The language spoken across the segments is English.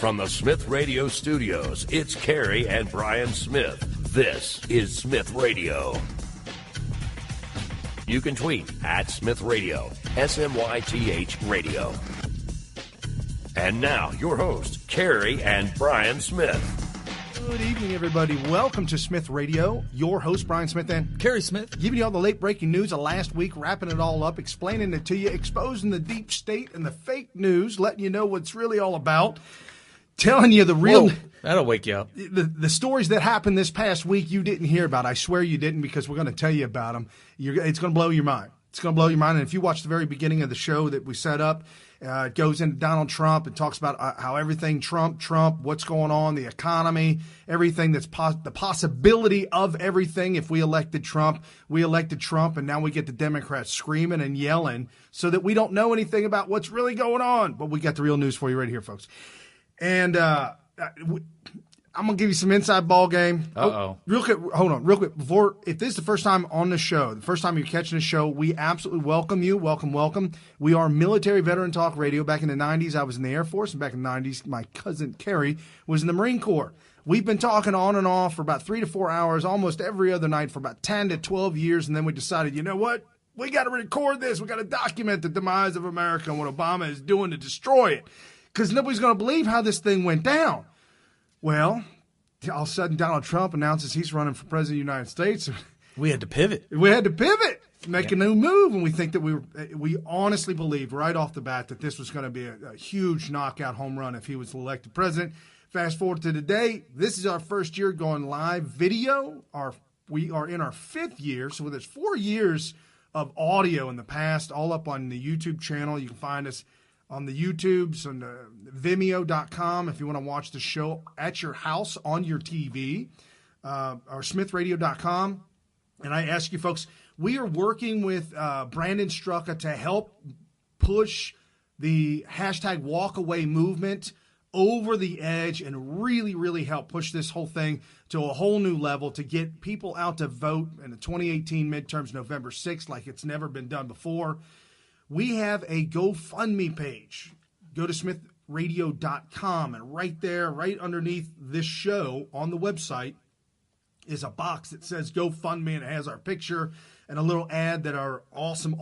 From the Smyth Radio Studios, it's Carrie and Brian Smith. This is Smyth Radio. You can tweet at Smyth Radio, SMYTH Radio. And now, your host, Carrie and Brian Smith. Good evening, everybody. Welcome to Smyth Radio. Your host, Brian Smith, and Carrie Smith. Giving you all the late-breaking news of last week, wrapping it all up, explaining it to you, exposing the deep state and the fake news, letting you know what it's really all about, telling you the real... Whoa, that'll wake you up. The stories that happened this past week you didn't hear about. I swear you didn't, because we're going to tell you about them. It's going to blow your mind. It's going to blow your mind. And if you watch the very beginning of the show that we set up, it goes into Donald Trump and talks about how everything Trump, what's going on, the economy, everything that's the possibility of everything. If we elected Trump, and now we get the Democrats screaming and yelling so that we don't know anything about what's really going on. But we got the real news for you right here, folks. And I'm going to give you some inside ball game. Uh-oh. Real quick. Before, if this is the first time on the show, the first time you're catching the show, we absolutely welcome you. Welcome. We are Military Veteran Talk Radio. Back in the 90s, I was in the Air Force, and back in the 90s, my cousin Carrie was in the Marine Corps. We've been talking on and off for about 3 to 4 hours, almost every other night for about 10 to 12 years, and then we decided, you know what? We got to record this. We got to document the demise of America and what Obama is doing to destroy it, because nobody's going to believe how this thing went down. Well, all of a sudden, Donald Trump announces he's running for president of the United States. We had to pivot. Make a new move, and we think that we honestly believed right off the bat that this was going to be a huge knockout home run if he was elected president. Fast forward to today. This is our first year going live video. We are in our 5th year, so there's 4 years of audio in the past, all up on the YouTube channel. You can find us on the YouTubes, on Vimeo.com if you want to watch the show at your house on your TV, or SmithRadio.com. And I ask you folks, we are working with Brandon Strucka to help push the hashtag WalkAway movement over the edge and really, really help push this whole thing to a whole new level to get people out to vote in the 2018 midterms November 6th like it's never been done before. We have a GoFundMe page. Go to SmithRadio.com, and right there, right underneath this show on the website, is a box that says GoFundMe, and it has our picture and a little ad that our awesome,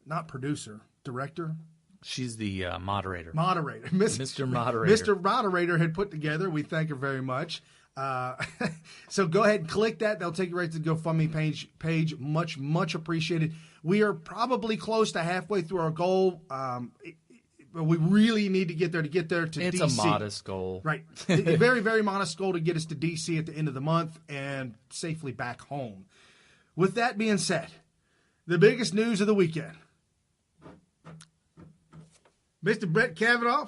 not producer, director? She's the moderator. Mr. Moderator. Mr. Moderator had put together. We thank her very much. So go ahead and click that. They'll take you right to the GoFundMe page. Much appreciated. We are probably close to halfway through our goal. But we really need to get there to it's DC. It's a modest goal. Right. A very, very modest goal to get us to DC at the end of the month and safely back home. With that being said, the biggest news of the weekend. Mr. Brett Kavanaugh,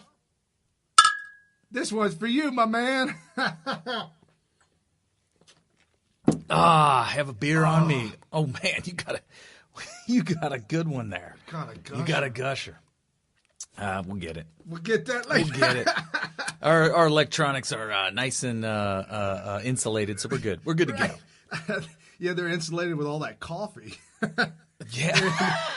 this one's for you, my man. Have a beer on me. Oh, man, you got a good one there. You got a gusher. We'll get it. We'll get that later. We'll get it. Our electronics are nice and insulated, so we're good. We're good to go. Yeah, they're insulated with all that coffee. Yeah.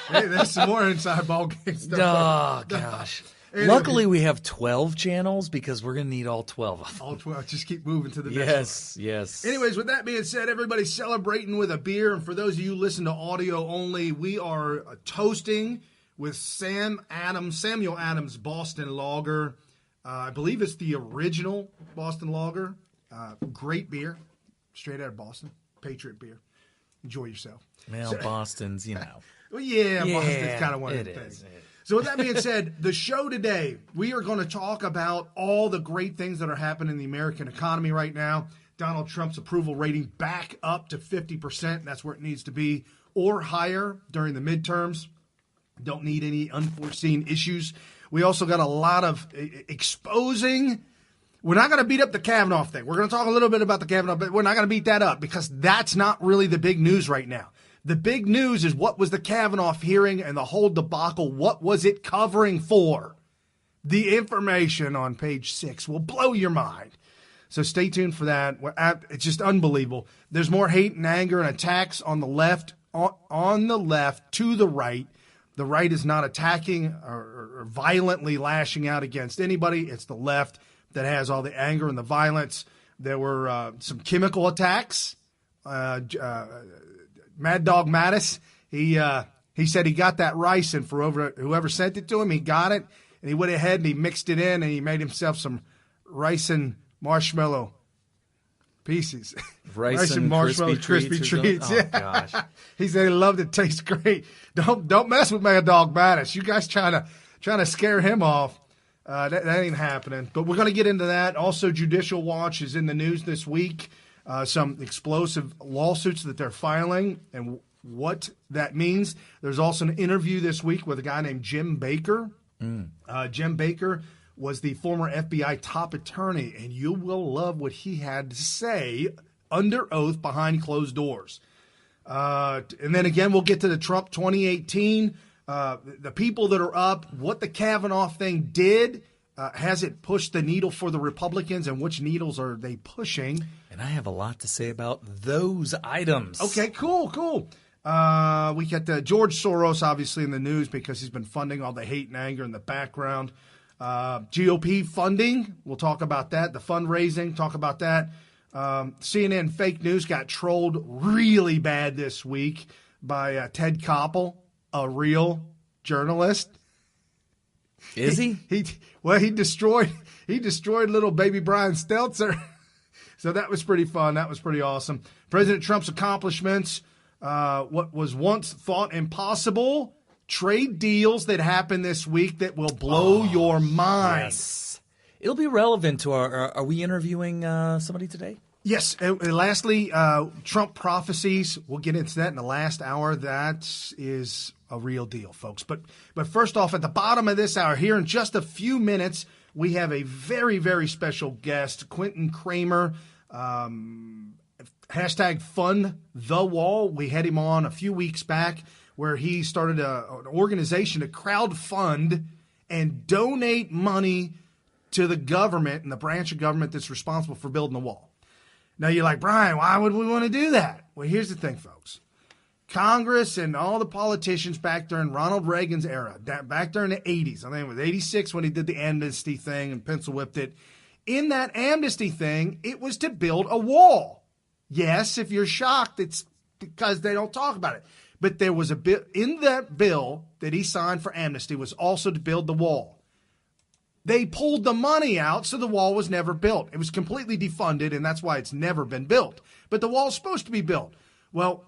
Hey, there's some more inside ball game stuff. Oh, gosh. Anyway, luckily, we have 12 channels because we're going to need all 12 of them. All 12. Just keep moving to the next one. Yes. Anyways, with that being said, everybody's celebrating with a beer. And for those of you who listen to audio only, we are toasting with Samuel Adams Boston Lager. I believe it's the original Boston Lager. Great beer. Straight out of Boston. Patriot beer. Enjoy yourself. Well, Boston's, Well, yeah, Boston's kind of one of the things. So with that being said, the show today, we are going to talk about all the great things that are happening in the American economy right now. Donald Trump's approval rating back up to 50%. That's where it needs to be, or higher during the midterms. Don't need any unforeseen issues. We also got a lot of exposing. We're not going to beat up the Kavanaugh thing. We're going to talk a little bit about the Kavanaugh, but we're not going to beat that up because that's not really the big news right now. The big news is what was the Kavanaugh hearing and the whole debacle. What was it covering for? The information on page 6 will blow your mind. So stay tuned for that. It's just unbelievable. There's more hate and anger and attacks on the left, to the right. the right is not attacking or violently lashing out against anybody. It's the left that has all the anger and the violence. There were some chemical attacks. Mad Dog Mattis, he said he got that ricin for whoever sent it to him. He got it, and he went ahead and he mixed it in, and he made himself some ricin marshmallow pieces. Ricin marshmallow crispy treats. Oh, gosh. He said he loved it. Tastes great. Don't mess with Mad Dog Mattis. You guys trying to scare him off. That ain't happening. But we're going to get into that. Also, Judicial Watch is in the news this week. Some explosive lawsuits that they're filing and what that means. There's also an interview this week with a guy named Jim Baker. Jim Baker was the former FBI top attorney, and you will love what he had to say under oath behind closed doors. And then again, we'll get to the Trump 2018, the people that are up, what the Kavanaugh thing did. Has it pushed the needle for the Republicans, and which needles are they pushing? And I have a lot to say about those items. Okay, cool. We got George Soros, obviously, in the news because he's been funding all the hate and anger in the background. GOP funding, we'll talk about that. The fundraising, talk about that. CNN fake news got trolled really bad this week by Ted Koppel, a real journalist. Is he? He destroyed little baby Brian Stelter. So that was pretty fun. That was pretty awesome. President Trump's accomplishments, what was once thought impossible, trade deals that happened this week that will blow your mind. Yes. It'll be relevant to are we interviewing somebody today? Yes. And lastly, Trump prophecies. We'll get into that in the last hour. That is a real deal, folks. But first off, at the bottom of this hour, here in just a few minutes, we have a very, very special guest, Quentin Kramer. Hashtag Fund the Wall. We had him on a few weeks back where he started an organization to crowdfund and donate money to the government and the branch of government that's responsible for building the wall. Now you're like, Brian, why would we want to do that? Well, here's the thing, folks. Congress and all the politicians back during Ronald Reagan's era, back during the 80s, I think it was 86 when he did the amnesty thing and pencil whipped it. In that amnesty thing, it was to build a wall. Yes, if you're shocked, it's because they don't talk about it. But there was a bill in that bill that he signed for amnesty was also to build the wall. They pulled the money out, so the wall was never built. It was completely defunded, and that's why it's never been built. But the wall's supposed to be built. Well,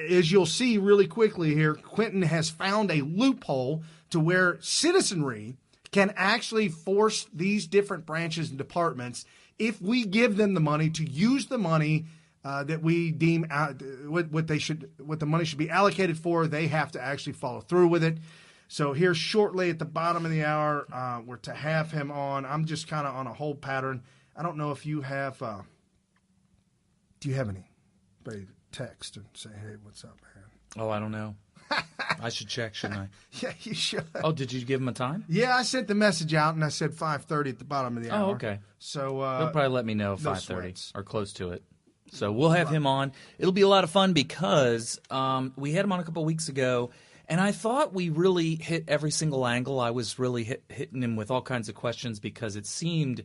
as you'll see really quickly here, Quentin has found a loophole to where citizenry can actually force these different branches and departments, if we give them the money, to use the money that we deem what the money should be allocated for. They have to actually follow through with it. So here shortly at the bottom of the hour, we're to have him on. I'm just kind of on a hold pattern. I don't know if you have. Do you have anybody to text and say, "Hey, what's up, man"? Oh, I don't know. I should check, shouldn't I? Yeah, you should. Oh, did you give him a time? Yeah, I sent the message out, and I said 5:30 at the bottom of the hour. Oh, okay. So he'll probably let me know 5:30 sweats. or close to it. So we'll have him on. It'll be a lot of fun because we had him on a couple weeks ago, and I thought we really hit every single angle. I was really hitting him with all kinds of questions because it seemed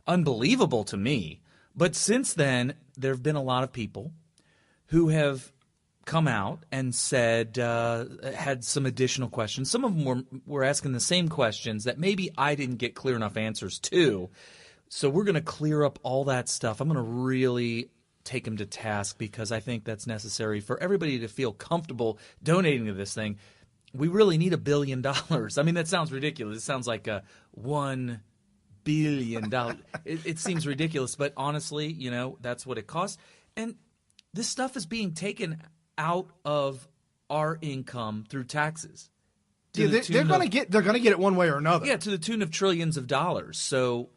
unbelievable to me. But since then, there have been a lot of people who have come out and said, had some additional questions. Some of them were asking the same questions that maybe I didn't get clear enough answers to. So we're going to clear up all that stuff. I'm going to really take him to task because I think that's necessary for everybody to feel comfortable donating to this thing. We really need $1 billion. I mean, that sounds ridiculous. It sounds like $1 billion. It seems ridiculous, but honestly, that's what it costs. And this stuff is being taken out of our income through taxes. Yeah, they're going to get it one way or another. Yeah, to the tune of trillions of dollars. So,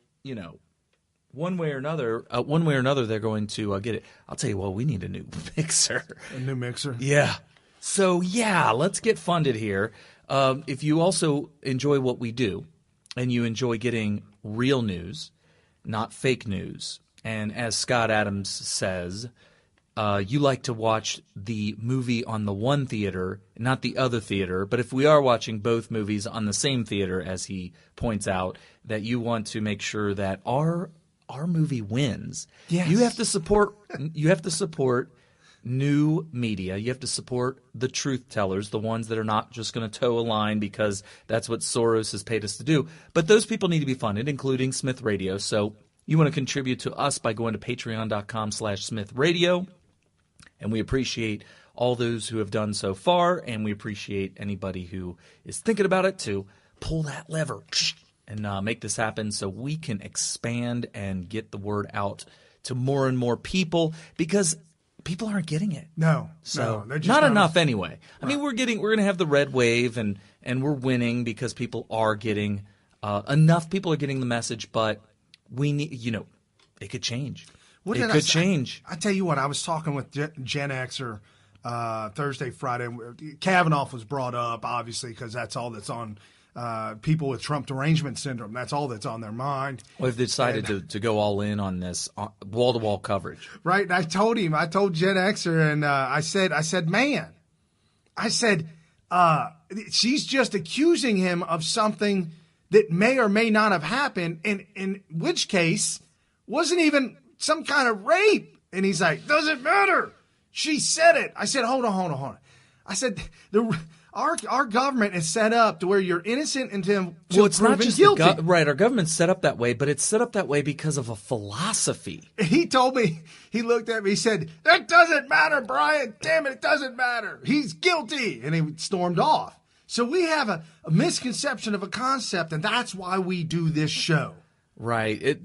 one way or another, they're going to get it. I'll tell you what, we need a new mixer. A new mixer? Yeah. So, let's get funded here. If you also enjoy what we do and you enjoy getting real news, not fake news, and as Scott Adams says, you like to watch the movie on the one theater, not the other theater. But if we are watching both movies on the same theater, as he points out, that you want to make sure that our movie wins. Yes. You have to support. You have to support new media. You have to support the truth tellers, the ones that are not just going to toe a line because that's what Soros has paid us to do. But those people need to be funded, including Smyth Radio. So you want to contribute to us by going to patreon.com/Smyth Radio. And we appreciate all those who have done so far, and we appreciate anybody who is thinking about it to pull that lever and make this happen so we can expand and get the word out to more and more people, because people aren't getting it. No, they're just not enough anyway. I mean, we're going to have the red wave, and we're winning because people are getting enough people are getting the message, but we need, it could change. It could change. I tell you what, I was talking with Gen Xer Thursday, Friday. Kavanaugh was brought up, obviously, because that's all that's on people with Trump derangement syndrome. That's all that's on their mind. Well, they've decided to go all in on this wall-to-wall coverage. Right. And I told Gen Xer, and I said, man, she's just accusing him of something that may or may not have happened, and in which case wasn't even some kind of rape. And he's like, doesn't matter. She said it. I said, hold on. I said, our government is set up to where you're innocent until it's not proven just guilty. Right. Our government's set up that way, but it's set up that way because of a philosophy. He told me, he looked at me, he said, that doesn't matter, Brian. Damn it, it doesn't matter. He's guilty. And he stormed off. So we have a misconception of a concept, and that's why we do this show. Right.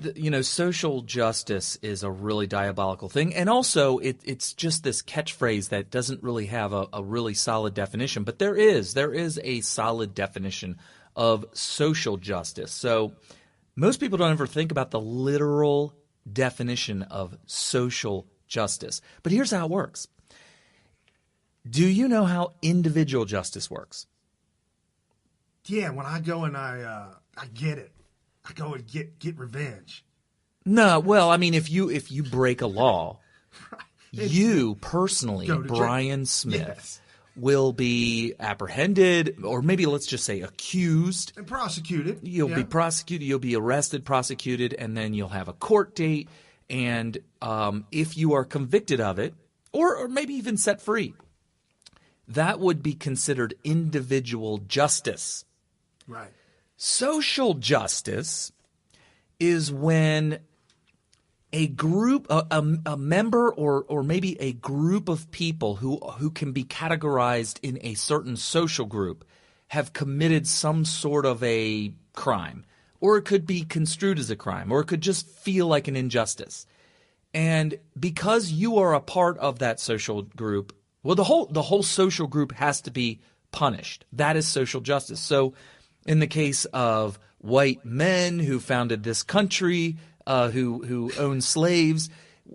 Social justice is a really diabolical thing. And also, it's just this catchphrase that doesn't really have a really solid definition. But there is a solid definition of social justice. So most people don't ever think about the literal definition of social justice. But here's how it works. Do you know how individual justice works? Yeah, when I go and I get it. I go and get revenge. No, well, I mean, if you break a law, you personally, Brian Smith, will be apprehended, or maybe let's just say accused. And prosecuted. You'll be prosecuted, you'll be arrested, prosecuted, and then you'll have a court date. And if you are convicted of it, or maybe even set free, that would be considered individual justice. Right. Social justice is when a group, a member, or maybe a group of people who can be categorized in a certain social group have committed some sort of a crime, or it could be construed as a crime, or it could just feel like an injustice. And because you are a part of that social group, well, the whole social group has to be punished. That is social justice. So in the case of white men who founded this country, who owned slaves,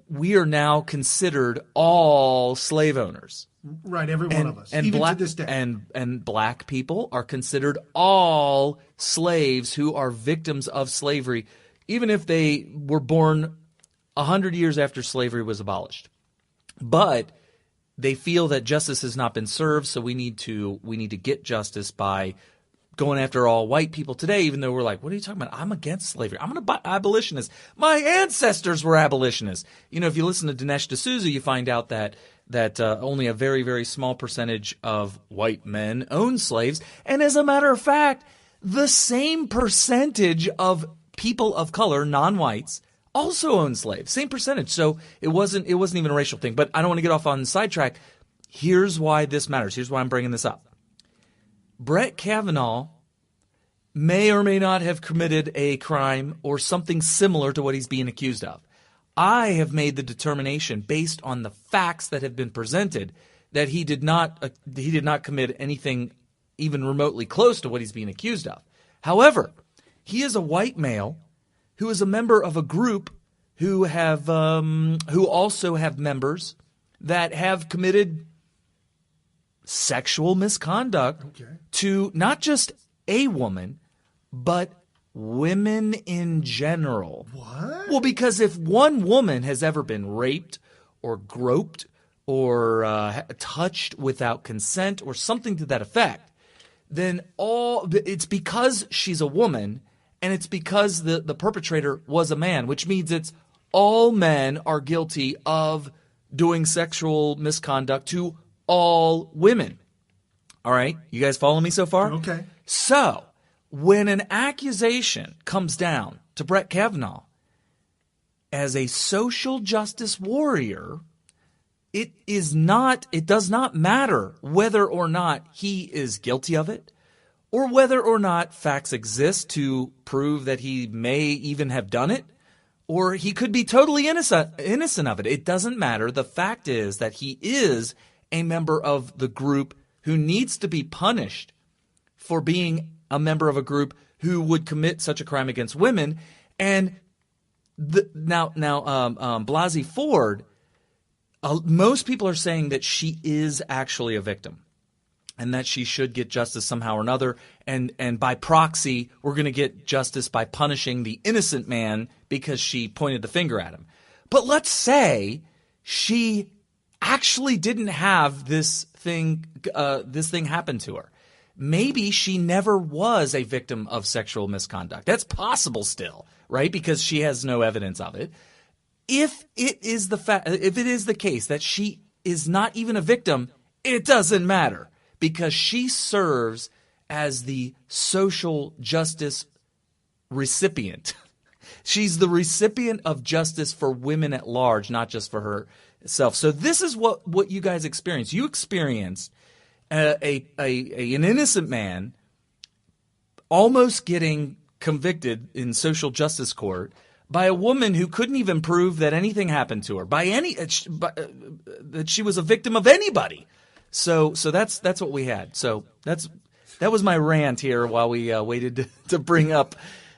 we are now considered all slave owners. Right, every one of us, and even to this day. And black people are considered all slaves who are victims of slavery, even if they were born 100 years after slavery was abolished. But they feel that justice has not been served, so we need to get justice by going after all white people today, even though we're like, what are you talking about? I'm against slavery. I'm an abolitionist. My ancestors were abolitionists. If you listen to Dinesh D'Souza, you find out that only a very, very small percentage of white men own slaves. And as a matter of fact, the same percentage of people of color, non-whites, also own slaves. Same percentage. So it wasn't even a racial thing. But I don't want to get off on the sidetrack. Here's why this matters. Here's why I'm bringing this up. Brett Kavanaugh may or may not have committed a crime or something similar to what he's being accused of. I have made the determination based on the facts that have been presented that he did not commit anything even remotely close to what he's being accused of. However, he is a white male who is a member of a group who also have members that have committed sexual misconduct to not just a woman, but women in general. What? Well, because if one woman has ever been raped or groped or touched without consent or something to that effect, then it's because she's a woman and it's because the perpetrator was a man, which means it's all men are guilty of doing sexual misconduct to all women. All right? You guys follow me so far? Okay. So, when an accusation comes down to Brett Kavanaugh as a social justice warrior, it does not matter whether or not he is guilty of it or whether or not facts exist to prove that he may even have done it, or he could be totally innocent of it. It doesn't matter. The fact is that he is a member of the group who needs to be punished for being a member of a group who would commit such a crime against women. And now, Blasey Ford, most people are saying that she is actually a victim and that she should get justice somehow or another. And by proxy, we're going to get justice by punishing the innocent man because she pointed the finger at him. But let's say she actually didn't have this thing happen to her. Maybe she never was a victim of sexual misconduct. That's possible still, right? Because she has no evidence of it. If it is the case that she is not even a victim, it doesn't matter because she serves as the social justice recipient. She's the recipient of justice for women at large, not just for herself. So this is what you guys experienced. You experienced an innocent man almost getting convicted in social justice court by a woman who couldn't even prove that anything happened to her, that she was a victim of anybody. So that's what we had. So that was my rant here while we waited to bring up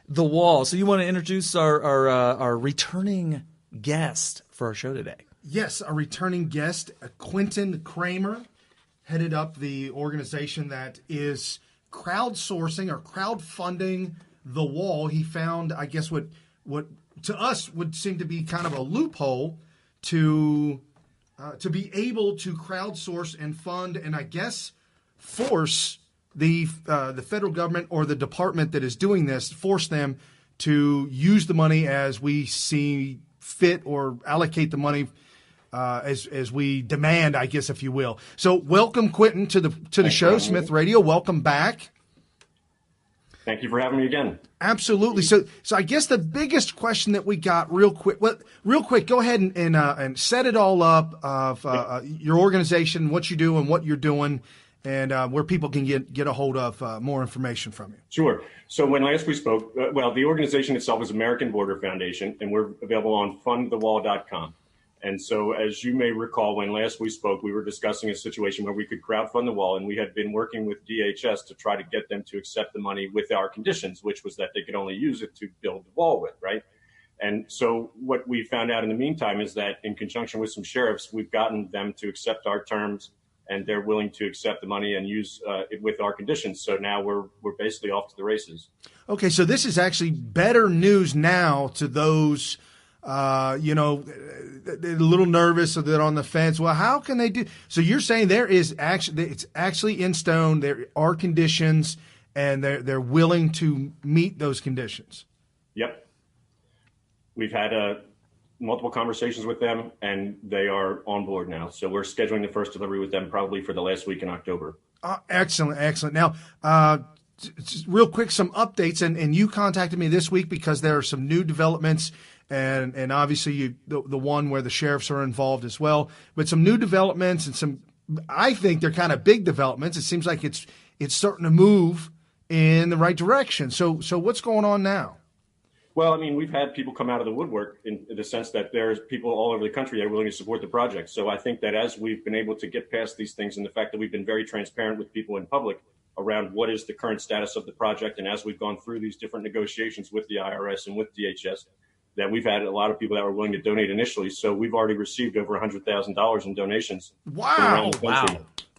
the wall. So you want to introduce our returning guest for our show today? Yes, a returning guest, Quentin Kramer, headed up the organization that is crowdsourcing or crowdfunding the wall. He found, I guess, what to us would seem to be kind of a loophole to be able to crowdsource and fund and, I guess, force the federal government or the department that is doing this, force them to use the money as we see fit or allocate the money as we demand, I guess, if you will. So welcome, Quentin, to the show, Smyth Radio. Welcome back. Thank you for having me again. Absolutely. So I guess the biggest question that we got real quick, go ahead and set it all up of your organization, what you do and what you're doing, and where people can get a hold of more information from you. Sure. So when last we spoke, the organization itself is American Border Foundation, and we're available on fundthewall.com. And so, as you may recall, when last we spoke, we were discussing a situation where we could crowdfund the wall, and we had been working with DHS to try to get them to accept the money with our conditions, which was that they could only use it to build the wall with, right? And so what we found out in the meantime is that in conjunction with some sheriffs, we've gotten them to accept our terms, and they're willing to accept the money and use it with our conditions. So now we're basically off to the races. Okay, so this is actually better news now to those they're a little nervous or they're on the fence. Well, how can they do? So you're saying it's actually in stone. There are conditions, and they're willing to meet those conditions. Yep. We've had multiple conversations with them, and they are on board now. So we're scheduling the first delivery with them probably for the last week in October. Excellent. Now, just real quick, some updates, and you contacted me this week because there are some new developments. And obviously the one where the sheriffs are involved as well, but some new developments and some, I think they're kind of big developments. It seems like it's starting to move in the right direction. So what's going on now? Well, I mean, we've had people come out of the woodwork in the sense that there's people all over the country that are willing to support the project. So I think that as we've been able to get past these things and the fact that we've been very transparent with people in public around what is the current status of the project, and as we've gone through these different negotiations with the IRS and with DHS, that we've had a lot of people that were willing to donate initially. So we've already received over $100,000 in donations. Wow.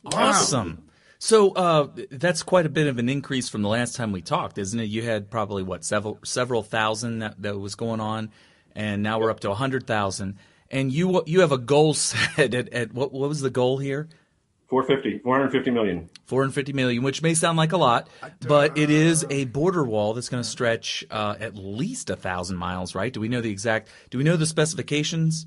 Awesome. So that's quite a bit of an increase from the last time we talked, isn't it? You had probably, several thousand that was going on, and now we're up to 100,000. And you have a goal set at what was the goal here? 450 million. 450 million, which may sound like a lot, but it is a border wall that's going to stretch at least 1,000 miles, right? Do we know the specifications?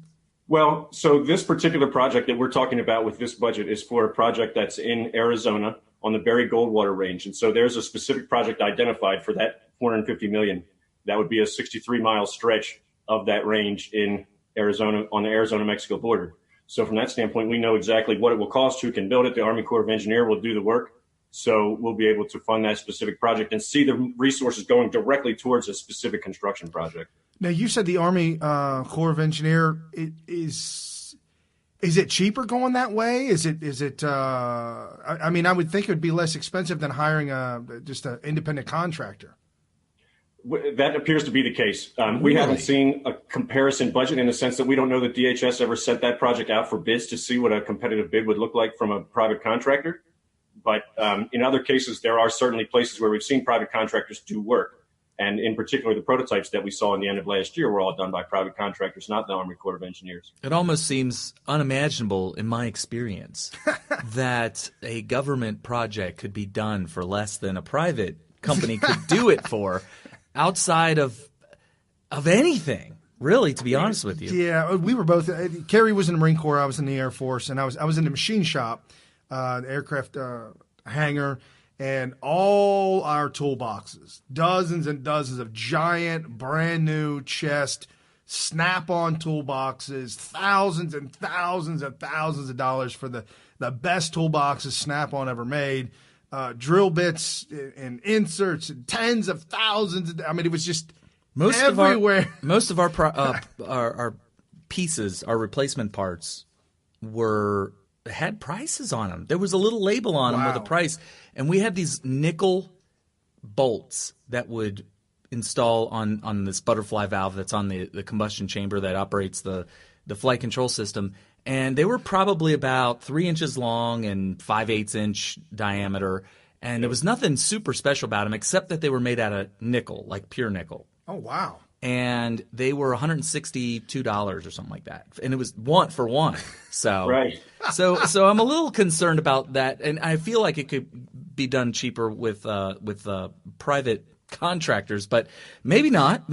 Well, so this particular project that we're talking about with this budget is for a project that's in Arizona on the Berry Goldwater Range. And so there's a specific project identified for that 450 million. That would be a 63-mile stretch of that range in Arizona on the Arizona-Mexico border. So from that standpoint, we know exactly what it will cost, who can build it. The Army Corps of Engineers will do the work. So we'll be able to fund that specific project and see the resources going directly towards a specific construction project. Now, you said the Army Corps of Engineers is it cheaper going that way? Is it? I mean, I would think it would be less expensive than hiring just an independent contractor. That appears to be the case. Really? We haven't seen a comparison budget in the sense that we don't know that DHS ever sent that project out for bids to see what a competitive bid would look like from a private contractor. But in other cases, there are certainly places where we've seen private contractors do work. And in particular, the prototypes that we saw in the end of last year were all done by private contractors, not the Army Corps of Engineers. It almost seems unimaginable in my experience that a government project could be done for less than a private company could do it for. Outside of anything, really, to be honest with you. Yeah, we were both. Kerry was in the Marine Corps. I was in the Air Force, and I was in the machine shop, the aircraft hangar, and all our toolboxes, dozens and dozens of giant, brand new chest, snap-on toolboxes, thousands and thousands and thousands of dollars for the best toolboxes Snap-on ever made. Drill bits and inserts and tens of thousands. I mean, it was just everywhere. Most of our pieces, our replacement parts, had prices on them. There was a little label on them with a price, and we had these nickel bolts that would install on this butterfly valve that's on the combustion chamber that operates the flight control system. And they were probably about 3 inches long and 5/8 inch diameter. And there was nothing super special about them except that they were made out of nickel, like pure nickel. Oh, wow. And they were $162 or something like that. And it was one for one. So, right. so I'm a little concerned about that. And I feel like it could be done cheaper with private contractors, but maybe not.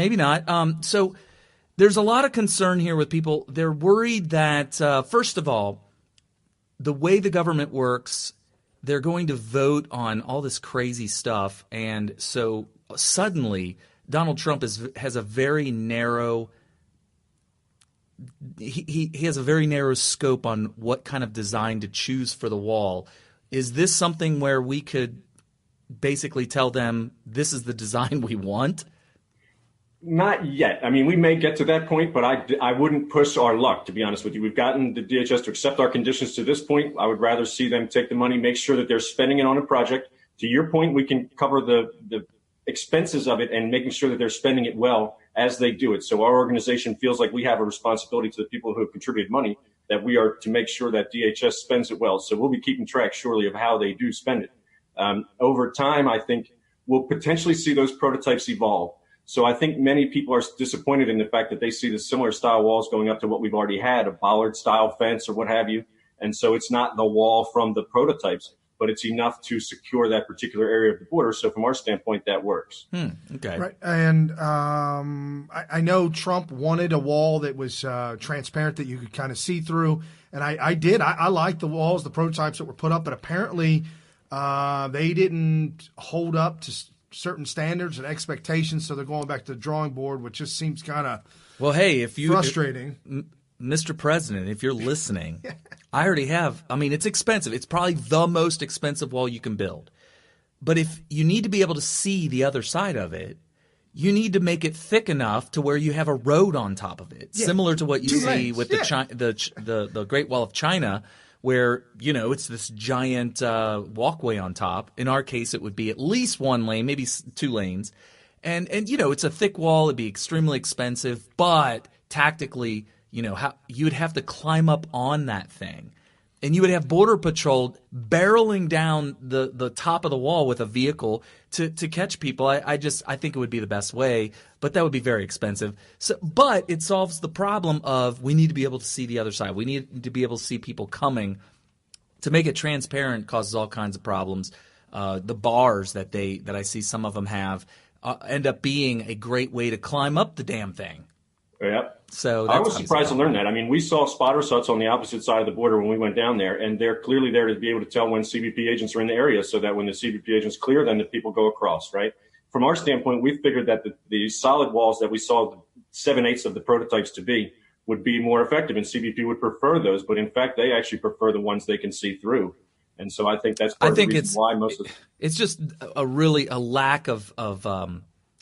So there's a lot of concern here with people. They're worried that, first of all, the way the government works, they're going to vote on all this crazy stuff. And so suddenly Donald Trump has a very narrow he has a very narrow scope on what kind of design to choose for the wall. Is this something where we could basically tell them this is the design we want? Not yet. I mean, we may get to that point, but I wouldn't push our luck, to be honest with you. We've gotten the DHS to accept our conditions to this point. I would rather see them take the money, make sure that they're spending it on a project. To your point, we can cover the expenses of it and making sure that they're spending it well as they do it. So our organization feels like we have a responsibility to the people who have contributed money, that we are to make sure that DHS spends it well. So we'll be keeping track, surely, of how they do spend it. Over time, I think we'll potentially see those prototypes evolve. So I think many people are disappointed in the fact that they see the similar style walls going up to what we've already had, a bollard style fence or what have you. And so it's not the wall from the prototypes, but it's enough to secure that particular area of the border. So from our standpoint, that works. Okay. Right. And I know Trump wanted a wall that was transparent, that you could kind of see through. And I did. I liked the walls, the prototypes that were put up, but apparently they didn't hold up to certain standards and expectations, so they're going back to the drawing board, which just seems kind of frustrating. Mr. President, if you're listening, I already have – I mean, it's expensive. It's probably the most expensive wall you can build. But if you need to be able to see the other side of it, you need to make it thick enough to where you have a road on top of it, similar to what you see with the Great Wall of China, where, you know, it's this giant walkway on top. In our case, it would be at least one lane, maybe 2 lanes. And you know, it's a thick wall. It'd be extremely expensive, but tactically, you know, you would have to climb up on that thing. and you would have Border Patrol barreling down the top of the wall with a vehicle to catch people. I think it would be the best way, but that would be very expensive. So, but it solves the problem of we need to be able to see the other side. We need to be able to see people coming. To make it transparent causes all kinds of problems. The bars that I see some of them have end up being a great way to climb up the damn thing. Yep. So I was surprised to learn that. I mean, we saw spotter huts on the opposite side of the border when we went down there, and they're clearly there to be able to tell when CBP agents are in the area so that when the CBP agents clear, then the people go across, right? From our standpoint, we figured that the solid walls that we saw 7/8 of the prototypes to be would be more effective, and CBP would prefer those. But in fact, they actually prefer the ones they can see through. And so I think that's part of the reason why most of it's just a lack of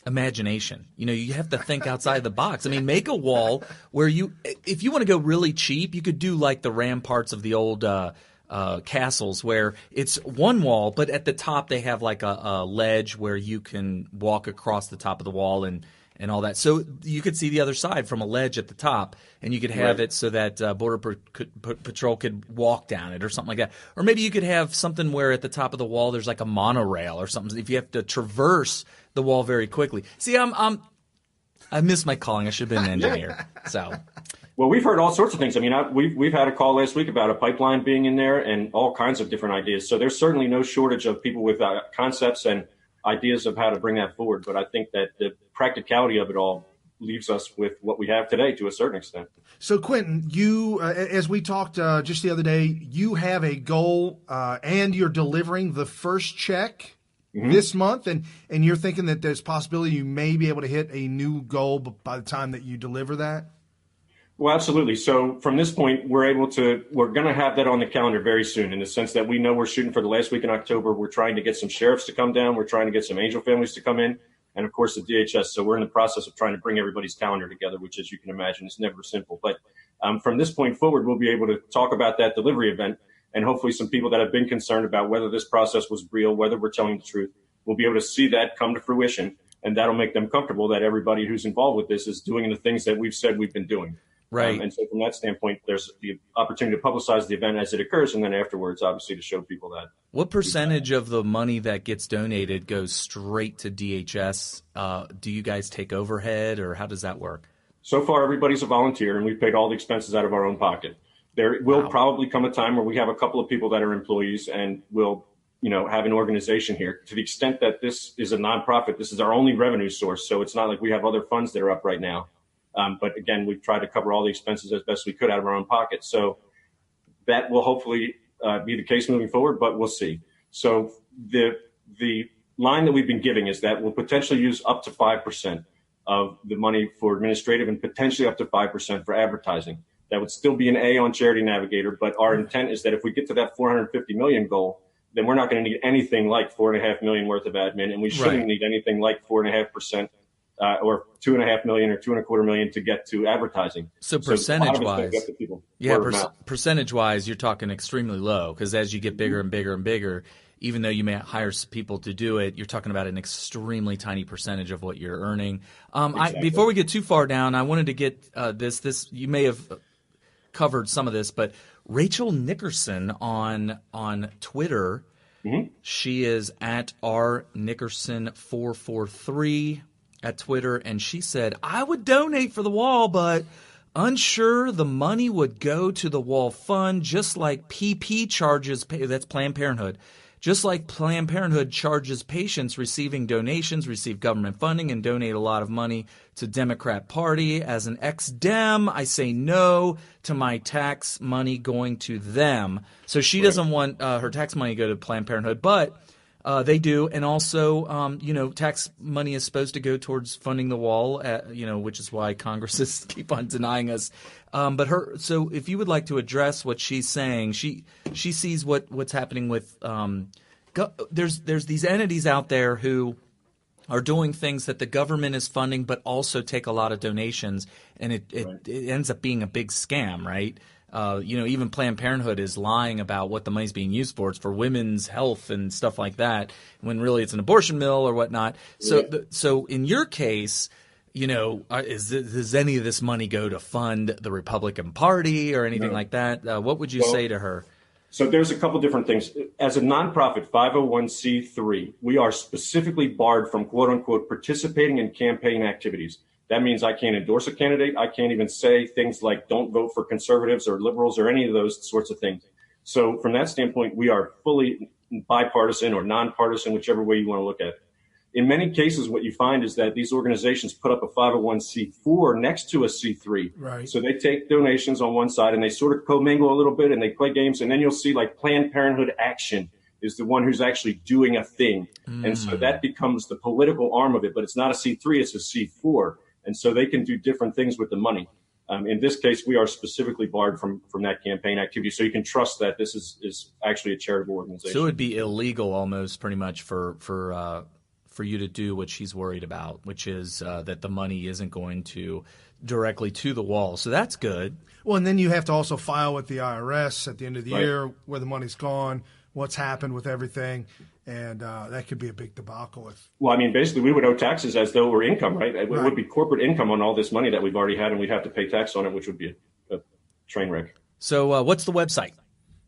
imagination. You know, you have to think outside the box. I mean, make a wall where if you want to go really cheap, you could do like the ramparts of the old castles where it's one wall, but at the top they have like a ledge where you can walk across the top of the wall and all that. So you could see the other side from a ledge at the top, and you could have it so that Border Patrol could walk down it or something like that. Or maybe you could have something where at the top of the wall there's like a monorail or something if you have to traverse the wall very quickly. See, I missed my calling. I should have been an engineer. So, well, we've heard all sorts of things. I mean, we've had a call last week about a pipeline being in there and all kinds of different ideas. So there's certainly no shortage of people with concepts and ideas of how to bring that forward. But I think that the practicality of it all leaves us with what we have today to a certain extent. So, Quentin, you, as we talked just the other day, you have a goal and you're delivering the first check this month, and you're thinking that there's possibility you may be able to hit a new goal by the time that you deliver that? Well, absolutely. So from this point, we're going to have that on the calendar very soon in the sense that we know we're shooting for the last week in October. We're trying to get some sheriffs to come down. We're trying to get some angel families to come in. And of course, the DHS. So we're in the process of trying to bring everybody's calendar together, which, as you can imagine, is never simple. But from this point forward, we'll be able to talk about that delivery event. And hopefully some people that have been concerned about whether this process was real, whether we're telling the truth, will be able to see that come to fruition. And that'll make them comfortable that everybody who's involved with this is doing the things that we've said we've been doing. Right. And so from that standpoint, there's the opportunity to publicize the event as it occurs. And then afterwards, obviously, to show people that. What percentage of the money that gets donated goes straight to DHS? Do you guys take overhead, or how does that work? So far, everybody's a volunteer, and we've paid all the expenses out of our own pocket. There will probably come a time where we have a couple of people that are employees, and we'll have an organization here. To the extent that this is a nonprofit, this is our only revenue source. So it's not like we have other funds that are up right now. But again, we've tried to cover all the expenses as best we could out of our own pocket. So that will hopefully be the case moving forward, but we'll see. So the line that we've been giving is that we'll potentially use up to 5% of the money for administrative and potentially up to 5% for advertising. That would still be an A on Charity Navigator, but our intent is that if we get to that $450 million goal, then we're not going to need anything like $4.5 million worth of admin, and we shouldn't need anything like 4.5% or $2.5 million or $2.25 million to get to advertising. So percentage-wise, percentage-wise, you're talking extremely low, because as you get bigger and bigger and bigger, even though you may hire people to do it, you're talking about an extremely tiny percentage of what you're earning. Exactly. Before we get too far down, I wanted to get this. You may have covered some of this, but Rachel Nickerson on Twitter, she is at rnickerson443 at Twitter, and she said, I would donate for the wall, but unsure the money would go to the wall fund, just like PP charges, that's Planned Parenthood, just like Planned Parenthood charges patients receiving donations, receive government funding, and donate a lot of money to Democrat Party. As an ex-Dem, I say no to my tax money going to them. So she doesn't want her tax money to go to Planned Parenthood, but they do. And also, tax money is supposed to go towards funding the wall, which is why Congresses keep on denying us. So if you would like to address what she's saying, she sees what's happening with there's these entities out there who are doing things that the government is funding, but also take a lot of donations, and it ends up being a big scam, right? Even Planned Parenthood is lying about what the money's being used for. It's for women's health and stuff like that, when really it's an abortion mill or whatnot. So in your case, does any of this money go to fund the Republican Party or anything like that? What would you say to her? So there's a couple different things. As a nonprofit 501c3, we are specifically barred from, quote unquote, participating in campaign activities. That means I can't endorse a candidate. I can't even say things like don't vote for conservatives or liberals or any of those sorts of things. So from that standpoint, we are fully bipartisan or nonpartisan, whichever way you want to look at it. In many cases, what you find is that these organizations put up a 501c4 next to a C3. Right. So they take donations on one side and they sort of commingle a little bit and they play games. And then you'll see like Planned Parenthood Action is the one who's actually doing a thing. And so that becomes the political arm of it. But it's not a C3, it's a C4. And so they can do different things with the money. In this case, we are specifically barred from that campaign activity. So you can trust that this is actually a charitable organization. So it would be illegal almost pretty much for you to do what she's worried about, which is that the money isn't going to directly to the wall. So that's good. Well, and then you have to also file with the IRS at the end of the year where the money's gone, what's happened with everything. And that could be a big debacle. Well, I mean, basically, we would owe taxes as though we're income, right? It would be corporate income on all this money that we've already had, and we'd have to pay tax on it, which would be a train wreck. So what's the website?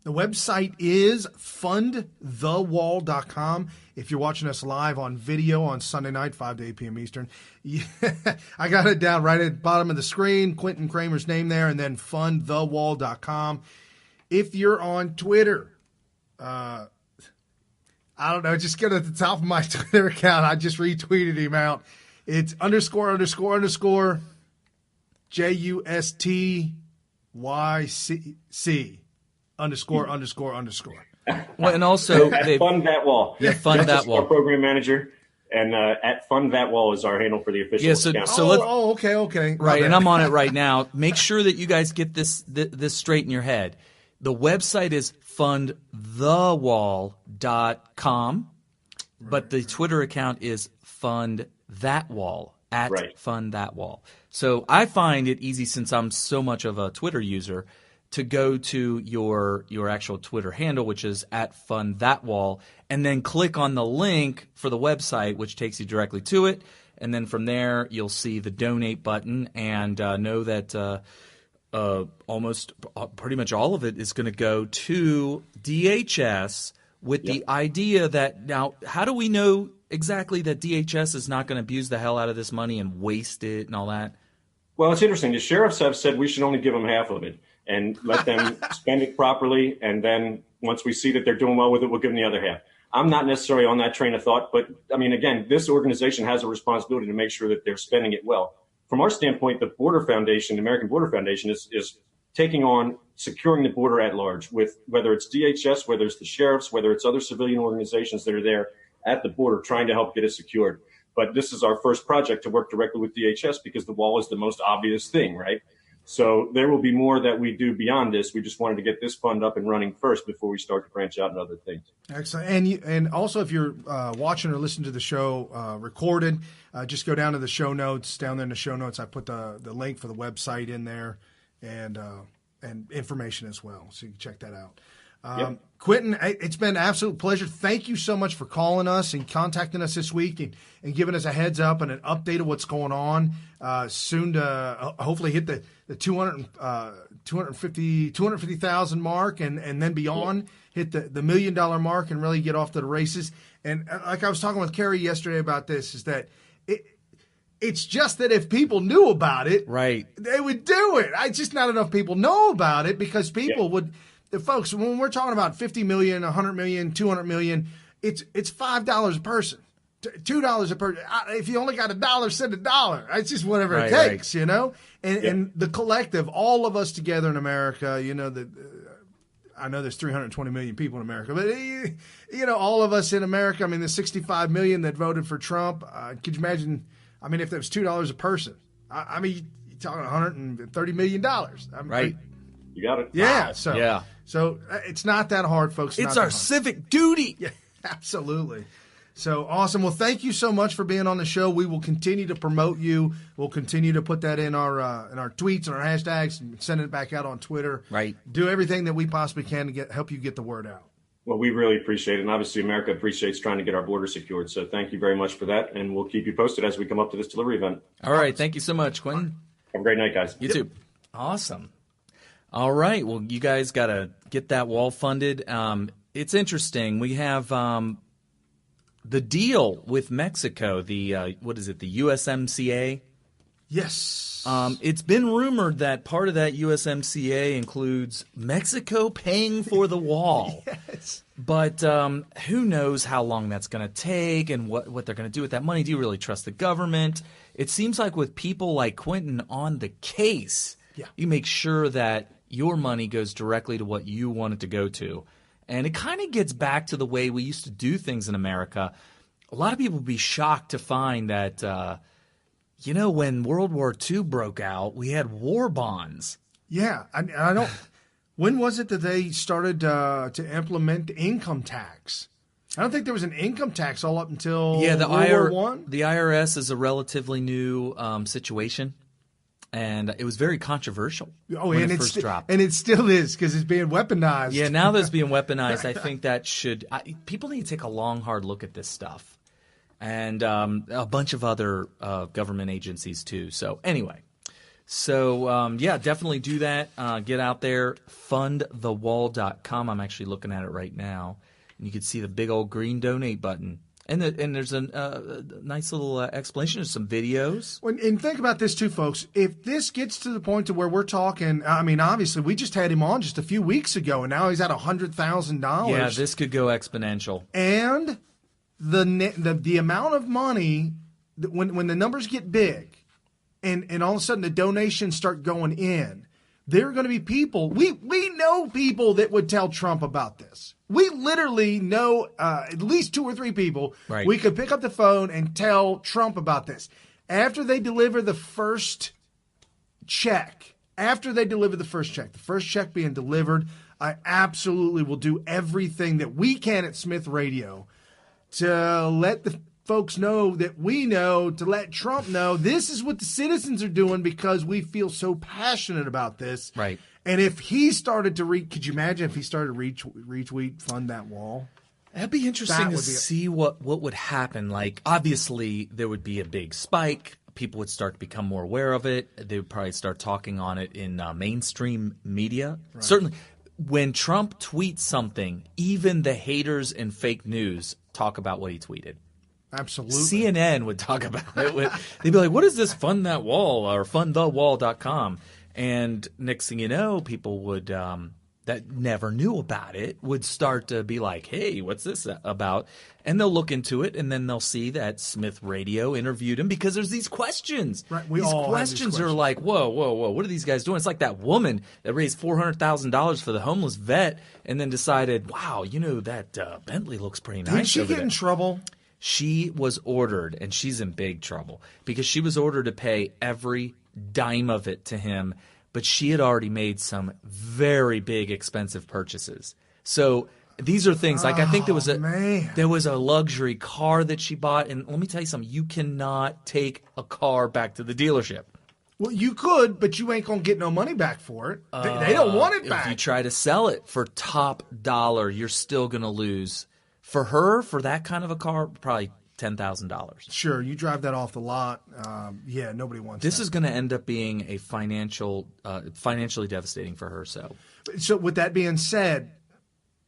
The website is fundthewall.com. If you're watching us live on video on Sunday night, 5 to 8 p.m. Eastern, I got it down right at the bottom of the screen, Quentin Kramer's name there, and then fundthewall.com. If you're on Twitter, I don't know, just get at the top of my Twitter account. I just retweeted him out. It's ____ JUSTYC. ____. Well, and also at Fund That Wall. Yeah, Fund That Wall. Our program manager, and at Fund That Wall is our handle for the official account. Okay. Right, and I'm on it right now. Make sure that you guys get this straight in your head. The website is fundthewall.com, but the Twitter account is fundthatwall at Fund That Wall. So I find it easy, since I'm so much of a Twitter user, to go to your actual Twitter handle, which is at fundthatwall, and then click on the link for the website, which takes you directly to it. And then from there, you'll see the donate button, and know that almost pretty much all of it is going to go to DHS with the idea that, now, how do we know exactly that DHS is not going to abuse the hell out of this money and waste it and all that? Well, it's interesting. The sheriffs have said we should only give them half of it and let them spend it properly. And then once we see that they're doing well with it, we'll give them the other half. I'm not necessarily on that train of thought, but I mean, again, this organization has a responsibility to make sure that they're spending it well. From our standpoint, the Border Foundation, the American Border Foundation, is taking on securing the border at large, with whether it's DHS, whether it's the sheriffs, whether it's other civilian organizations that are there at the border trying to help get it secured. But this is our first project to work directly with DHS because the wall is the most obvious thing, right? So there will be more that we do beyond this. We just wanted to get this fund up and running first before we start to branch out into other things. Excellent. And also, if you're watching or listening to the show recorded, just go down to the show notes. Down there in the show notes, I put the link for the website in there and information as well. So you can check that out. Quentin, it's been an absolute pleasure. Thank you so much for calling us and contacting us this week and giving us a heads up and an update of what's going on. Soon to hopefully hit the 250,000 mark and then beyond, hit the $1 million mark and really get off to the races. And like I was talking with Carrie yesterday about this, is that it's just that if people knew about it, right, they would do it. Just not enough people know about it because people would. The folks, when we're talking about 50 million, 100 million, 200 million, it's $5 a person, $2 a person. If you only got $1, send $1. It's just whatever it takes, you know. And the collective, all of us together in America, you know, I know there's 320 million people in America, but you know, all of us in America. I mean, the 65 million that voted for Trump. Could you imagine? I mean, if that was $2 a person, I mean, you're talking $130 million. Right. You got it. Yeah. Wow. So it's not that hard, folks. It's our civic duty. Yeah, absolutely. So awesome. Well, thank you so much for being on the show. We will continue to promote you. We'll continue to put that in our tweets and our hashtags and send it back out on Twitter. Right. Do everything that we possibly can to help you get the word out. Well, we really appreciate it. And obviously, America appreciates trying to get our border secured. So thank you very much for that. And we'll keep you posted as we come up to this delivery event. All right. Thank you so much, Quentin. Have a great night, guys. You too. Awesome. All right. Well, you guys got to get that wall funded. It's interesting. We have the deal with Mexico, the what is it, the USMCA? Yes. It's been rumored that part of that USMCA includes Mexico paying for the wall. Yes. But who knows how long that's going to take and what they're going to do with that money. Do you really trust the government? It seems like with people like Quentin on the case, you make sure that your money goes directly to what you want it to go to. And it kind of gets back to the way we used to do things in America. A lot of people would be shocked to find that, when World War II broke out, we had war bonds. Yeah. I don't – when was it that they started to implement income tax? I don't think there was an income tax all up until World War I. The IRS is a relatively new situation. And it was very controversial when it first dropped. And it still is because it's being weaponized. Yeah, now that it's being weaponized, I think that people need to take a long, hard look at this stuff. And a bunch of other government agencies too. So anyway, definitely do that. Get out there, fundthewall.com. I'm actually looking at it right now. And you can see the big old green donate button. And there's a nice little explanation of some videos. And think about this too, folks. If this gets to the point to where we're talking, I mean, obviously, we just had him on just a few weeks ago, and now he's at $100,000. Yeah, this could go exponential. And the amount of money, when the numbers get big, and all of a sudden the donations start going in, there are going to be people. We know people that would tell Trump about this. We literally know at least 2 or 3 people. Right. We could pick up the phone and tell Trump about this. After they deliver the first check, the first check being delivered, I absolutely will do everything that we can at Smyth Radio to let the folks know that we know, to let Trump know this is what the citizens are doing because we feel so passionate about this. Right. And if he started to could you imagine if he started to retweet fund that wall? That'd be interesting to see what would happen. Like, obviously, there would be a big spike. People would start to become more aware of it. They would probably start talking on it in mainstream media. Right. Certainly, when Trump tweets something, even the haters in fake news talk about what he tweeted. Absolutely. CNN would talk about it. They'd be like, what is this fund that wall or fundthewall.com? And next thing you know, people would that never knew about it would start to be like, hey, what's this about? And they'll look into it, and then they'll see that Smyth Radio interviewed him because there's these questions. Right. These questions are like, whoa, what are these guys doing? It's like that woman that raised $400,000 for the homeless vet and then decided, wow, that Bentley looks pretty nice. Did she get in trouble? She was ordered, and she's in big trouble because she was ordered to pay every dime of it to him, but she had already made some very big expensive purchases. So these are things like I think there was a luxury car that she bought, and let me tell you something, you cannot take a car back to the dealership. Well, you could, but you ain't going to get no money back for it. They don't want it back. If you try to sell it for top dollar, you're still going to lose. For her, for that kind of a car, probably $10,000. Sure, you drive that off the lot. Nobody wants this that. Is going to end up being a financially devastating for her. So with that being said,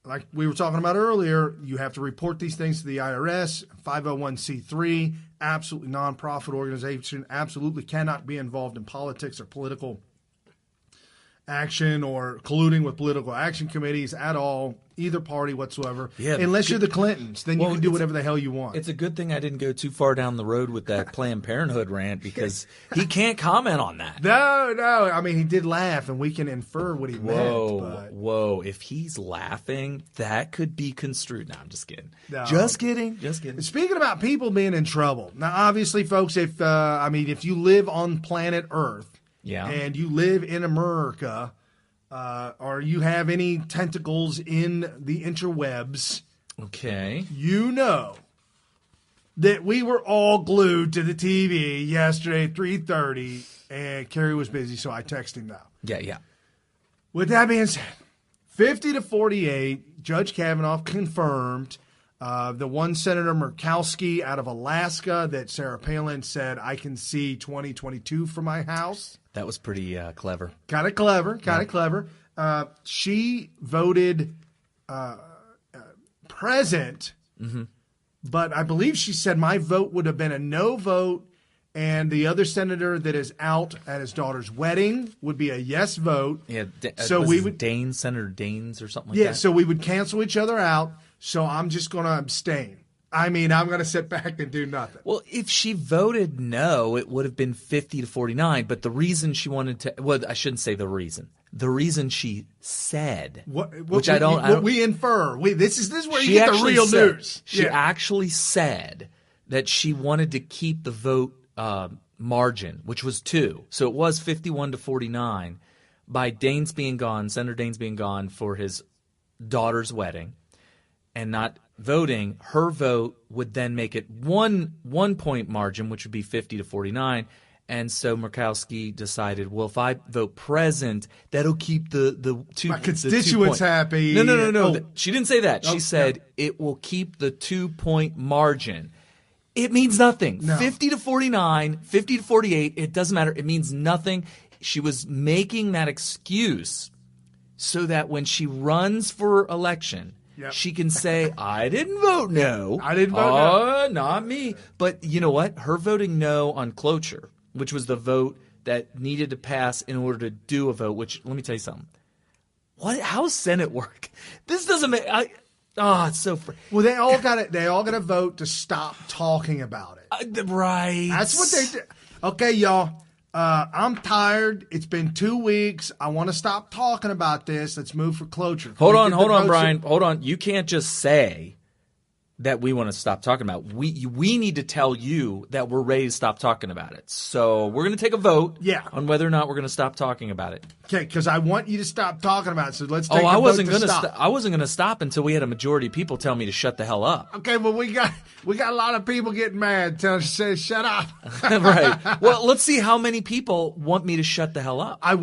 like we were talking about earlier, you have to report these things to the IRS, 501c3, absolutely nonprofit organization, absolutely cannot be involved in politics or political action or colluding with political action committees at all, either party whatsoever. Yeah, unless you're the Clintons, then you can do whatever the hell you want. It's a good thing I didn't go too far down the road with that Planned Parenthood rant because he can't comment on that. No. I mean, he did laugh, and we can infer what he meant. Whoa. If he's laughing, that could be construed. No, I'm just kidding. No. Just kidding. Speaking about people being in trouble, now, obviously, folks, if you live on planet Earth, and you live in America, or you have any tentacles in the interwebs, okay, you know that we were all glued to the TV yesterday at 3:30, and Kerry was busy, so I texted him now. Yeah. With that being said, 50-48, Judge Kavanaugh confirmed The one Senator Murkowski out of Alaska that Sarah Palin said, I can see 2022 from my house. That was pretty clever. Kind of clever. She voted present, but I believe she said my vote would have been a no vote, and the other senator that is out at his daughter's wedding would be a yes vote. Yeah, so we would Senator Daines or something like that. Yeah, so we would cancel each other out. So I'm just going to abstain. I mean, I'm going to sit back and do nothing. Well, if she voted no, it would have been 50-49. But the reason she wanted to – well, I shouldn't say the reason. The reason she said, which I don't – we infer. This is where you get the real news. She actually said that she wanted to keep the vote margin, which was 2. So it was 51-49 by Daines being gone, Senator Daines being gone for his daughter's wedding. And not voting, her vote would then make it one point margin, which would be 50-49. And so Murkowski decided, well, if I vote present, that'll keep the 2 my constituents happy. No. Oh. She didn't say that. She said it will keep the 2-point margin. It means nothing. No. 50-49, 50-48, it doesn't matter. It means nothing. She was making that excuse so that when she runs for election, she can say, I didn't vote no. I didn't vote no. Not me. But you know what? Her voting no on cloture, which was the vote that needed to pass in order to do a vote, which, let me tell you something. How's Senate work? This doesn't make it's so well, they all got to vote to stop talking about it. Right. That's what they do. Okay, y'all. I'm tired. It's been 2 weeks. I want to stop talking about this. Let's move for cloture. Hold on, Brian. Hold on. You can't just say that we want to stop talking about it. We need to tell you that we're ready to stop talking about it. So we're going to take a vote on whether or not we're going to stop talking about it. Okay, because I want you to stop talking about it. So let's take a vote I wasn't going to stop until we had a majority of people tell me to shut the hell up. Okay, well we got a lot of people getting mad telling us to say shut up. Right. Well, let's see how many people want me to shut the hell up. I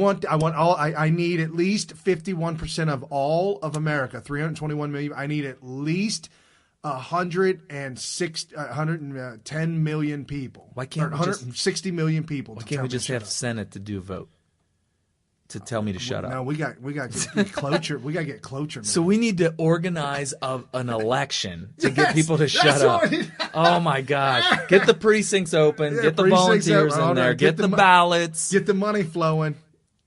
need at least 51% of all of America, 321 million. I need at least 110 million people. Why can't 160 million people? Why can't we just have Senate to do a vote to tell me to shut up? No, we got to get cloture. We got to get cloture. Man. So we need to organize an election to get people to shut up. Oh my gosh! Get the precincts open. Get the volunteers in there. Get the ballots. Get the money flowing.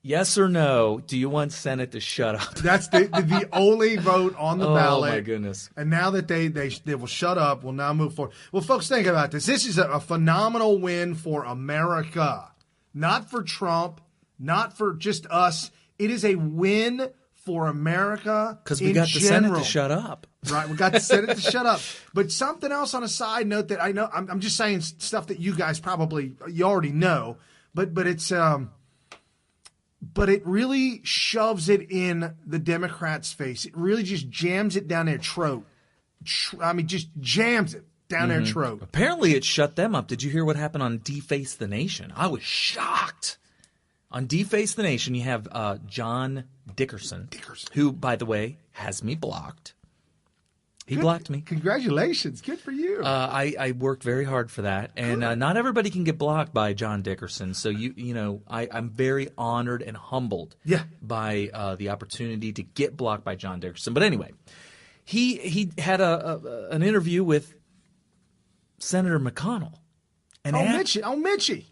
Yes or no? Do you want Senate to shut up? That's the only vote on the ballot. Oh my goodness! And now that they will shut up, we'll now move forward. Well, folks, think about this. This is a phenomenal win for America, not for Trump, not for just us. It is a win for America because we got the Senate to shut up. Right, we got the Senate to shut up. But something else on a side note that I know, I'm just saying stuff that you guys you already know, but it's. But it really shoves it in the Democrats' face. It really just jams it down their throat. Just jams it down their throat. Apparently it shut them up. Did you hear what happened on Deface the Nation? I was shocked. On Deface the Nation, you have John Dickerson, who, by the way, has me blocked. He blocked me. Congratulations. Good for you. I worked very hard for that. And not everybody can get blocked by John Dickerson. So, I'm very honored and humbled by the opportunity to get blocked by John Dickerson. But anyway, he had an interview with Senator McConnell. And Mitchie.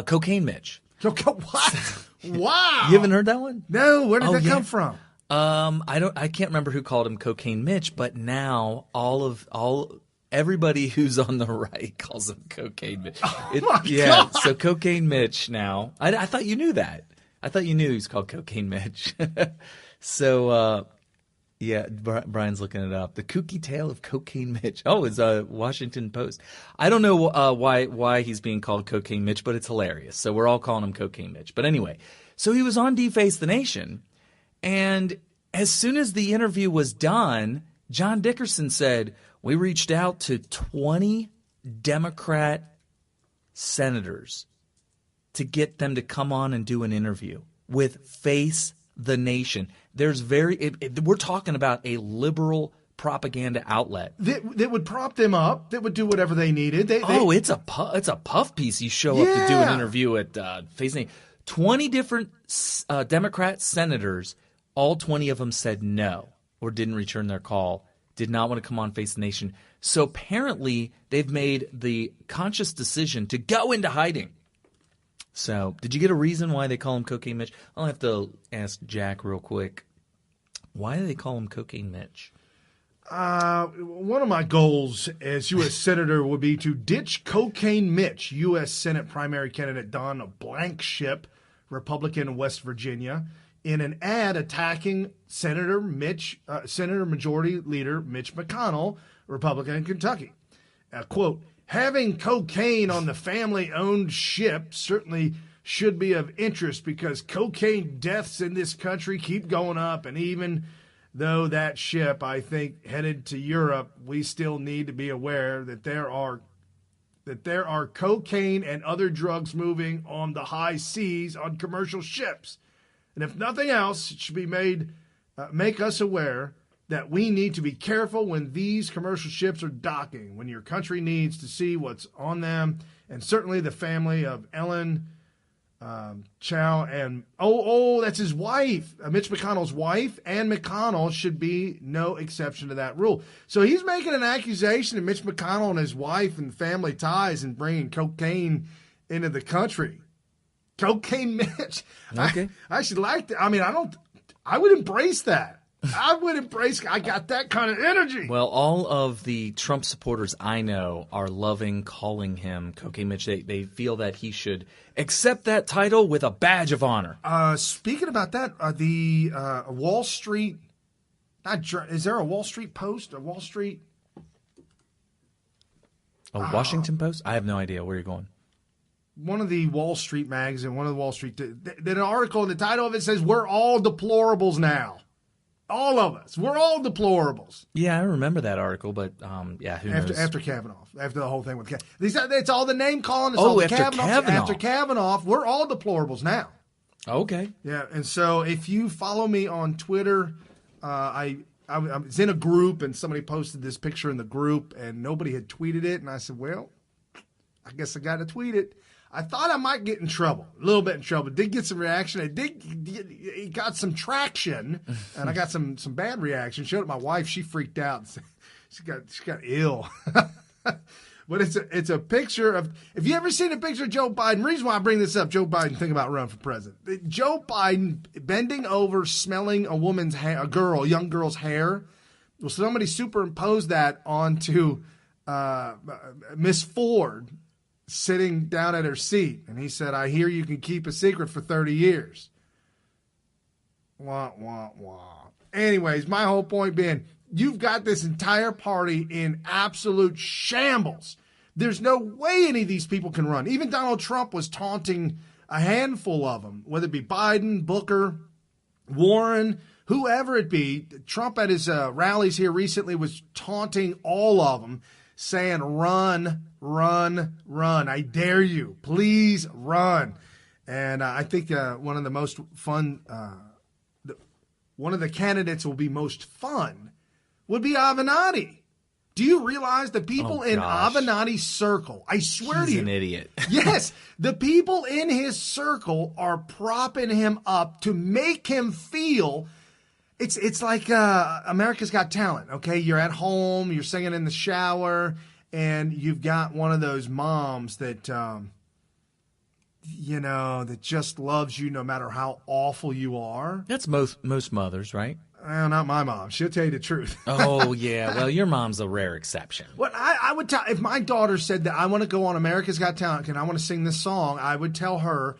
Cocaine Mitch. What? Wow. You haven't heard that one? No. Where did that come from? I can't remember who called him Cocaine Mitch, but now everybody who's on the right calls him Cocaine Mitch. God. So Cocaine Mitch now. I thought you knew that. I thought you knew he's called Cocaine Mitch. So Brian's looking it up. The Kooky Tale of Cocaine Mitch. Oh, it's Washington Post. I don't know why he's being called Cocaine Mitch, but it's hilarious. So we're all calling him Cocaine Mitch. But anyway, so he was on Deface the Nation. And as soon as the interview was done, John Dickerson said, we reached out to 20 Democrat senators to get them to come on and do an interview with Face the Nation. We're talking about a liberal propaganda outlet. That would prop them up. That would do whatever they needed. It's a puff piece. You show up to do an interview at Face Nation. 20 different Democrat senators, all 20 of them said no or didn't return their call, did not want to come on Face the Nation. So apparently they've made the conscious decision to go into hiding. So did you get a reason why they call him Cocaine Mitch? I'll have to ask Jack real quick. Why do they call him Cocaine Mitch? One of my goals as U.S. Senator would be to ditch Cocaine Mitch, U.S. Senate primary candidate Don Blankship, Republican of West Virginia, in an ad attacking Senator Majority Leader Mitch McConnell, Republican in Kentucky. Quote, having cocaine on the family-owned ship certainly should be of interest because cocaine deaths in this country keep going up, and even though that ship, I think, headed to Europe, we still need to be aware that there are cocaine and other drugs moving on the high seas on commercial ships. And if nothing else, it should be make us aware that we need to be careful when these commercial ships are docking, when your country needs to see what's on them. And certainly the family of Ellen Chow and, that's his wife, Mitch McConnell's wife, and McConnell should be no exception to that rule. So he's making an accusation of Mitch McConnell and his wife and family ties and bringing cocaine into the country. Cocaine Mitch. Okay. I should like that. I mean, I would embrace that. I got that kind of energy. Well, all of the Trump supporters I know are loving calling him Cocaine Mitch. They feel that he should accept that title with a badge of honor. Speaking about that, the Wall Street, is there a Wall Street Post? A Wall Street? A Washington Post? I have no idea where you're going. One of the Wall Street magazine, one of the Wall Street, did an article, and the title of it says, "We're all deplorables now." All of us. We're all deplorables. Yeah, I remember that article, but who knows? After Kavanaugh. After the whole thing with Kavanaugh. It's all the name calling. After Kavanaugh. After Kavanaugh, we're all deplorables now. Okay. Yeah, and so if you follow me on Twitter, I was in a group, and somebody posted this picture in the group, and nobody had tweeted it, and I said, well, I guess I got to tweet it. I thought I might get in trouble, a little bit in trouble. Did get some reaction. It got some traction, and I got some bad reaction. Showed it to my wife. She freaked out. She got ill. But it's a picture of. Have you ever seen a picture of Joe Biden? The reason why I bring this up, Joe Biden thinking about running for president. Joe Biden bending over, smelling a woman's hair, a young girl's hair. Well, somebody superimposed that onto Miss Ford, sitting down at her seat, and he said, I hear you can keep a secret for 30 years. Wah, wah, wah. Anyways, my whole point being, you've got this entire party in absolute shambles. There's no way any of these people can run. Even Donald Trump was taunting a handful of them, whether it be Biden, Booker, Warren, whoever it be. Trump at his rallies here recently was taunting all of them, saying, run, run, run. I dare you. Please run. And I think one of the most fun, one of the candidates will be most fun would be Avenatti. Do you realize the people in Avenatti's circle, I swear to you. He's an idiot. Yes. The people in his circle are propping him up to make him feel. It's like America's Got Talent, okay? You're at home, you're singing in the shower, and you've got one of those moms that, that just loves you no matter how awful you are. That's most mothers, right? Well, not my mom. She'll tell you the truth. Oh, yeah. Well, your mom's a rare exception. Well, I would tell, if my daughter said that I want to go on America's Got Talent and I want to sing this song, I would tell her,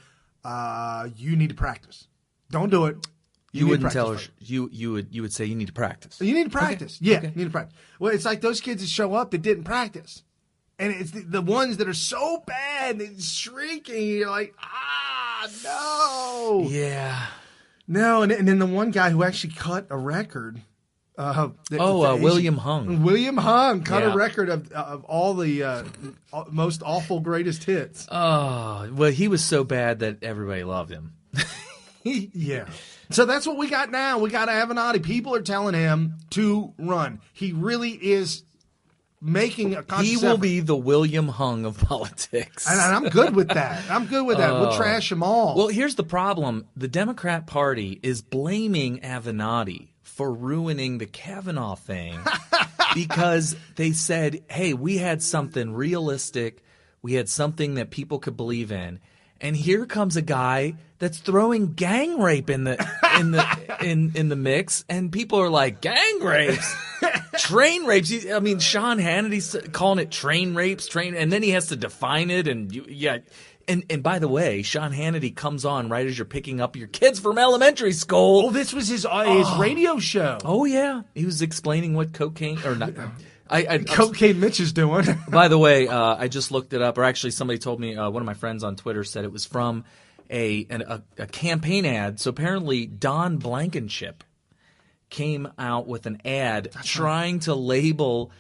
you need to practice. Don't do it. You wouldn't tell her. You would say you need to practice. You need to practice. Okay. Yeah, okay. You need to practice. Well, it's like those kids that show up that didn't practice. And it's the ones that are so bad and shrieking. You're like, no. Yeah. No, and then the one guy who actually cut a record. William Hung. William Hung cut a record of all the most awful greatest hits. Oh, well, he was so bad that everybody loved him. Yeah. So that's what we got now. We got Avenatti. People are telling him to run. He really is making a conscious He will effort. be the William Hung of politics. And I'm good with that. We'll trash them all. Well, here's the problem. The Democrat Party is blaming Avenatti for ruining the Kavanaugh thing because they said, hey, we had something realistic. We had something that people could believe in. And here comes a guy that's throwing gang rape in the mix, and people are like, gang rapes, train rapes. I mean, Sean Hannity's calling it train rapes, and then he has to define it, And by the way, Sean Hannity comes on right as you're picking up your kids from elementary school. Oh, this was his radio show. Oh yeah, he was explaining what cocaine or not. Cocaine Mitch is doing. By the way, I just looked it up, or actually somebody told me, one of my friends on Twitter said it was from a campaign ad. So apparently Don Blankenship came out with an ad trying to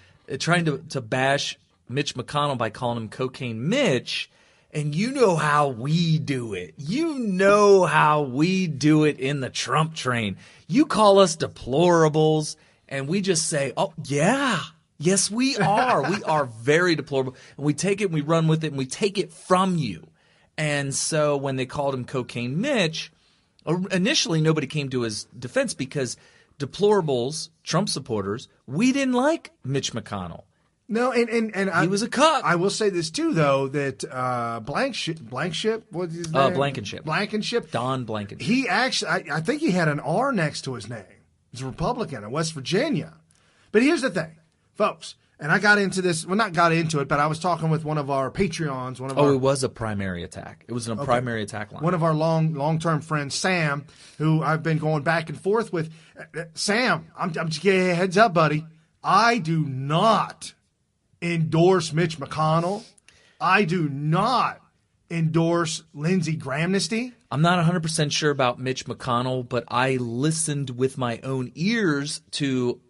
bash Mitch McConnell by calling him Cocaine Mitch. And you know how we do it. You know how we do it in the Trump train. You call us deplorables, and we just say, oh, yeah. Yes, we are. We are very deplorable. And we take it and we run with it and we take it from you. And so when they called him Cocaine Mitch, initially nobody came to his defense because deplorables, Trump supporters, we didn't like Mitch McConnell. No, and he was a cuck. I will say this too, though, that Blankenship, what's his name? Blankenship. Don Blankenship. He actually, I think he had an R next to his name. He's a Republican in West Virginia. But here's the thing, folks, and I got into this. Well, not got into it, but I was talking with one of our Patreons. It was a primary attack. It was a primary attack line. One of our long-term friends, Sam, who I've been going back and forth with. Sam, I'm just giving you a heads up, buddy. I do not endorse Mitch McConnell. I do not endorse Lindsey Grahamnesty. I'm not 100% sure about Mitch McConnell, but I listened with my own ears to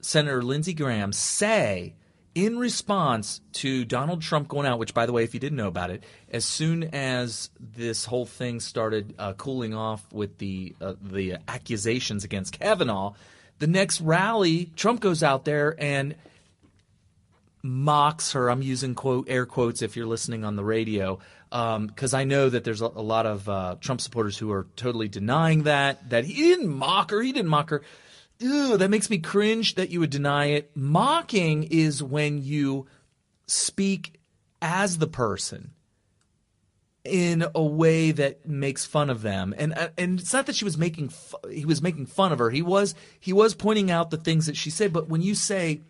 Senator Lindsey Graham say in response to Donald Trump going out, which, by the way, if you didn't know about it, as soon as this whole thing started cooling off with the accusations against Kavanaugh, the next rally, Trump goes out there and mocks her. I'm using air quotes if you're listening on the radio, because I know that there's a lot of Trump supporters who are totally denying that he didn't mock her. He didn't mock her. Ew, that makes me cringe that you would deny it. Mocking is when you speak as the person in a way that makes fun of them, and it's not that he was making fun of her. He was pointing out the things that she said. But when you say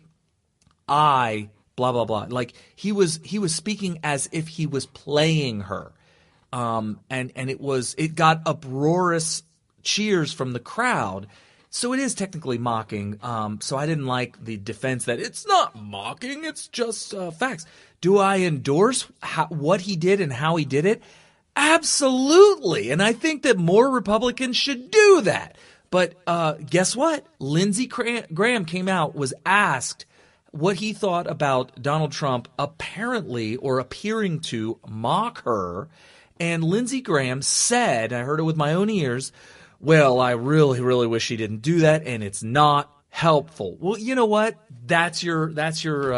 I blah blah blah, like he was speaking as if he was playing her, and it got uproarious cheers from the crowd. So it is technically mocking. So I didn't like the defense that it's not mocking, it's just facts. Do I endorse what he did and how he did it? Absolutely. And I think that more Republicans should do that. But guess what? Lindsey Graham came out, was asked what he thought about Donald Trump apparently or appearing to mock her. And Lindsey Graham said, I heard it with my own ears, well, I really, really wish he didn't do that, and it's not helpful. Well, you know what? That's your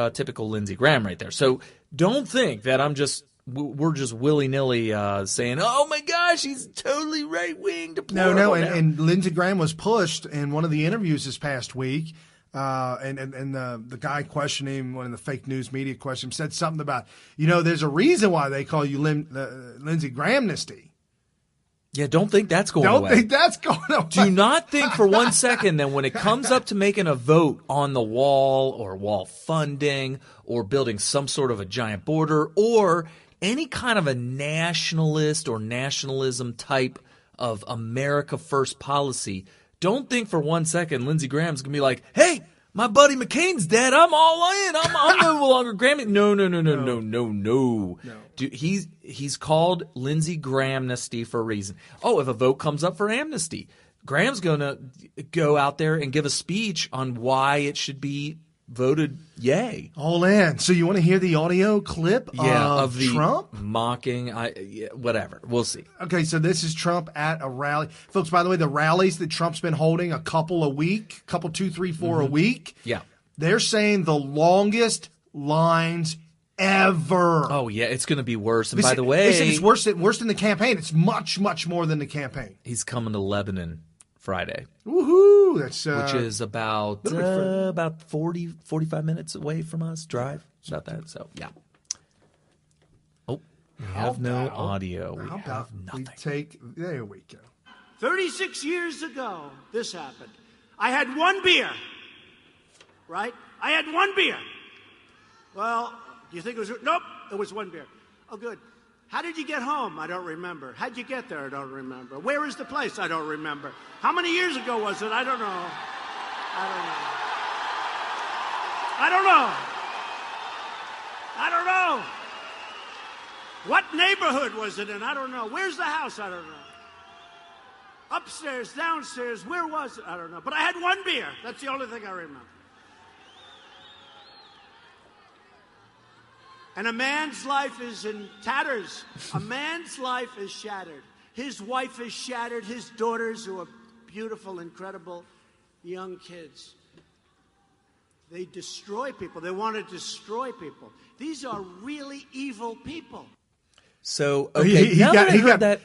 typical Lindsey Graham right there. So don't think that we're just willy-nilly saying, oh my gosh, he's totally right-wing. No, and Lindsey Graham was pushed in one of the interviews this past week, and the guy questioning him, one of the fake news media questioned him, said something about, there's a reason why they call you Lindsey Grahamnesty. Yeah, don't think that's going away. Don't think that's going away. Do not think for 1 second that when it comes up to making a vote on the wall or wall funding or building some sort of a giant border or any kind of a nationalist or nationalism type of America First policy, don't think for 1 second Lindsey Graham's going to be like, hey, my buddy McCain's dead. I'm all in. I'm no longer Graham. No. Dude, he's called Lindsey Grahamnesty for a reason. Oh, if a vote comes up for amnesty, Graham's going to go out there and give a speech on why it should be voted yay. All in. So you want to hear the audio clip of the Trump? Mocking, whatever. We'll see. Okay, so this is Trump at a rally. Folks, by the way, the rallies that Trump's been holding, a couple a week, 2, 3, 4 a week. Yeah. They're saying the longest lines ever. Oh, yeah, it's going to be worse. And by the way, they said it's worse than the campaign. It's much, much more than the campaign. He's coming to Lebanon Friday. Woohoo! That's which is about 40, 45 minutes away from us. Drive about that. So yeah. Oh, we have no audio. We have nothing. There we go. 36 years ago, this happened. I had one beer. Right? I had one beer. Well, do you think it was? Nope, it was one beer. Oh, good. How did you get home? I don't remember. How'd you get there? I don't remember. Where is the place? I don't remember. How many years ago was it? I don't know. I don't know. What neighborhood was it in? I don't know. Where's the house? I don't know. Upstairs, downstairs, where was it? I don't know. But I had one beer. That's the only thing I remember. And a man's life is in tatters. A man's life is shattered. His wife is shattered. His daughters, who are beautiful, incredible young kids. They destroy people. They want to destroy people. These are really evil people. So okay,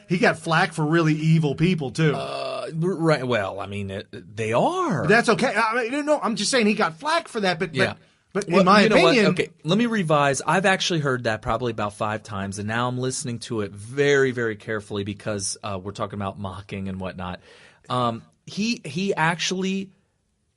he got flack for really evil people too. Right. Well, I mean, they are. But that's okay. I'm just saying he got flack for that. But yeah. But in my opinion, okay, let me revise. I've actually heard that probably about 5 times, and now I'm listening to it very, very carefully because we're talking about mocking and whatnot. He actually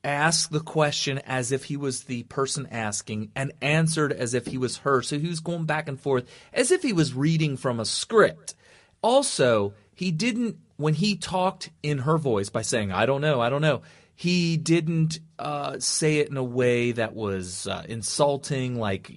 asked the question as if he was the person asking and answered as if he was her. So he was going back and forth as if he was reading from a script. Also, he didn't, when he talked in her voice by saying, I don't know, he didn't say it in a way that was insulting, like,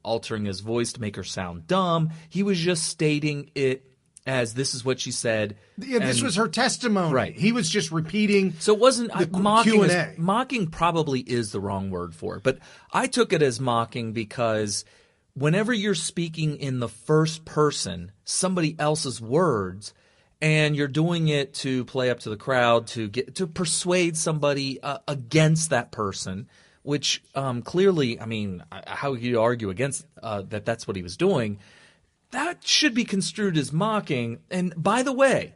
altering his voice to make her sound dumb. He was just stating it as this is what she said. Yeah, this was her testimony. Right. He was just repeating. So it wasn't mocking. Q&A. Mocking probably is the wrong word for it, but I took it as mocking because whenever you're speaking in the first person, somebody else's words, and you're doing it to play up to the crowd, to persuade somebody against that person, which clearly, I mean, how you argue against that's what he was doing, that should be construed as mocking. And by the way,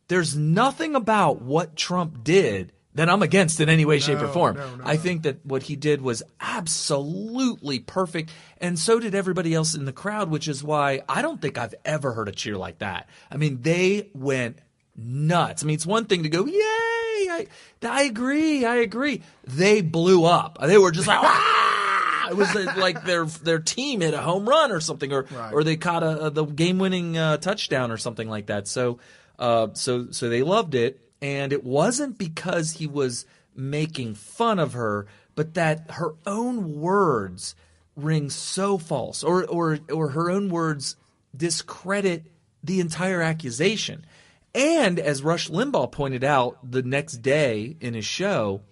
there's nothing about what Trump did that I'm against in any way, shape, or form. No. I think that what he did was absolutely perfect, and so did everybody else in the crowd, which is why I don't think I've ever heard a cheer like that. I mean, they went nuts. I mean, it's one thing to go, yay, I agree. They blew up. They were just like, ah! It was like their team hit a home run or something, or they caught the game-winning touchdown or something like that. So they loved it. And it wasn't because he was making fun of her, but that her own words ring so false, or her own words discredit the entire accusation. And as Rush Limbaugh pointed out the next day in his show,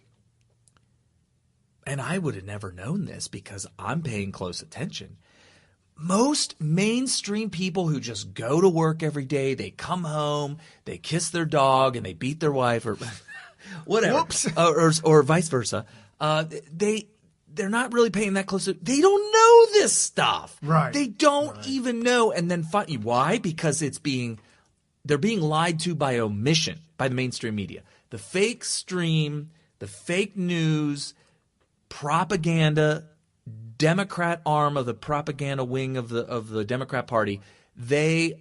and I would have never known this because I'm paying close attention, most mainstream people who just go to work every day, they come home, they kiss their dog, and they beat their wife, or whatever, or vice versa. They're not really paying that close. They don't know this stuff. Right. They don't even know. And then why? Because they're being lied to by omission by the mainstream media, the fake stream, the fake news, propaganda. Democrat arm of the propaganda wing of the Democrat Party, they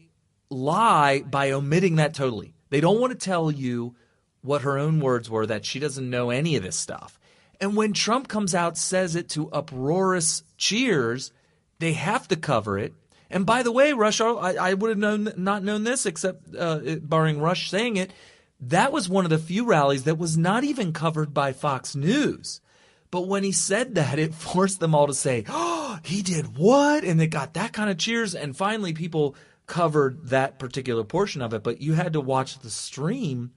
lie by omitting that totally. They don't want to tell you what her own words were, that she doesn't know any of this stuff. And when Trump comes out, says it to uproarious cheers, they have to cover it. And by the way, Rush, I would have not known this except barring Rush saying it. That was one of the few rallies that was not even covered by Fox News. But when he said that, it forced them all to say, oh, he did what? And they got that kind of cheers. And finally, people covered that particular portion of it. But you had to watch the stream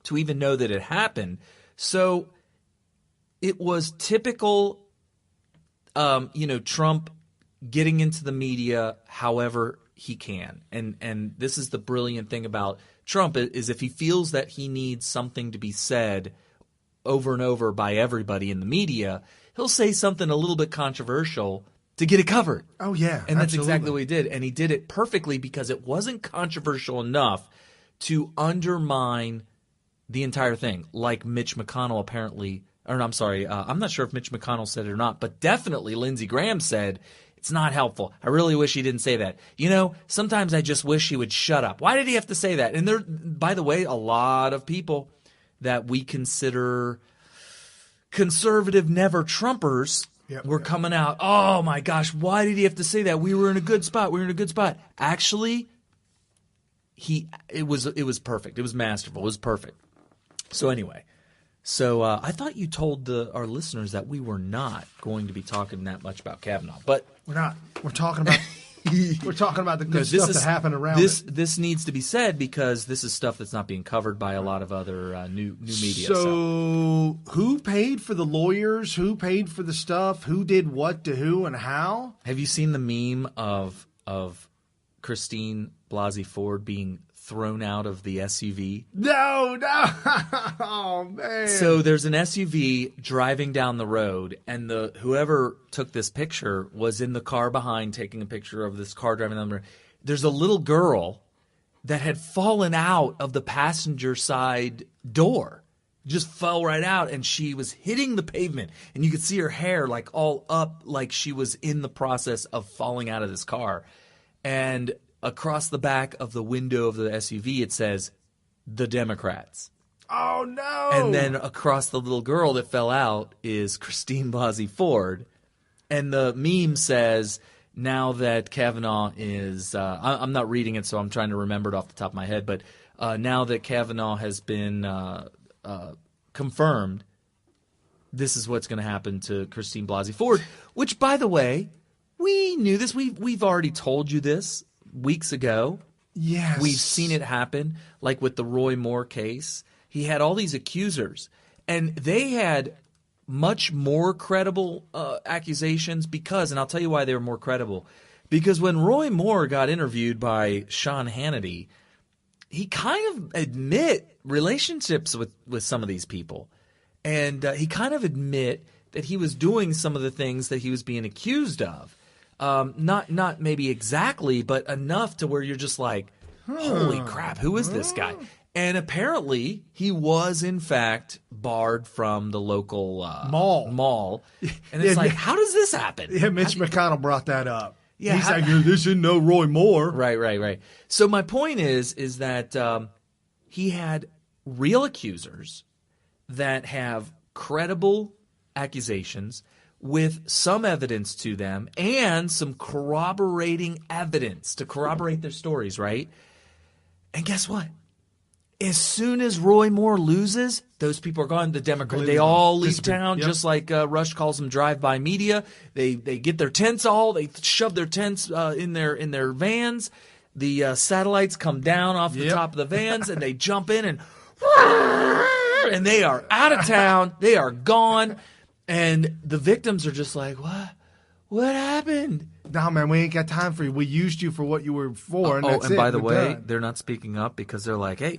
to even know that it happened. So it was typical Trump getting into the media however he can. And this is the brilliant thing about Trump is if he feels that he needs something to be said over and over by everybody in the media, he'll say something a little bit controversial to get it covered. Oh, yeah. And that's absolutely. exactly what he did. And he did it perfectly because it wasn't controversial enough to undermine the entire thing, like Mitch McConnell apparently – or I'm sorry, I'm not sure if Mitch McConnell said it or not, but definitely Lindsey Graham said it's not helpful. I really wish he didn't say that. Sometimes I just wish he would shut up. Why did he have to say that? And there, by the way, a lot of people that we consider conservative never-Trumpers were coming out, oh my gosh, why did he have to say that? We were in a good spot. Actually, it was perfect. It was masterful. It was perfect. So anyway, I thought you told our listeners that we were not going to be talking that much about Kavanaugh, but we're not. We're talking about the good stuff that happened around it. This needs to be said because this is stuff that's not being covered by a lot of other new media. So who paid for the lawyers? Who paid for the stuff? Who did what to who and how? Have you seen the meme of Christine Blasey Ford being thrown out of the SUV? No. Oh, man. So there's an SUV driving down the road, and whoever took this picture was in the car behind taking a picture of this car driving down the road. There's a little girl that had fallen out of the passenger side door. Just fell right out, and she was hitting the pavement, and you could see her hair like all up like she was in the process of falling out of this car. And across the back of the window of the SUV, it says, "The Democrats." Oh, no. And then across the little girl that fell out is Christine Blasey Ford. And the meme says, now that Kavanaugh is I'm not reading it, so I'm trying to remember it off the top of my head, but now that Kavanaugh has been confirmed, this is what's going to happen to Christine Blasey Ford, which, by the way, we knew this. We've already told you this weeks ago. Yes. We've seen it happen, like with the Roy Moore case. He had all these accusers, and they had much more credible accusations because, and I'll tell you why they were more credible, because when Roy Moore got interviewed by Sean Hannity, he kind of admit relationships with some of these people, and he kind of admit that he was doing some of the things that he was being accused of. Not maybe exactly, but enough to where you're just like, holy crap, who is this guy? And apparently he was, in fact, barred from the local mall. And it's like, how does this happen? Yeah, Mitch McConnell brought that up. Yeah, he's like, this isn't no Roy Moore. Right. So my point is that he had real accusers that have credible accusations with some evidence to them and some corroborating evidence to corroborate their stories, right? And guess what? As soon as Roy Moore loses, those people are gone. The Democrats, they all leave town, just like Rush calls them drive-by media. They get their tents they shove their tents in their vans. The satellites come down off the top of the vans, and they jump in, and they are out of town. They are gone. And the victims are just like, what? What happened? No, man, we ain't got time for you. We used you for what you were for, and that's it. And by the way, done. they're not speaking up because they're like, hey,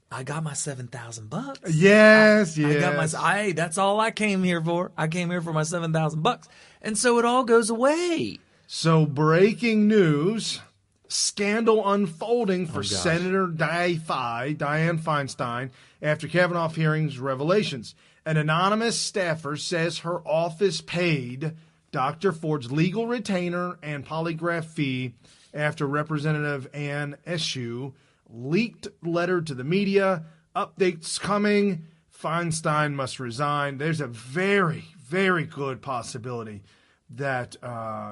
I got my $7,000. Yes. I got my. That's all I came here for. I came here for my $7,000, and so it all goes away. So breaking news: scandal unfolding for Senator Dianne Feinstein after Kavanaugh hearings revelations. An anonymous staffer says her office paid Dr. Ford's legal retainer and polygraph fee after Representative Ann Eshoo leaked letter to the media. Updates coming. Feinstein must resign. There's a very, very good possibility that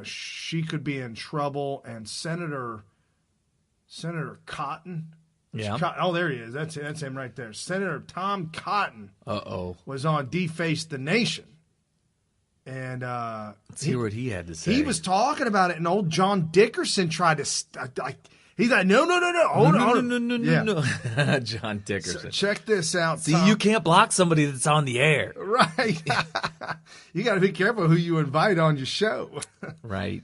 she could be in trouble. And Senator Cotton. Oh, there he is. That's him right there. Senator Tom Cotton was on Deface the Nation And let's hear what he had to say. He was talking about it, and old John Dickerson tried to. He's like, no, hold on. No. John Dickerson. So check this out. See, Tom. you can't block somebody that's on the air. Right. You got to be careful who you invite on your show. Right.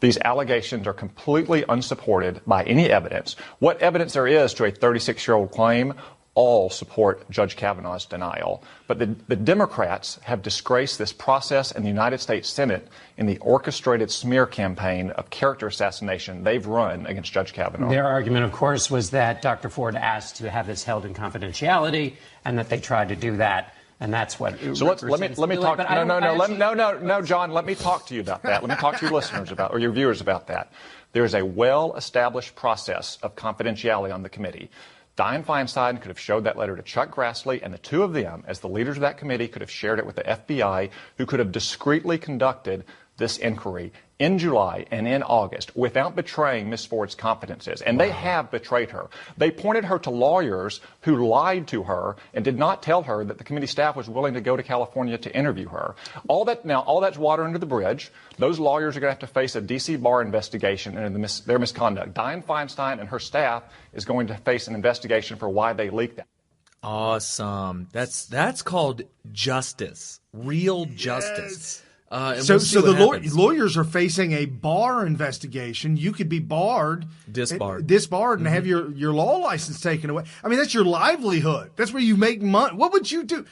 These allegations are completely unsupported by any evidence. What evidence there is to a 36-year-old claim, all support Judge Kavanaugh's denial. But the Democrats have disgraced this process in the United States Senate in the orchestrated smear campaign of character assassination they've run against Judge Kavanaugh. Their argument, of course, was that Dr. Ford asked to have this held in confidentiality and that they tried to do that. And that's what. So let me talk. No, John. Let me talk to you about that. Let me talk to your listeners about, or your viewers about that. There is a well-established process of confidentiality on the committee. Dianne Feinstein could have showed that letter to Chuck Grassley, and the two of them, as the leaders of that committee, could have shared it with the FBI, who could have discreetly conducted this inquiry in July and in August without betraying Ms. Ford's confidences. And they have betrayed her. They pointed her to lawyers who lied to her and did not tell her that the committee staff was willing to go to California to interview her. All that's water under the bridge. Those lawyers are going to have to face a D.C. bar investigation into their misconduct. Dianne Feinstein and her staff is going to face an investigation for why they leaked that. Awesome. That's called justice. Real justice. So the lawyers are facing a bar investigation. You could be disbarred, and have your law license taken away. I mean, that's your livelihood. That's where you make money. What would you do?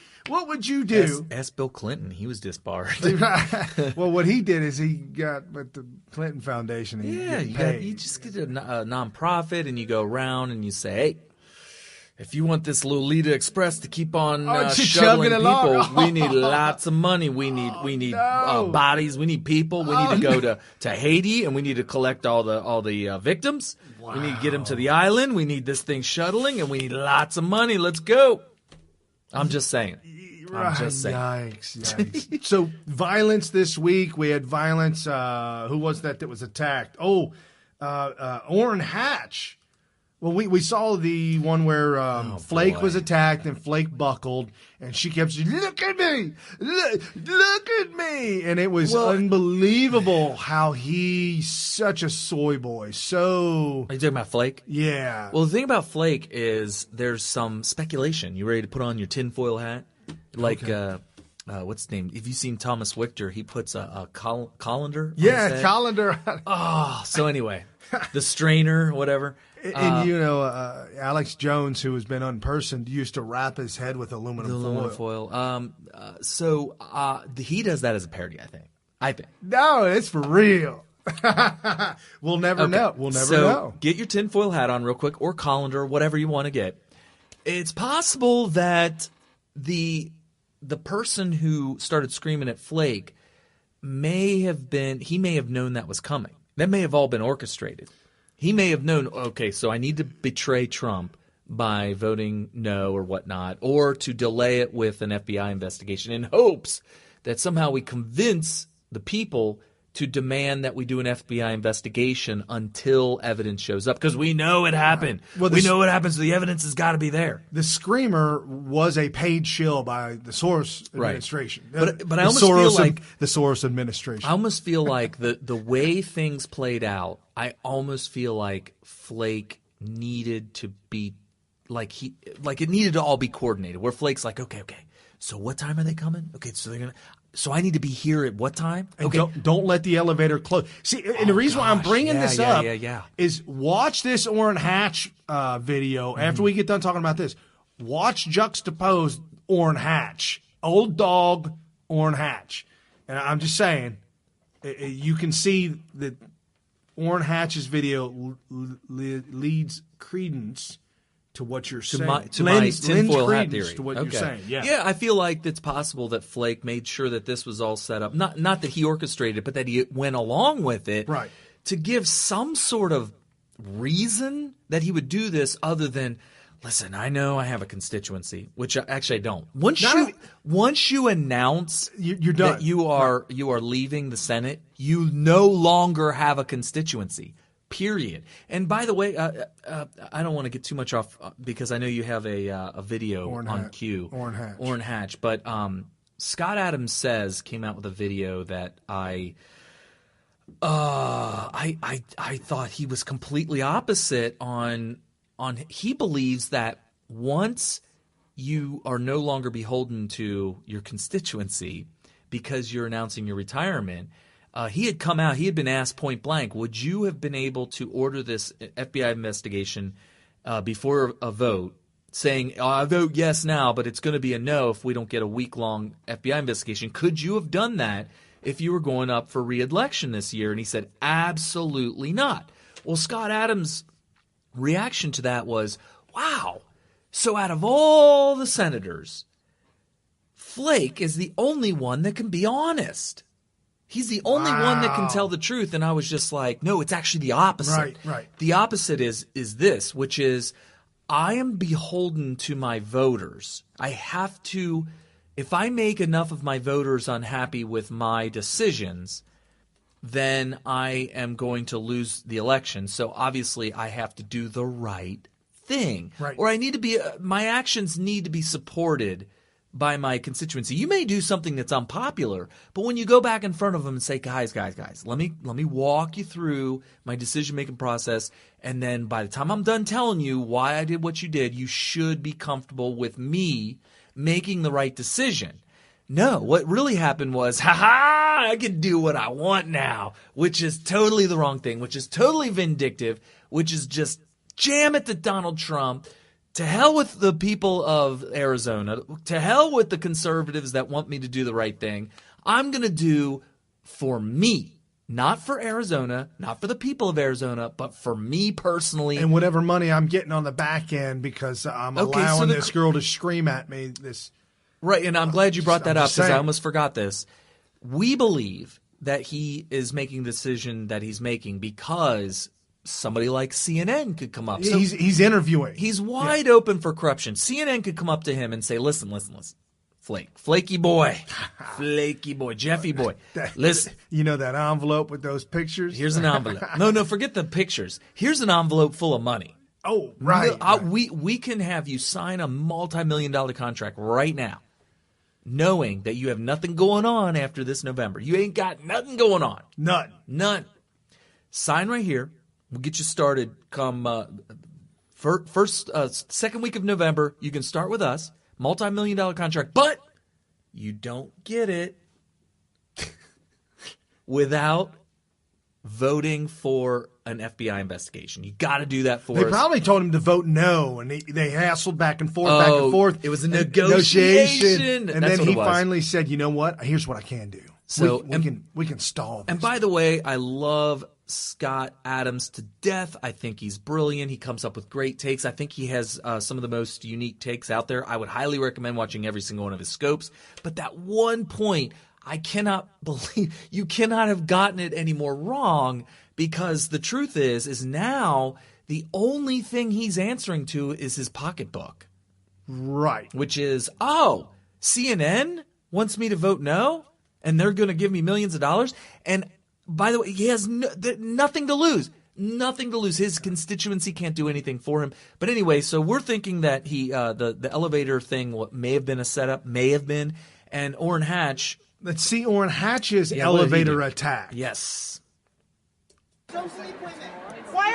Ask Bill Clinton. He was disbarred. Well, what he did is he got with the Clinton Foundation. You just get a nonprofit, and you go around and you say, hey, if you want this Lolita Express to keep on shuttling people, we need lots of money. We need bodies. We need people. We need to go to Haiti, and we need to collect all the victims. Wow. We need to get them to the island. We need this thing shuttling, and we need lots of money. Let's go. I'm just saying. I'm just saying. Yikes. So violence this week. We had violence. Who was that was attacked? Orrin Hatch. Well, we saw the one where Flake was attacked and Flake buckled, and she kept saying, look at me, look at me. And it was unbelievable how he's such a soy boy. So. Are you talking about Flake? Yeah. Well, the thing about Flake is there's some speculation. You ready to put on your tinfoil hat? Like, what's his name? If you've seen Thomas Wichter, he puts a colander. Yeah, colander. So anyway, the strainer, whatever. And Alex Jones, who has been unpersoned, used to wrap his head with aluminum foil. He does that as a parody, I think. No, it's for real. We'll never know. We'll never know. Get your tinfoil hat on real quick, or colander, whatever you want to get. It's possible that the person who started screaming at Flake may have known that was coming. That may have all been orchestrated. He may have known, okay, so I need to betray Trump by voting no or whatnot, or to delay it with an FBI investigation in hopes that somehow we convince the people to demand that we do an FBI investigation until evidence shows up, because we know it happened. Well, we know what happens. So the evidence has got to be there. The screamer was a paid shill by the Soros administration. Right. But I almost feel like the Soros administration. I almost feel like the way things played out, I almost feel like Flake needed to be it needed to all be coordinated. Where Flake's like, okay, so what time are they coming? Okay, so they're gonna. So I need to be here at what time? Okay. Don't let the elevator close. See, and the reason why I'm bringing this up is watch this Orrin Hatch video after we get done talking about this. Watch juxtapose Orrin Hatch, old dog Orrin Hatch. And I'm just saying, you can see that Orrin Hatch's video leads credence to what you're saying. To my tinfoil hat theory. To what you're saying. Yeah, I feel like it's possible that Flake made sure that this was all set up. Not that he orchestrated it, but that he went along with it. Right. To give some sort of reason that he would do this other than, listen, I know I have a constituency, which actually I don't. Once you announce you're done. That you are leaving the Senate, you no longer have a constituency. Period. And by the way, I don't want to get too much off because I know you have a video on cue. Orrin Hatch. But Scott Adams came out with a video that I thought he was completely opposite on he believes that once you are no longer beholden to your constituency because you're announcing your retirement, he had come out, he had been asked point blank, would you have been able to order this FBI investigation before a vote, saying, I vote yes now, but it's going to be a no if we don't get a week-long FBI investigation. Could you have done that if you were going up for re-election this year? And he said, absolutely not. Well, Scott Adams' reaction to that was, wow, so out of all the senators, Flake is the only one that can be honest. He's the only one that can tell the truth. And I was just like, no, it's actually the opposite. Right. The opposite is this, which is I am beholden to my voters. I have to, if I make enough of my voters unhappy with my decisions, then I am going to lose the election. So obviously I have to do the right thing. Right. Or I need to be, my actions need to be supported by my constituency. You may do something that's unpopular, but when you go back in front of them and say, guys, let me walk you through my decision-making process, and then by the time I'm done telling you why I did what you did, you should be comfortable with me making the right decision. No, what really happened was, I can do what I want now, which is totally the wrong thing, which is totally vindictive, which is just jam it to Donald Trump. To hell with the people of Arizona. To hell with the conservatives that want me to do the right thing. I'm going to do for me, not for Arizona, not for the people of Arizona, but for me personally. And whatever money I'm getting on the back end because I'm allowing this girl to scream at me. Right, and I'm glad you brought that up because I almost forgot this. We believe that he is making the decision that he's making because somebody like CNN could come up. So he's interviewing. He's wide open for corruption. CNN could come up to him and say, listen, flaky boy, Jeffy boy, listen. You know that envelope with those pictures? Here's an envelope. No, forget the pictures. Here's an envelope full of money. Oh, right. We can have you sign a multi-million-dollar contract right now, knowing that you have nothing going on after this November. You ain't got nothing going on. None. Sign right here. We'll get you started come second week of November. You can start with us, multi-million-dollar contract, but you don't get it without voting for an FBI investigation. You got to do that for us. They probably told him to vote no, and they hassled back and forth. It was a negotiation. And then he finally said, you know what? Here's what I can do. So we can stall this. And by the way, I love Scott Adams to death. I think he's brilliant. He comes up with great takes. I think he has some of the most unique takes out there. I would highly recommend watching every single one of his scopes. But that one point, I cannot believe you cannot have gotten it any more wrong, because the truth is now the only thing he's answering to is his pocketbook. Right. Which is, CNN wants me to vote no, and they're going to give me millions of dollars. And by the way, he has nothing to lose. Nothing to lose. His constituency can't do anything for him. But anyway, so we're thinking that he the elevator thing may have been a setup, and Orrin Hatch. Let's see Orrin Hatch's elevator attack. Yes. Don't sleep with me. Why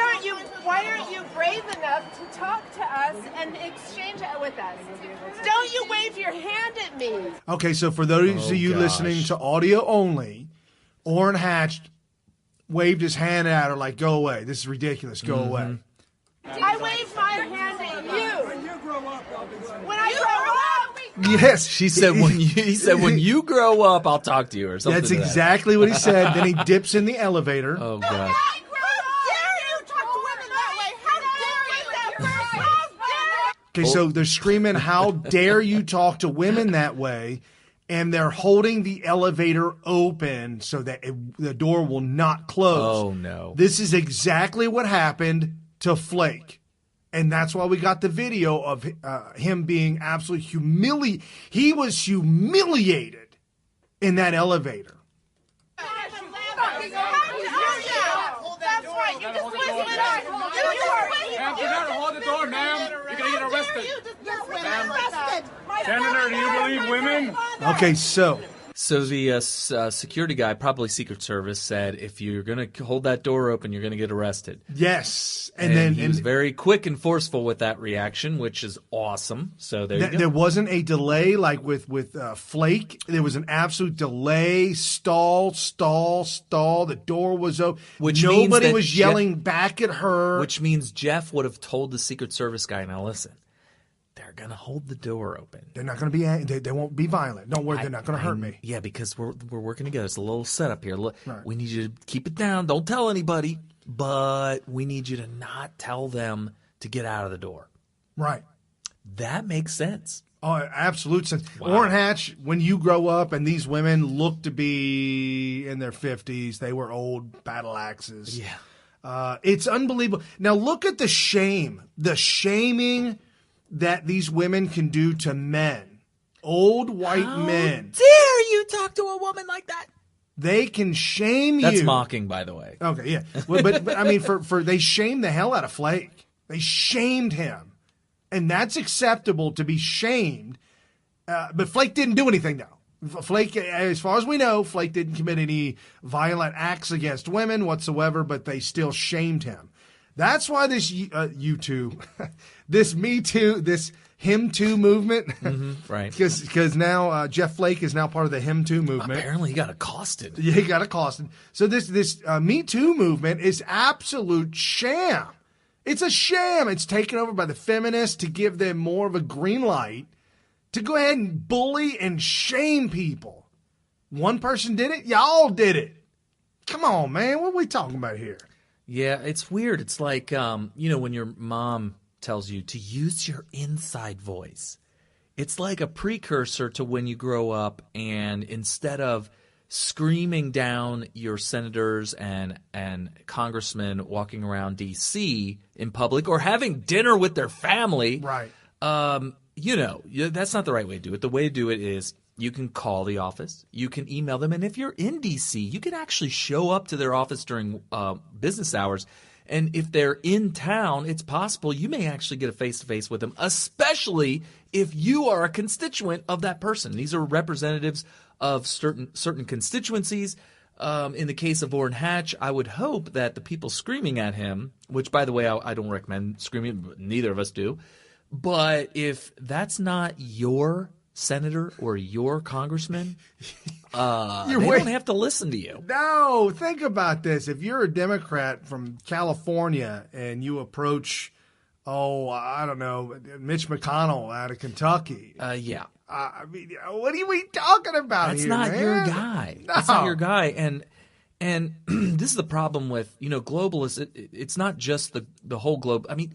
aren't you brave enough to talk to us and exchange it with us? Don't you wave your hand at me. Okay, so for those of you listening to audio only, Orrin Hatch waved his hand at her like, go away. This is ridiculous. Go away. I waved my hand at you. When you grow up, when I grow up. Yes. He said, when you grow up, I'll talk to you or something. That's exactly what he said. Then he dips in the elevator. Oh, God. Okay, so they're screaming, how dare you talk to women that way? And they're holding the elevator open so that the door will not close. Oh, no. This is exactly what happened to Flake. And that's why we got the video of him being absolutely humiliated. He was humiliated in that elevator. Hold the door, ma'am. You're going to get arrested. Senator, do you believe women? Okay, so the security guy, probably Secret Service, said if you're going to hold that door open, you're going to get arrested. Yes. And then he was very quick and forceful with that reaction, which is awesome. So there you go. There wasn't a delay like with Flake. There was an absolute delay, stall. The door was open. Nobody was yelling back at her. Which means Jeff would have told the Secret Service guy, now listen, they're going to hold the door open. They're not going to be. They won't be violent. Don't worry. They're not going to hurt me. Yeah, because we're working together. It's a little setup here. Look, right. We need you to keep it down. Don't tell anybody. But we need you to not tell them to get out of the door. Right. That makes sense. Oh, absolute sense. Wow. Orrin Hatch, when you grow up and these women look to be in their 50s, they were old battle axes. Yeah. It's unbelievable. Now look at the shame, the shaming that these women can do to men, old white men. Dare you talk to a woman like that? They can shame you. That's mocking, by the way. Okay, yeah. Well, but I mean, for they shamed the hell out of Flake. They shamed him. And that's acceptable to be shamed. But Flake didn't do anything, though. Flake, as far as we know, Flake didn't commit any violent acts against women whatsoever, but they still shamed him. That's why this this Me Too, this Him Too movement, right? Because now Jeff Flake is now part of the Him Too movement. Apparently, he got accosted. Yeah, he got accosted. So this Me Too movement is absolute sham. It's a sham. It's taken over by the feminists to give them more of a green light to go ahead and bully and shame people. One person did it. Y'all did it. Come on, man. What are we talking about here? Yeah, it's weird. It's like, when your mom tells you to use your inside voice. It's like a precursor to when you grow up and instead of screaming down your senators and congressmen walking around D.C. in public or having dinner with their family, right? That's not the right way to do it. The way to do it is you can call the office, you can email them, and if you're in D.C., you can actually show up to their office during business hours. And if they're in town, it's possible you may actually get a face-to-face with them, especially if you are a constituent of that person. These are representatives of certain constituencies. In the case of Orrin Hatch, I would hope that the people screaming at him, which, by the way, I don't recommend screaming, but neither of us do. But if that's not your senator or your congressman, they don't have to listen to you. No, think about this. If you're a Democrat from California and you approach, I don't know, Mitch McConnell out of Kentucky. Yeah. I mean, what are we talking about That's here, not man? your guy. No. That's not your guy. And this is the problem with, globalists. It's not just the whole globe. I mean,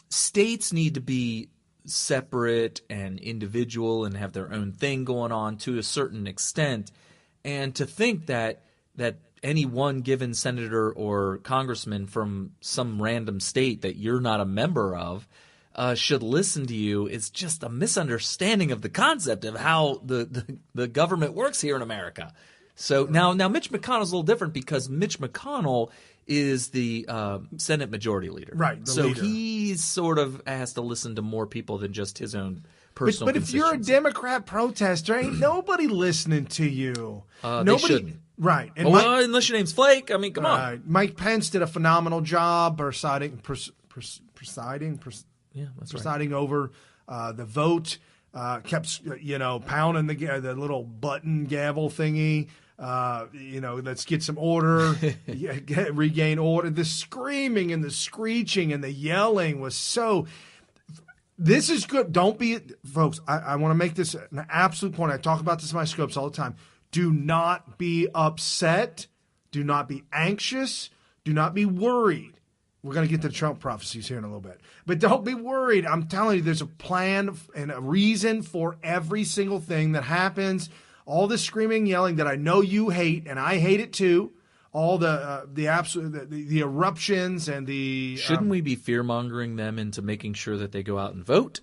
states need to be separate and individual and have their own thing going on to a certain extent. And to think that any one given senator or congressman from some random state that you're not a member of should listen to you is just a misunderstanding of the concept of how the government works here in America. So now Mitch McConnell's a little different because Mitch McConnell is the Senate Majority Leader. Right. So leader. he sort of has to listen to more people than just his own personal But if you're a Democrat protester, ain't nobody listening to you. They shouldn't. Right. And unless your name's Flake. I mean, come on. Mike Pence did a phenomenal job presiding over the vote. Kept pounding the little button gavel thingy. Let's get some order, regain order. The screaming and the screeching and the yelling was so. This is good. Don't be, folks. I want to make this an absolute point. I talk about this in my scopes all the time. Do not be upset. Do not be anxious. Do not be worried. We're going to get to the Trump prophecies here in a little bit. But don't be worried. I'm telling you, there's a plan and a reason for every single thing that happens. All this screaming, yelling that I know you hate, and I hate it too. All the eruptions and the... Shouldn't we be fear-mongering them into making sure that they go out and vote?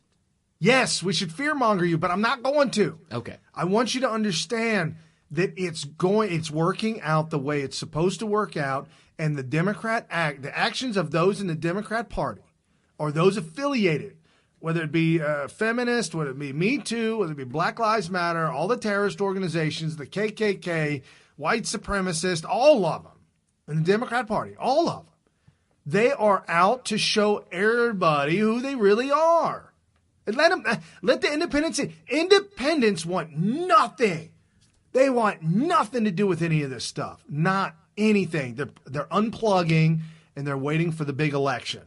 Yes, we should fear-monger you, but I'm not going to. Okay. I want you to understand that it's working out the way it's supposed to work out, and the actions of those in the Democrat Party or those affiliated whether it be feminist, whether it be Me Too, whether it be Black Lives Matter, all the terrorist organizations, the KKK, white supremacists, all of them, and the Democrat Party, all of them, they are out to show everybody who they really are. And let the independents want nothing. They want nothing to do with any of this stuff. Not anything. They're unplugging and they're waiting for the big election.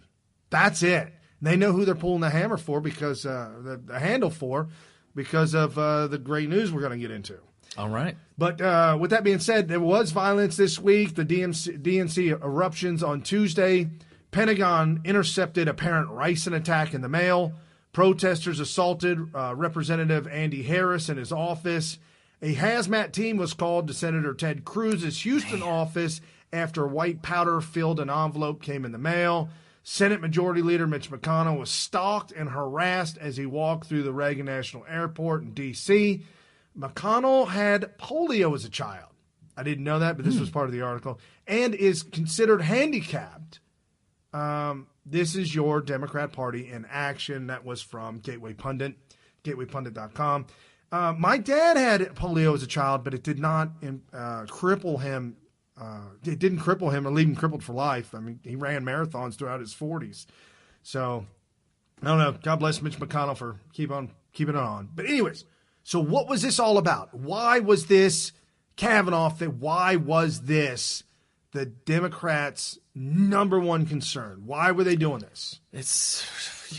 That's it. They know who they're pulling the hammer for because the handle for because of the great news we're going to get into. All right. But with that being said, there was violence this week. The DNC eruptions on Tuesday. Pentagon intercepted apparent ricin attack in the mail. Protesters assaulted Representative Andy Harris in his office. A hazmat team was called to Senator Ted Cruz's Houston office after white powder-filled an envelope came in the mail. Senate Majority Leader Mitch McConnell was stalked and harassed as he walked through the Reagan National Airport in D.C. McConnell had polio as a child. I didn't know that, but this was part of the article. And is considered handicapped. This is your Democrat Party in action. That was from Gateway Pundit, gatewaypundit.com. My dad had polio as a child, but it did not cripple him. It didn't cripple him or leave him crippled for life. I mean, he ran marathons throughout his 40s. So, I don't know. God bless Mitch McConnell for keeping it on. But anyways, so what was this all about? Why was this Kavanaugh fit? Why was this the Democrats' number one concern? Why were they doing this?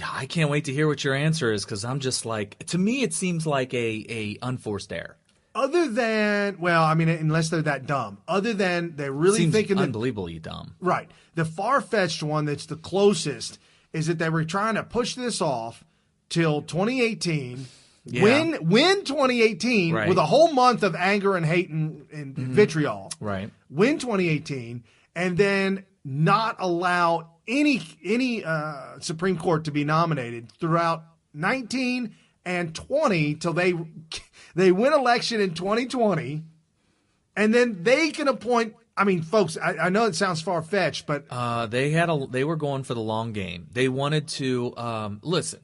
I can't wait to hear what your answer is because I'm just like, to me, it seems like a unforced error. Other than, well, I mean, unless they're that dumb. Other than they're really Seems thinking that, unbelievably dumb. Right. The far-fetched one that's the closest is that they were trying to push this off till 2018. Yeah. Win 2018 Right. with a whole month of anger and hate and vitriol. Right. Win 2018 and then not allow any Supreme Court to be nominated throughout 19 and 20 till they win election in 2020, and then they can appoint. I mean, folks, I know it sounds far-fetched, but they were going for the long game. They wanted to listen.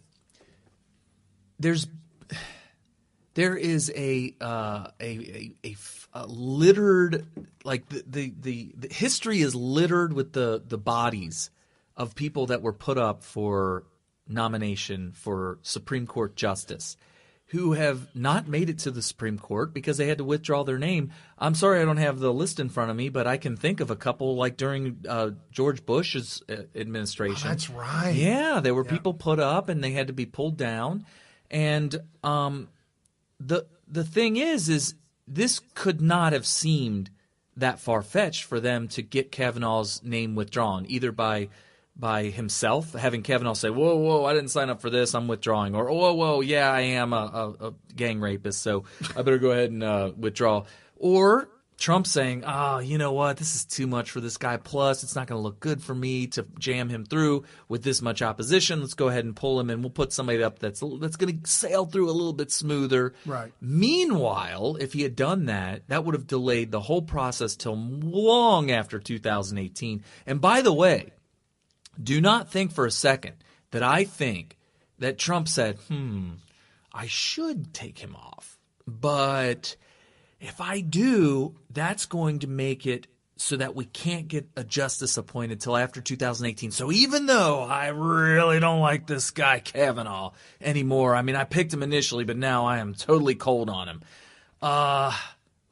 There is a littered, like the history is littered with the bodies of people that were put up for nomination for Supreme Court justice who have not made it to the Supreme Court because they had to withdraw their name. I'm sorry I don't have the list in front of me, but I can think of a couple like during George Bush's administration. Oh, that's right. Yeah, there were people put up and they had to be pulled down. And the thing is this could not have seemed that far-fetched for them to get Kavanaugh's name withdrawn, either by himself, having Kavanaugh say, whoa, I didn't sign up for this, I'm withdrawing. Or, whoa, yeah, I am a gang rapist, so I better go ahead and withdraw. Or Trump saying, you know what, this is too much for this guy. Plus, it's not going to look good for me to jam him through with this much opposition. Let's go ahead and pull him, and we'll put somebody up that's going to sail through a little bit smoother. Right. Meanwhile, if he had done that, that would have delayed the whole process till long after 2018. And by the way, do not think for a second that I think that Trump said, I should take him off. But if I do, that's going to make it so that we can't get a justice appointed till after 2018. So even though I really don't like this guy Kavanaugh anymore, I mean, I picked him initially, but now I am totally cold on him.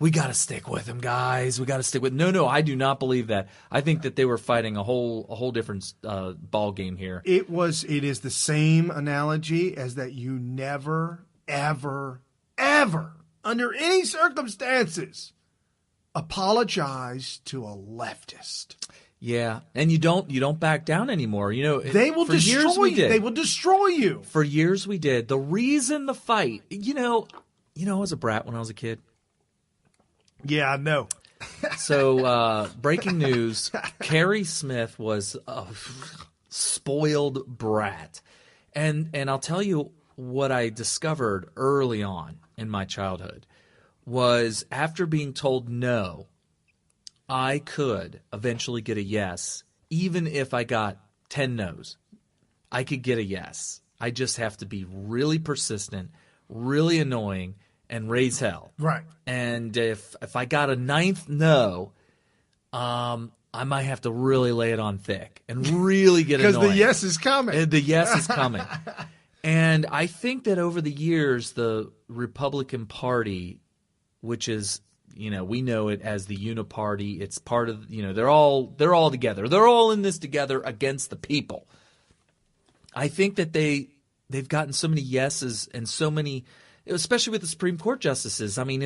We got to stick with him, guys. We got to stick with. No, I do not believe that. I think that they were fighting a whole different ball game here. It is the same analogy as that you never, ever, ever, under any circumstances, apologize to a leftist. Yeah, and you don't back down anymore. You know, they will destroy you. They will destroy you. For years we did. The reason the fight, I was a brat when I was a kid. Yeah, I know. So, breaking news, Carrie Smyth was a spoiled brat. And I'll tell you what I discovered early on in my childhood was after being told no, I could eventually get a yes, even if I got 10 no's. I could get a yes. I just have to be really persistent, really annoying, and raise hell. Right. And if I got a ninth no, I might have to really lay it on thick and really get annoying. Because the yes is coming. The yes is coming. And I think that over the years, the Republican Party, which is, we know it as the uniparty, it's part of, they're all together. They're all in this together against the people. I think that they've gotten so many yeses and so many, especially with the Supreme Court justices. I mean,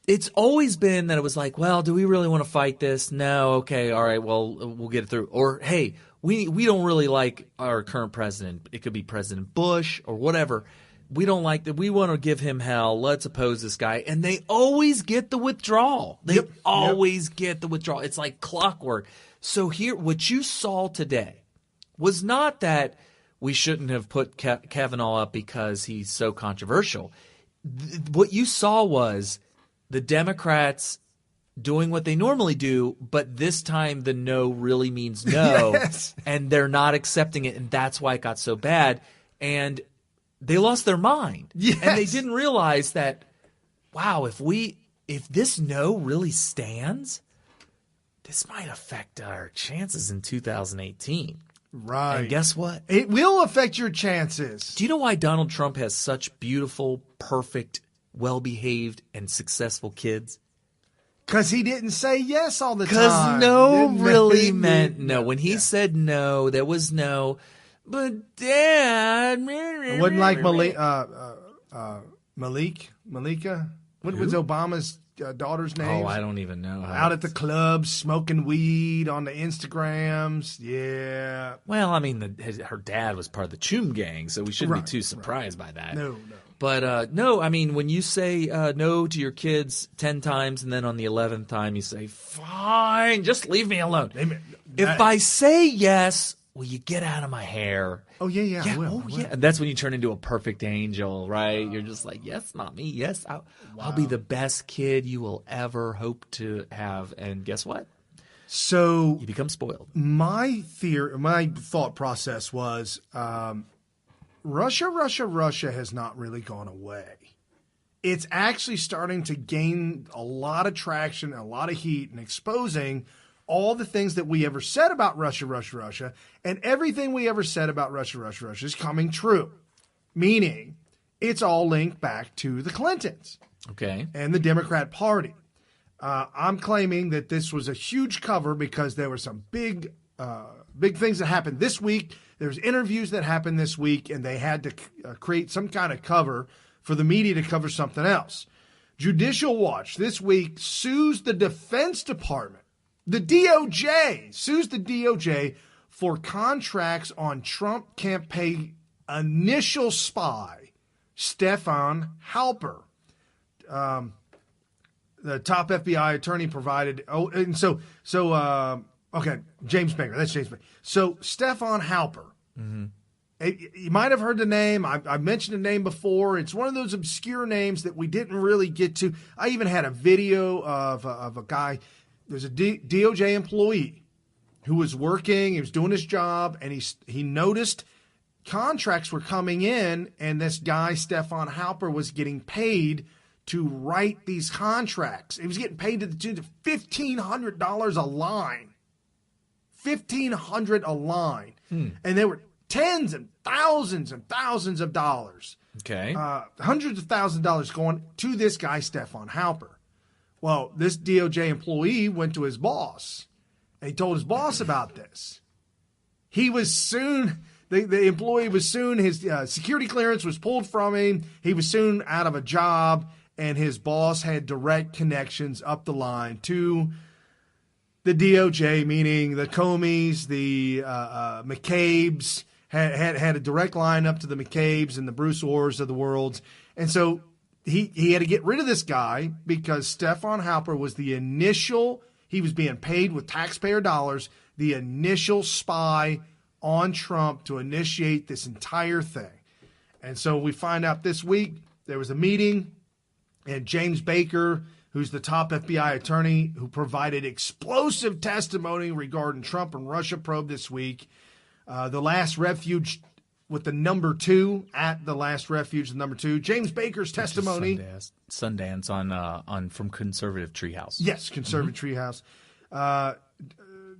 it's always been that it was like, well, do we really want to fight this? No. Okay. All right. Well, we'll get it through. Or, hey, we don't really like our current president. It could be President Bush or whatever. We don't like that. We want to give him hell. Let's oppose this guy. And they always get the withdrawal. They always get the withdrawal. It's like clockwork. So here, what you saw today was not that we shouldn't have put Kavanaugh up because he's so controversial. What you saw was the Democrats doing what they normally do, but this time the no really means no, yes. And they're not accepting it, and that's why it got so bad. And they lost their mind, yes. And they didn't realize that, wow, if this no really stands, this might affect our chances in 2018. Right. And guess what? It will affect your chances. Do you know why Donald Trump has such beautiful, perfect, well-behaved, and successful kids? Because he didn't say yes all the time. Because no really meant no. When he said no, there was no. But Dad, it wasn't like Malika. What was Obama's daughter's name? Oh, I don't even know. Out at the clubs, smoking weed on the Instagrams. Yeah. Well, I mean, her dad was part of the Choom gang, so we shouldn't be too surprised by that. No. But no, I mean, when you say no to your kids 10 times and then on the 11th time you say, fine, just leave me alone. If I say yes, will you get out of my hair? Oh, yeah, I will. Yeah. And that's when you turn into a perfect angel, right? You're just like, yes, mommy, yes, I'll be the best kid you will ever hope to have. And guess what? So you become spoiled. My thought process was Russia has not really gone away. It's actually starting to gain a lot of traction, a lot of heat, and exposing all the things that we ever said about Russia, and everything we ever said about Russia is coming true. Meaning, it's all linked back to the Clintons. Okay. And the Democrat Party. I'm claiming that this was a huge cover because there were some big things that happened this week. There's interviews that happened this week, and they had to create some kind of cover for the media to cover something else. Judicial Watch this week sues the Defense Department. The DOJ sues the DOJ for contracts on Trump campaign initial spy, Stefan Halper. The top FBI attorney provided. James Baker. That's James Baker. So Stefan Halper. Mm-hmm. You might have heard the name. I've mentioned the name before. It's one of those obscure names that we didn't really get to. I even had a video of a guy. There's a DOJ employee who was working. He was doing his job, and he noticed contracts were coming in, and this guy, Stefan Halper, was getting paid to write these contracts. He was getting paid to the tune of $1,500 a line. $1,500 a line. And there were tens and thousands of dollars. Okay. Hundreds of thousands of dollars going to this guy, Stefan Halper. Well, this DOJ employee went to his boss, and he told his boss about this. He was soon, the employee was soon, his security clearance was pulled from him. He was soon out of a job, and his boss had direct connections up the line to the DOJ, meaning the Comeys, the McCabe's, had a direct line up to the McCabe's and the Bruce Orrs of the world. And so he had to get rid of this guy because Stefan Halper was he was being paid with taxpayer dollars, the initial spy on Trump to initiate this entire thing. And so we find out this week there was a meeting, and James Baker, who's the top FBI attorney who provided explosive testimony regarding Trump and Russia probe this week, the last refuge with the number 2 at the last refuge, the number 2. James Baker's testimony. Sundance on from Conservative Treehouse. Yes, Conservative Treehouse.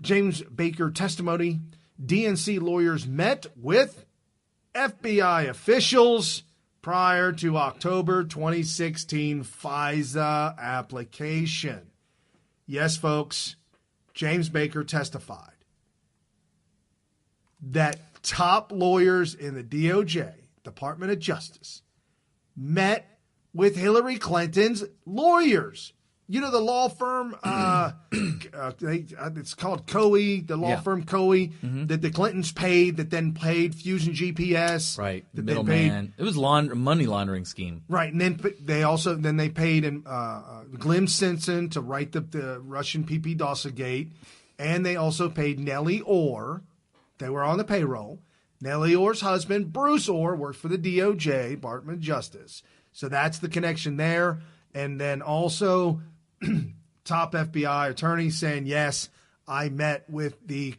James Baker testimony. DNC lawyers met with FBI officials prior to October 2016 FISA application. Yes, folks, James Baker testified that top lawyers in the DOJ, Department of Justice, met with Hillary Clinton's lawyers. You know, the law firm, it's called Coey, the law firm Coey, that the Clintons paid, that then paid Fusion GPS. Right, the middleman. It was money laundering scheme. Right, and then they paid Glenn Simpson to write the Russian PP gate, and they also paid Nellie Orr. They were on the payroll. Nellie Orr's husband, Bruce Orr, worked for the DOJ, Department of Justice. So that's the connection there. And then also top FBI attorney saying, yes, I met with the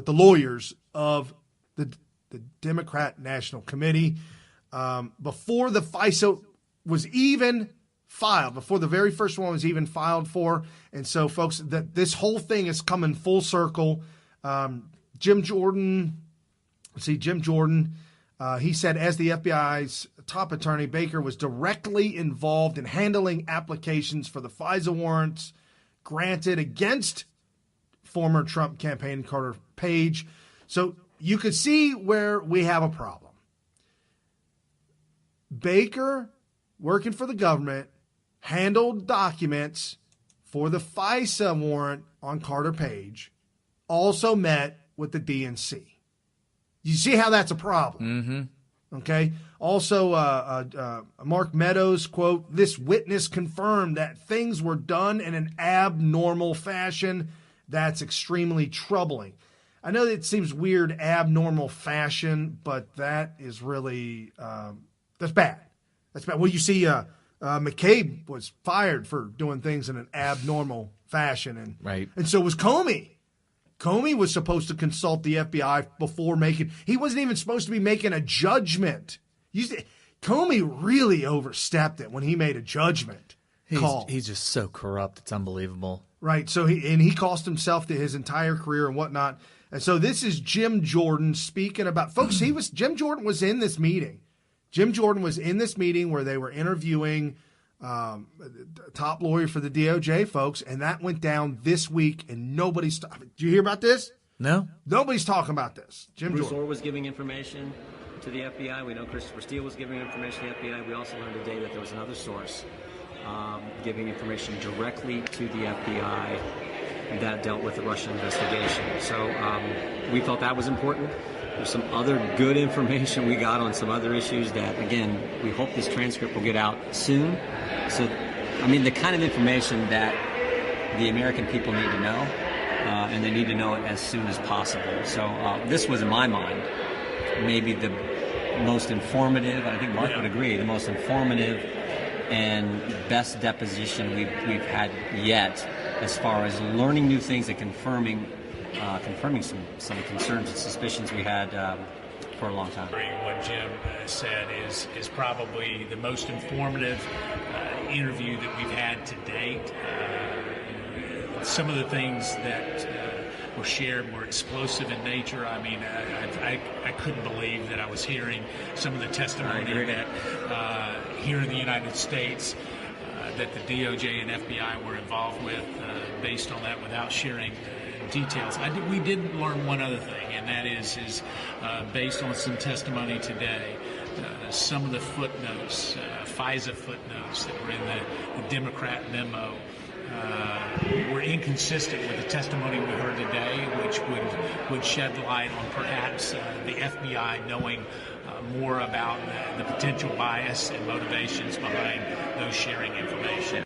lawyers of the Democrat National Committee before the FISA was even filed, before the very first one was even filed for. And so, folks, that this whole thing is coming full circle. Jim Jordan, he said, as the FBI's top attorney, Baker was directly involved in handling applications for the FISA warrants granted against former Trump campaign Carter Page. So you could see where we have a problem. Baker, working for the government, handled documents for the FISA warrant on Carter Page, also met with the DNC. You see how that's a problem. Okay. Also, Mark Meadows, quote, this witness confirmed that things were done in an abnormal fashion. That's extremely troubling. I know it seems weird, abnormal fashion, but that is really, that's bad. That's bad. Well, you see, McCabe was fired for doing things in an abnormal fashion. And so was Comey. Comey was supposed to consult the FBI before he wasn't even supposed to be making a judgment. Comey really overstepped it when he made a judgment call. He's just so corrupt. It's unbelievable. Right. So he cost himself to his entire career and whatnot. And so this is Jim Jordan speaking about, folks, Jim Jordan was in this meeting. Jim Jordan was in this meeting where they were interviewing top lawyer for the DOJ, folks, and that went down this week, and nobody's. Did you hear about this? No. Nobody's talking about this. Bruce Orr was giving information to the FBI. We know Christopher Steele was giving information to the FBI. We also learned today that there was another source giving information directly to the FBI that dealt with the Russian investigation. So we felt that was important. There's some other good information we got on some other issues that, again, we hope this transcript will get out soon. So, I mean, the kind of information that the American people need to know, and they need to know it as soon as possible. So this was, in my mind, maybe the most informative, I think Mark would agree, the most informative and best deposition we've had yet as far as learning new things and confirming some concerns and suspicions we had for a long time. What Jim said is probably the most informative interview that we've had to date. Some of the things that were shared were explosive in nature. I mean, I couldn't believe that I was hearing some of the testimony that here in the United States that the DOJ and FBI were involved with based on that without sharing details. We did learn one other thing, and that is based on some testimony today, some of the footnotes, FISA footnotes that were in the Democrat memo were inconsistent with the testimony we heard today, which would shed light on perhaps the FBI knowing more about the potential bias and motivations behind those sharing information.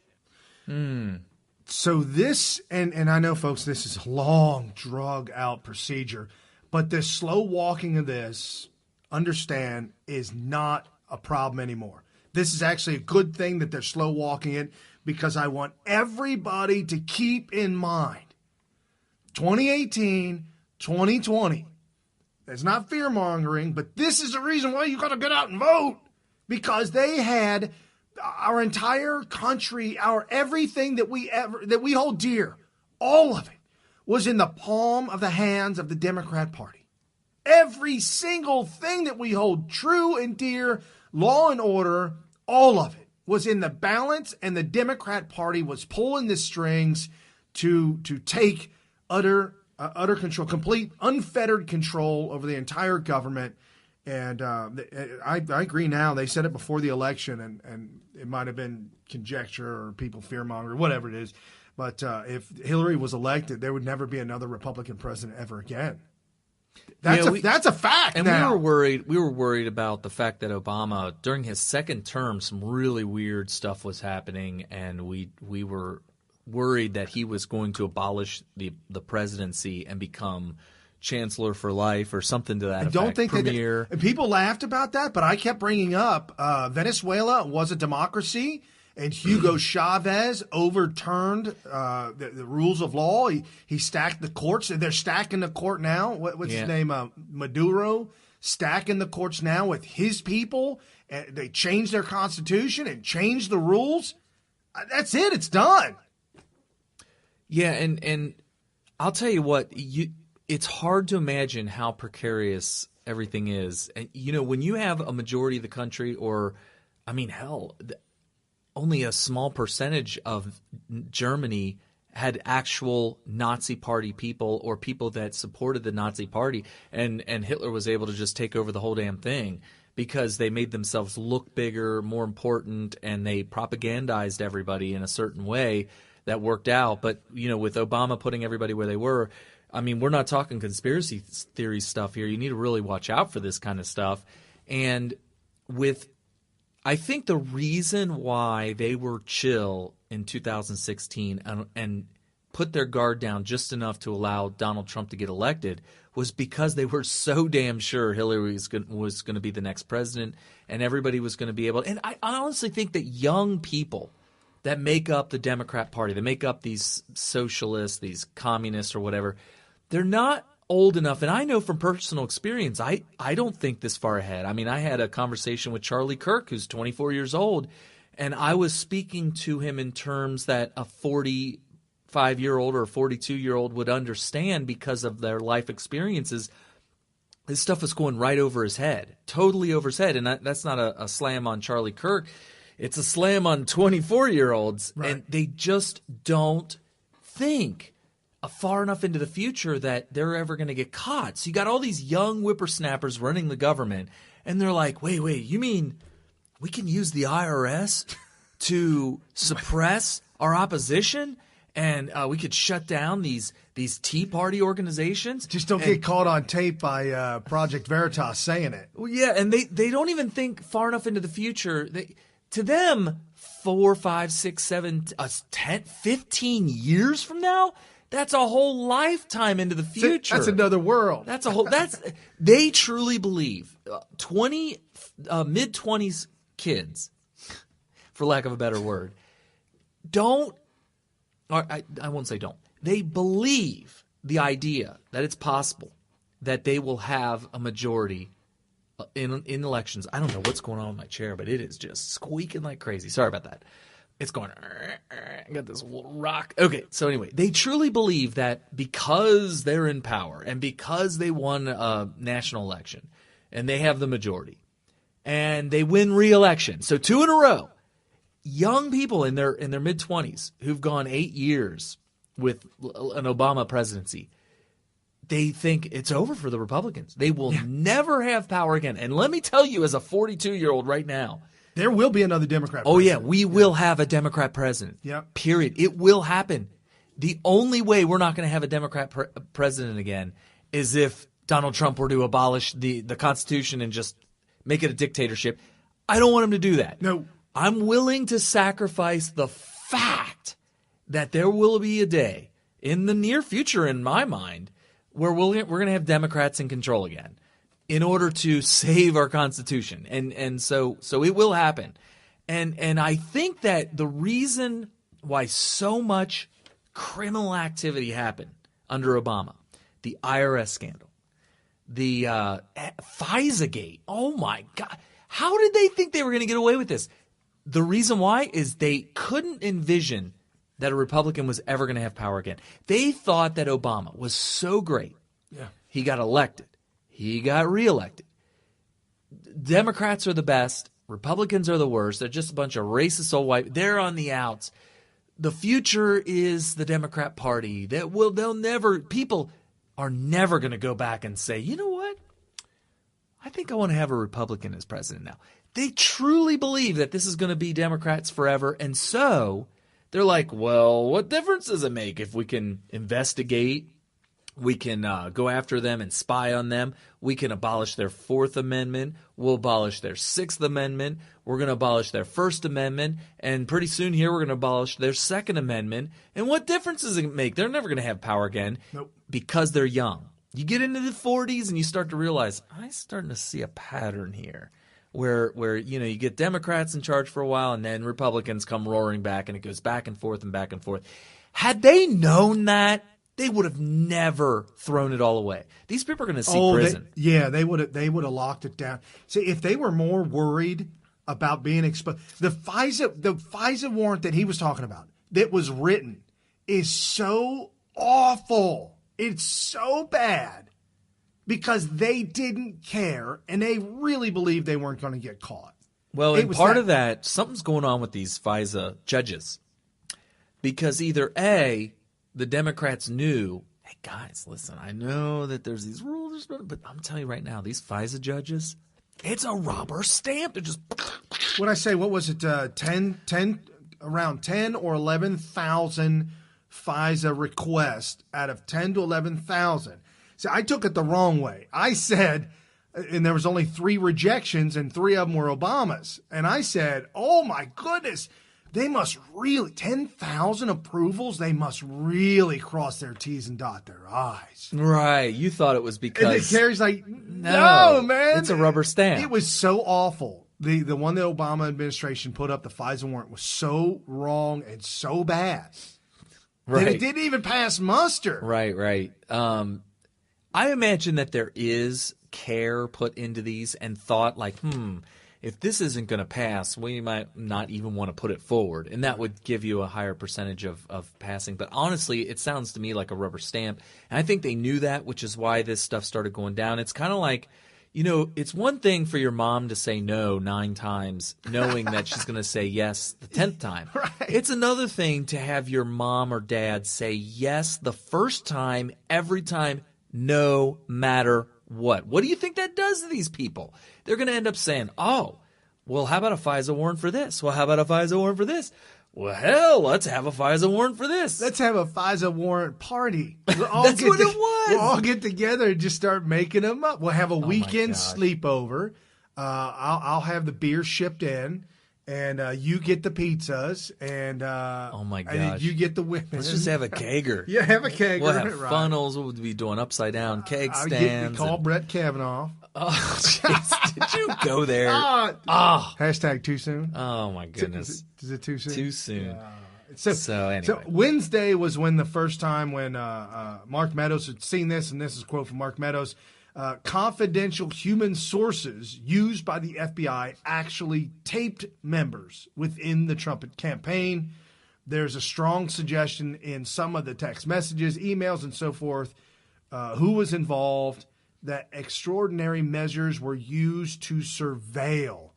So this, and I know, folks, this is a long, drug-out procedure, but the slow walking of this, understand, is not a problem anymore. This is actually a good thing that they're slow walking it, because I want everybody to keep in mind 2018, 2020, It's not fear-mongering, but this is the reason why you got to get out and vote, because they had our entire country, our everything that we hold dear, all of it was in the palm of the hands of the Democrat Party. Every single thing that we hold true and dear, law and order, all of it was in the balance, and the Democrat Party was pulling the strings to take utter control, complete unfettered control over the entire government. And I agree now. They said it before the election, and it might have been conjecture or people fear-mongering, whatever it is. But if Hillary was elected, there would never be another Republican president ever again. That's a fact. And now. we were worried about the fact that Obama, during his second term, some really weird stuff was happening, and we were worried that he was going to abolish the presidency and become chancellor for life or something to that effect. I don't think Premier. And people laughed about that, but I kept bringing up Venezuela was a democracy, and Hugo Chavez overturned the rules of law. He stacked the courts. They're stacking the court now. What's his name? Maduro, stacking the courts now with his people. They changed their constitution and changed the rules. That's it. It's done. Yeah, and I'll tell you what, it's hard to imagine how precarious everything is. And, when you have a majority of the country, or, I mean, hell, only a small percentage of Germany had actual Nazi Party people or people that supported the Nazi Party, and Hitler was able to just take over the whole damn thing because they made themselves look bigger, more important, and they propagandized everybody in a certain way that worked out. But, with Obama putting everybody where they were, I mean, we're not talking conspiracy theory stuff here. You need to really watch out for this kind of stuff. And I think the reason why they were chill in 2016 and put their guard down just enough to allow Donald Trump to get elected was because they were so damn sure Hillary was going to be the next president, and everybody was going to be able – and I honestly think that young people that make up the Democrat Party, that make up these socialists, these communists or whatever, they're not old enough. And I know from personal experience, I don't think this far ahead. I mean, I had a conversation with Charlie Kirk, who's 24 years old, and I was speaking to him in terms that a 45-year-old or a 42-year-old would understand because of their life experiences. This stuff is going right over his head, totally over his head. And that's not a slam on Charlie Kirk. It's a slam on 24-year-olds, right. And they just don't think far enough into the future that they're ever going to get caught. So you got all these young whippersnappers running the government, and they're like, wait, you mean we can use the IRS to suppress our opposition, and we could shut down these Tea Party organizations? Just don't get caught on tape by Project Veritas saying it. Well, yeah, and they don't even think far enough into the future. To them, 4, 5, 6, 7, 10, 15 years from now, that's a whole lifetime into the future. That's another world. They truly believe mid-20s kids, for lack of a better word, I won't say don't. They believe the idea that it's possible that they will have a majority in elections. I don't know what's going on with my chair, but it is just squeaking like crazy. Sorry about that. It's going, I got this little rock. Okay, so anyway, they truly believe that because they're in power and because they won a national election and they have the majority and they win re-election, so 2 in a row, young people in their mid-20s who've gone 8 years with an Obama presidency, they think it's over for the Republicans. They will never have power again. And let me tell you, as a 42-year-old right now, there will be another Democrat president. Oh, yeah, we will have a Democrat president. Yep. Period. It will happen. The only way we're not going to have a Democrat president again is if Donald Trump were to abolish the Constitution and just make it a dictatorship. I don't want him to do that. No. I'm willing to sacrifice the fact that there will be a day in the near future, in my mind, where we're going to have Democrats in control again, in order to save our Constitution. And so it will happen. And I think that the reason why so much criminal activity happened under Obama, the IRS scandal, the FISA-gate. Oh, my God. How did they think they were going to get away with this? The reason why is they couldn't envision that a Republican was ever going to have power again. They thought that Obama was so great. Yeah. He got elected. He got reelected. Democrats are the best. Republicans are the worst. They're just a bunch of racist old white. They're on the outs. The future is the Democrat Party. People are never going to go back and say, you know what? I think I want to have a Republican as president now. They truly believe that this is going to be Democrats forever. And so they're like, well, what difference does it make if we can investigate? We can go after them and spy on them. We can abolish their Fourth Amendment. We'll abolish their Sixth Amendment. We're going to abolish their First Amendment. And pretty soon here we're going to abolish their Second Amendment. And what difference does it make? They're never going to have power again because they're young. You get into the 40s and you start to realize, I'm starting to see a pattern here where you get Democrats in charge for a while and then Republicans come roaring back and it goes back and forth and back and forth. Had they known that, they would have never thrown it all away. These people are going to see prison. They would have locked it down. See, if they were more worried about being exposed, the FISA warrant that he was talking about that was written is so awful. It's so bad because they didn't care and they really believed they weren't going to get caught. Well, and part of that, something's going on with these FISA judges because either A, the Democrats knew, hey, guys, listen, I know that there's these rules, but I'm telling you right now, these FISA judges, it's a rubber stamp. They're just – What I say, what was it, around 10 or 11,000 FISA requests out of 10 to 11,000. See, I took it the wrong way. I said – and there was only 3 rejections and 3 of them were Obama's. And I said, oh, my goodness – they must really, 10,000 approvals, they must really cross their T's and dot their I's. Right. You thought it was because. And Kerry's like, no, man. It's a rubber stamp. It was so awful. The one the Obama administration put up, the FISA warrant, was so wrong and so bad. Right. That it didn't even pass muster. Right. I imagine that there is care put into these and thought like, if this isn't going to pass, we might not even want to put it forward. And that would give you a higher percentage of passing. But honestly, it sounds to me like a rubber stamp. And I think they knew that, which is why this stuff started going down. It's kind of like, it's one thing for your mom to say no 9 times, knowing that she's going to say yes the 10th time. Right. It's another thing to have your mom or dad say yes the first time, every time, no matter what. What do you think that does to these people? They're going to end up saying, oh, well, how about a FISA warrant for this? Well, how about a FISA warrant for this? Well, hell, let's have a FISA warrant for this. Let's have a FISA warrant party. That's what it was. We'll all get together and just start making them up. We'll have a weekend sleepover. I'll have the beer shipped in. And you get the pizzas, and oh my gosh, and you get the women. Let's just have a kegger. Yeah, have a kegger. We'll have funnels. We'll be doing upside down keg stands. Call Brett Kavanaugh. Oh, jeez. Did you go there? Hashtag too soon. Oh my goodness. Is it too soon? Too soon. Yeah. So anyway. So Wednesday was when the first time when Mark Meadows had seen this, and this is a quote from Mark Meadows. Confidential human sources used by the FBI actually taped members within the Trump campaign. There's a strong suggestion in some of the text messages, emails, and so forth, who was involved, that extraordinary measures were used to surveil.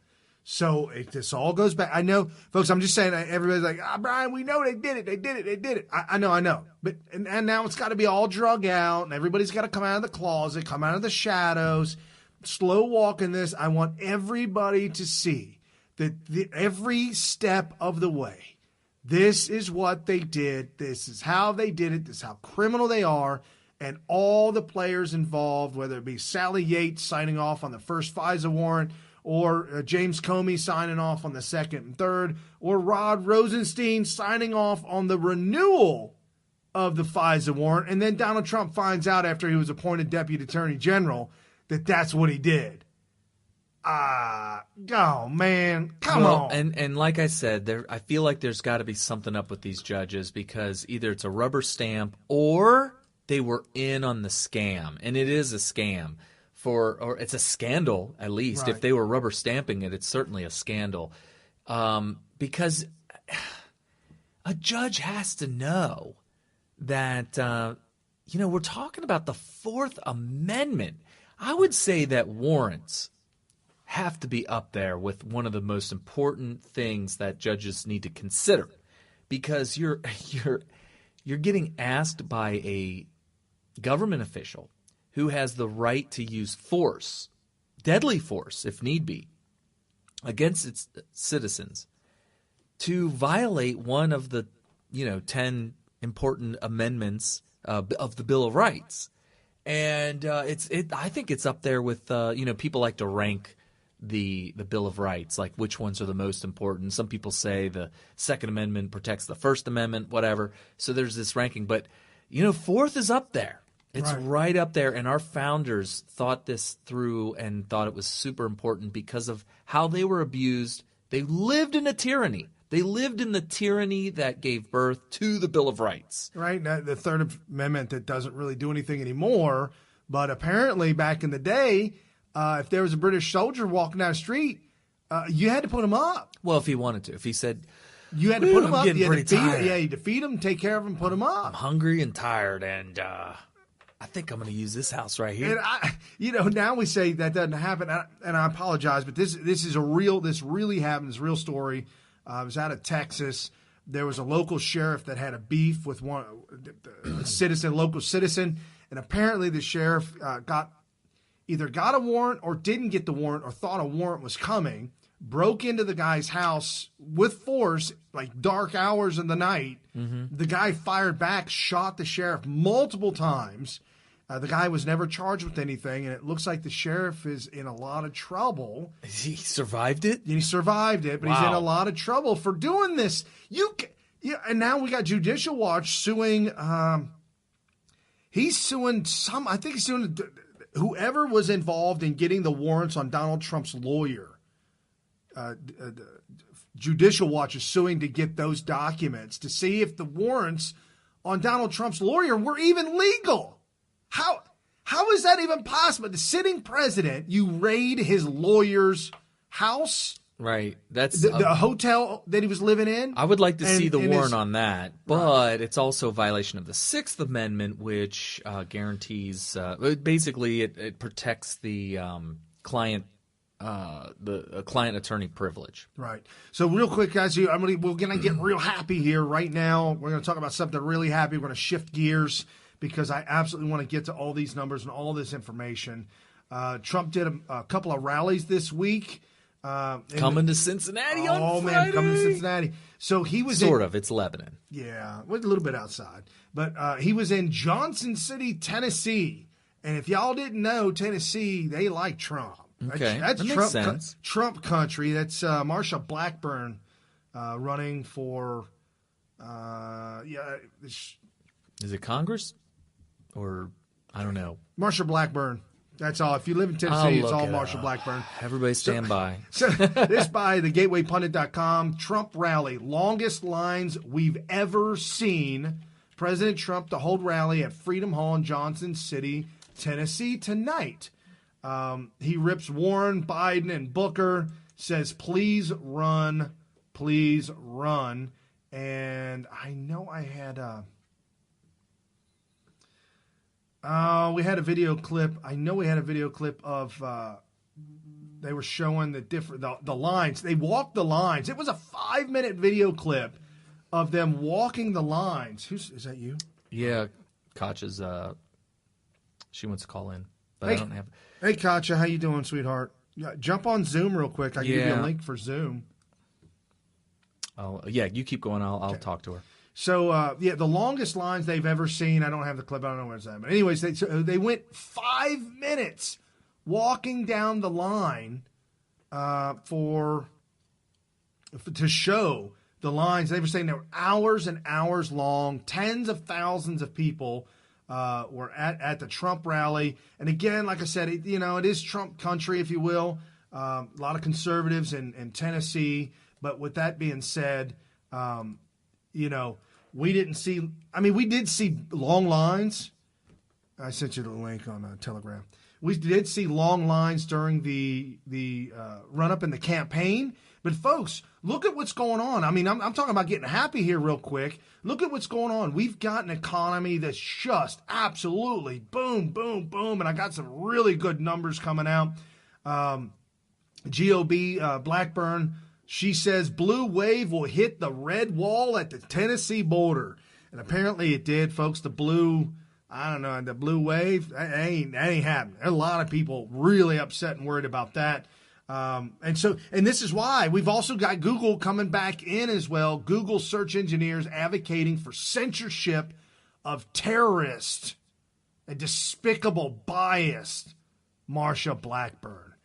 So if this all goes back, I know, folks, I'm just saying, everybody's like, Brian, we know they did it. I know. But and now it's got to be all drug out, and everybody's got to come out of the closet, come out of the shadows, slow walking this. I want everybody to see that every step of the way, this is what they did. This is how they did it. This is how criminal they are. And all the players involved, whether it be Sally Yates signing off on the first FISA warrant, or James Comey signing off on the second and third, or Rod Rosenstein signing off on the renewal of the FISA warrant, and then Donald Trump finds out after he was appointed Deputy Attorney General that that's what he did. Oh, man, come on. And like I said, I feel like there's got to be something up with these judges, because either it's a rubber stamp or they were in on the scam, and it is a scam. or it's a scandal, at least. Right. If they were rubber stamping it, it's certainly a scandal. Because a judge has to know that, we're talking about the Fourth Amendment. I would say that warrants have to be up there with one of the most important things that judges need to consider, because you're getting asked by a government official who has the right to use force, deadly force if need be, against its citizens, to violate one of the 10 important amendments of the Bill of Rights. And I think it's up there with people like to rank the Bill of Rights, like which ones are the most important. Some people say the Second Amendment protects the First Amendment, whatever. So there's this ranking, but Fourth is up there. It's right up there, and our founders thought this through and thought it was super important because of how they were abused. They lived in a tyranny. They lived in the tyranny that gave birth to the Bill of Rights. Right, now, the Third Amendment that doesn't really do anything anymore, but apparently back in the day, if there was a British soldier walking down the street, you had to put him up. Well, if he wanted to. If he said, you had to put him up. You had to feed him, take care of him, put him up. I'm hungry and tired, and I think I'm going to use this house right here. And now we say that doesn't happen, and I apologize, but this really happened. It's a real story. It was out of Texas. There was a local sheriff that had a beef with local citizen, and apparently the sheriff either got a warrant or didn't get the warrant or thought a warrant was coming, broke into the guy's house with force, like dark hours in the night. Mm-hmm. The guy fired back, shot the sheriff multiple times. The guy was never charged with anything, and it looks like the sheriff is in a lot of trouble. He survived it? He survived it, but He's in a lot of trouble for doing this. And now we got Judicial Watch suing. He's suing whoever was involved in getting the warrants on Donald Trump's lawyer. Judicial Watch is suing to get those documents to see if the warrants on Donald Trump's lawyer were even legal. How is that even possible? The sitting president, you raid his lawyer's house? Right. That's the hotel that he was living in? I would like to see the warrant on that, but it's also a violation of the Sixth Amendment, which guarantees basically it protects the client attorney privilege. Right. So real quick, guys, we're going to get real happy here right now. We're going to talk about something really happy. We're going to shift gears because I absolutely want to get to all these numbers and all this information. Trump did a couple of rallies this week. Coming to Cincinnati on Friday. Man, coming to Cincinnati. So he was it's Lebanon. Yeah, a little bit outside. But he was in Johnson City, Tennessee. And if y'all didn't know, Tennessee, they like Trump. Okay, that's that Trump, makes sense. Trump country. That's Marsha Blackburn running for, Is it Congress? Or, I don't know. Marsha Blackburn. That's all. If you live in Tennessee, it's all Marsha Blackburn. Everybody stand by. So this by thegatewaypundit.com. Trump rally. Longest lines we've ever seen. President Trump to hold rally at Freedom Hall in Johnson City, Tennessee tonight. He rips Warren, Biden, and Booker. Says, please run. Please run. And I know I had we had a video clip. I know we had a video clip of they were showing the lines. They walked the lines. It was a 5-minute video clip of them walking the lines. Is that you? Yeah, Katja's. She wants to call in, but I don't have. Hey, Katja, how you doing, sweetheart? Yeah, jump on Zoom real quick. I can give you a link for Zoom. Oh yeah, you keep going. I'll talk to her. So, the longest lines they've ever seen. I don't have the clip. I don't know where it's at. But anyways, they went 5 minutes walking down the line to show the lines. They were saying they were hours and hours long. Tens of thousands of people were at the Trump rally. And again, like I said, it is Trump country, if you will. A lot of conservatives in Tennessee. But with that being said, we didn't see – we did see long lines. I sent you the link on Telegram. We did see long lines during the run-up in the campaign. But, folks, look at what's going on. I mean, I'm talking about getting happy here real quick. Look at what's going on. We've got an economy that's just absolutely boom, boom, boom. And I got some really good numbers coming out. GOB Blackburn, she says blue wave will hit the red wall at the Tennessee border. And apparently it did, folks. The blue wave, that ain't happening. There's a lot of people really upset and worried about that. And this is why we've also got Google coming back in as well. Google search engineers advocating for censorship of terrorists, a despicable, biased Marsha Blackburn.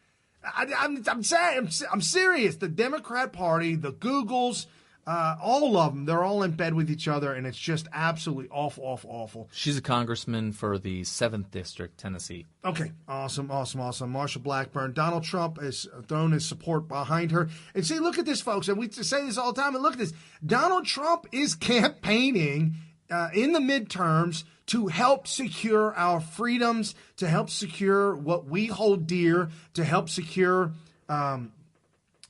I'm serious. The Democrat Party, the Googles, all of them, they're all in bed with each other, and it's just absolutely awful. She's a congressman for the 7th District, Tennessee. Okay, awesome. Marsha Blackburn. Donald Trump has thrown his support behind her. And see, look at this, folks, and we say this all the time, and look at this. Donald Trump is campaigning in the midterms to help secure our freedoms, to help secure what we hold dear, to help secure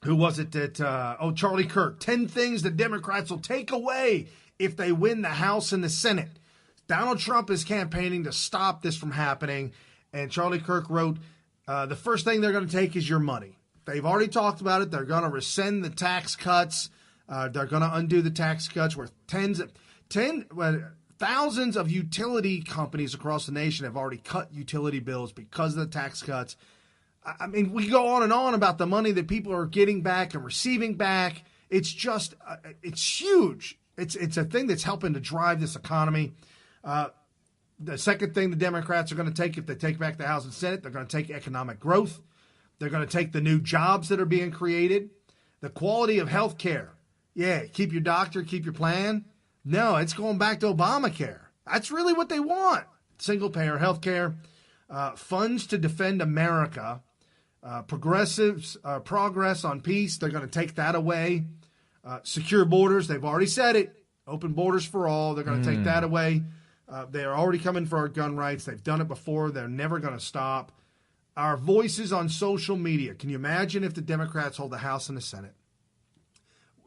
who was it that Charlie Kirk, 10 things the Democrats will take away if they win the House and the Senate. Donald Trump is campaigning to stop this from happening, and Charlie Kirk wrote, the first thing they're going to take is your money. They've already talked about it. They're going to rescind the tax cuts. They're going to undo the tax cuts where thousands of utility companies across the nation have already cut utility bills because of the tax cuts. I mean, we go on and on about the money that people are getting back and receiving back. It's just, it's huge. It's a thing that's helping to drive this economy. The second thing the Democrats are going to take if they take back the House and Senate, they're going to take economic growth. They're going to take the new jobs that are being created. The quality of health care. Yeah, keep your doctor, keep your plan. No, it's going back to Obamacare. That's really what they want. Single-payer health care. Funds to defend America. Progressives, progress on peace, they're going to take that away. Secure borders, they've already said it. Open borders for all, they're going to take that away. They are already coming for our gun rights. They've done it before. They're never going to stop. Our voices on social media. Can you imagine if the Democrats hold the House and the Senate?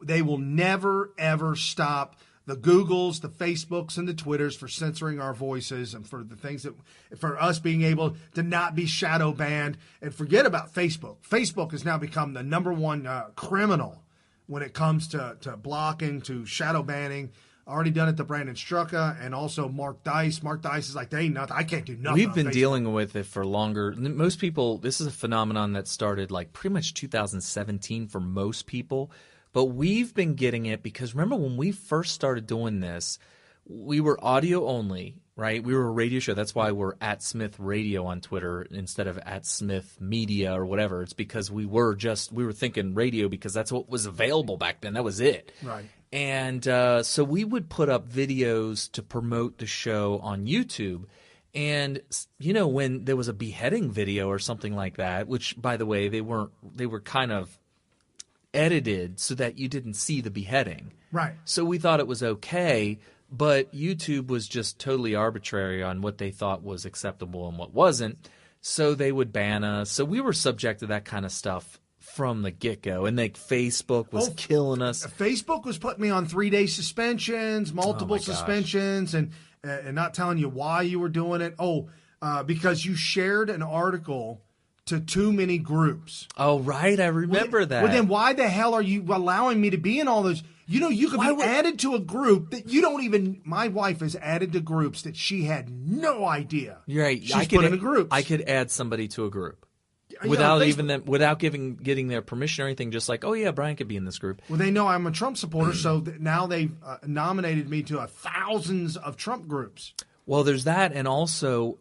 They will never, ever stop the Googles, the Facebooks, and the Twitters for censoring our voices and for the things that, for us being able to not be shadow banned. And forget about Facebook. Facebook has now become the number one criminal when it comes to blocking, to shadow banning. Already done it to Brandon Strucka and also Mark Dice. Mark Dice is like, they ain't nothing. I can't do nothing. We've been dealing with it for longer. Most people, this is a phenomenon that started like pretty much 2017 for most people. But we've been getting it because remember when we first started doing this, we were audio only, right? We were a radio show. That's why we're at Smyth Radio on Twitter instead of at Smyth Media or whatever. It's because we were thinking radio because that's what was available back then. That was it. Right. And so we would put up videos to promote the show on YouTube. And, you know, when there was a beheading video or something like that, which, by the way, they were kind of edited so that you didn't see the beheading. Right. So we thought it was okay, but YouTube was just totally arbitrary on what they thought was acceptable and what wasn't. So they would ban us. So we were subject to that kind of stuff from the get-go. And like Facebook was killing us. Facebook was putting me on 3-day suspensions, multiple suspensions, and not telling you why you were doing it. Because you shared an article to too many groups. Oh, right. I remember that. Well, then why the hell are you allowing me to be in all those? You know, you could be added to a group that you don't even – my wife is added to groups that she had no idea. You're right. She's put in a group. I could add somebody to a group without getting their permission or anything, just like, oh, yeah, Brian could be in this group. Well, they know I'm a Trump supporter, so now they've nominated me to thousands of Trump groups. Well, there's that, and also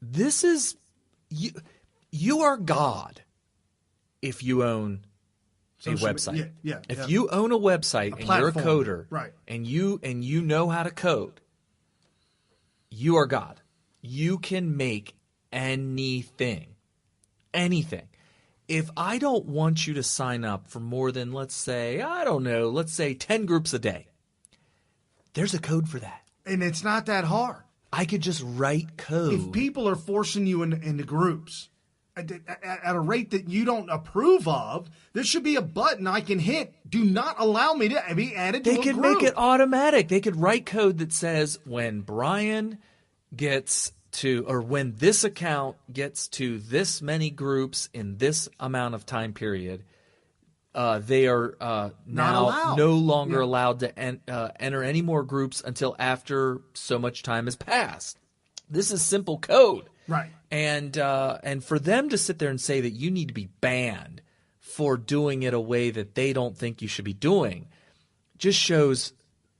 this is you are God if you own a website. If you own a website and you're a coder, right, and you know how to code, you are God. You can make anything. If I don't want you to sign up for more than, let's say 10 groups a day, there's a code for that. And it's not that hard. I could just write code. If people are forcing you into groups at a rate that you don't approve of, there should be a button I can hit. Do not allow me to be added to a group. They could make it automatic. They could write code that says when Brian gets to, or when this account gets to this many groups in this amount of time period, they are now no longer allowed to enter any more groups until after so much time has passed. This is simple code. Right. And for them to sit there and say that you need to be banned for doing it a way that they don't think you should be doing just shows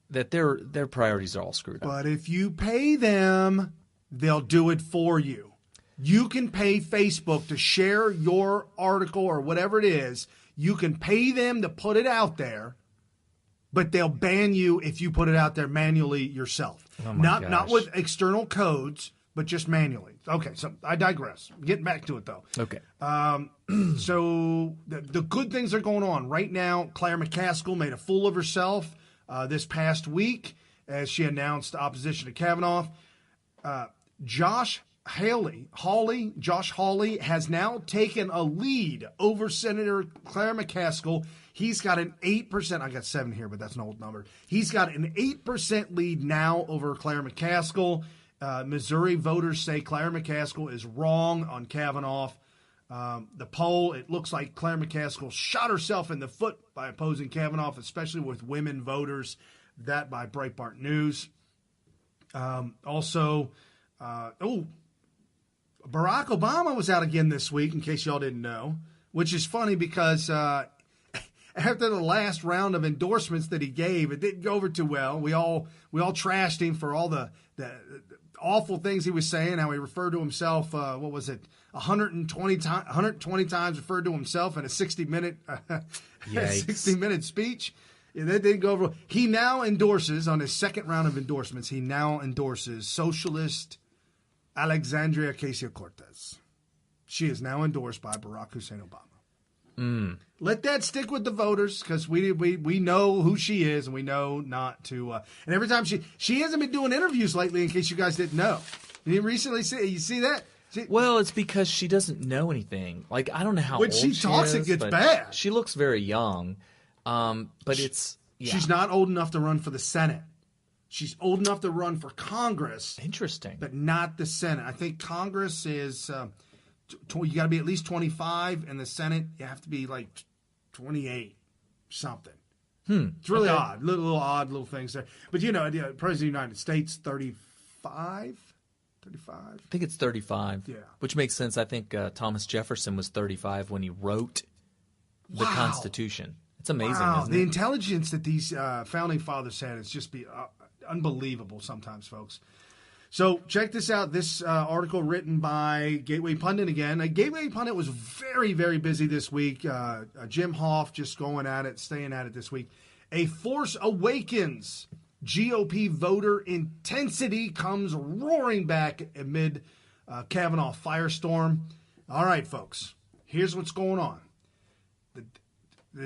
that their priorities are all screwed up. But if you pay them, they'll do it for you. You can pay Facebook to share your article or whatever it is. You can pay them to put it out there, but they'll ban you if you put it out there manually yourself. Oh my gosh. Not with external codes, but just manually. Okay, so I digress. Getting back to it, though. Okay. So the good things are going on. Right now, Claire McCaskill made a fool of herself this past week as she announced opposition to Kavanaugh. Josh Hawley has now taken a lead over Senator Claire McCaskill. He's got an 8%. I got 7 here, but that's an old number. He's got an 8% lead now over Claire McCaskill. Missouri voters say Claire McCaskill is wrong on Kavanaugh. The poll, it looks like Claire McCaskill shot herself in the foot by opposing Kavanaugh, especially with women voters. That by Breitbart News. Barack Obama was out again this week, in case y'all didn't know, which is funny because after the last round of endorsements that he gave, it didn't go over too well. We all trashed him for all the awful things he was saying, how he referred to himself, 120 times referred to himself in a 60-minute speech. Yeah, that didn't go over. He now endorses, on his second round of endorsements, socialist Alexandria Ocasio-Cortez. She is now endorsed by Barack Hussein Obama. Let that stick with the voters, because we know who she is, and we know not to. And every time she hasn't been doing interviews lately, in case you guys didn't know. You recently see that? Well, it's because she doesn't know anything. Like, I don't know how when old she talks, is, it gets but bad. She looks very young, but she's not old enough to run for the Senate. She's old enough to run for Congress. Interesting. But not the Senate. I think Congress is, you got to be at least 25, and the Senate, you have to be like 28, something. It's really odd. Little odd little things there. But, President of the United States, 35? 35? I think it's 35. Yeah. Which makes sense. I think Thomas Jefferson was 35 when he wrote the Constitution. It's amazing, isn't it? The intelligence that these founding fathers had is just unbelievable sometimes, folks. So check this out. This article written by Gateway Pundit again. Gateway Pundit was very, very busy this week. Jim Hoff just staying at it this week. A force awakens. GOP voter intensity comes roaring back amid Kavanaugh firestorm. All right, folks, here's what's going on.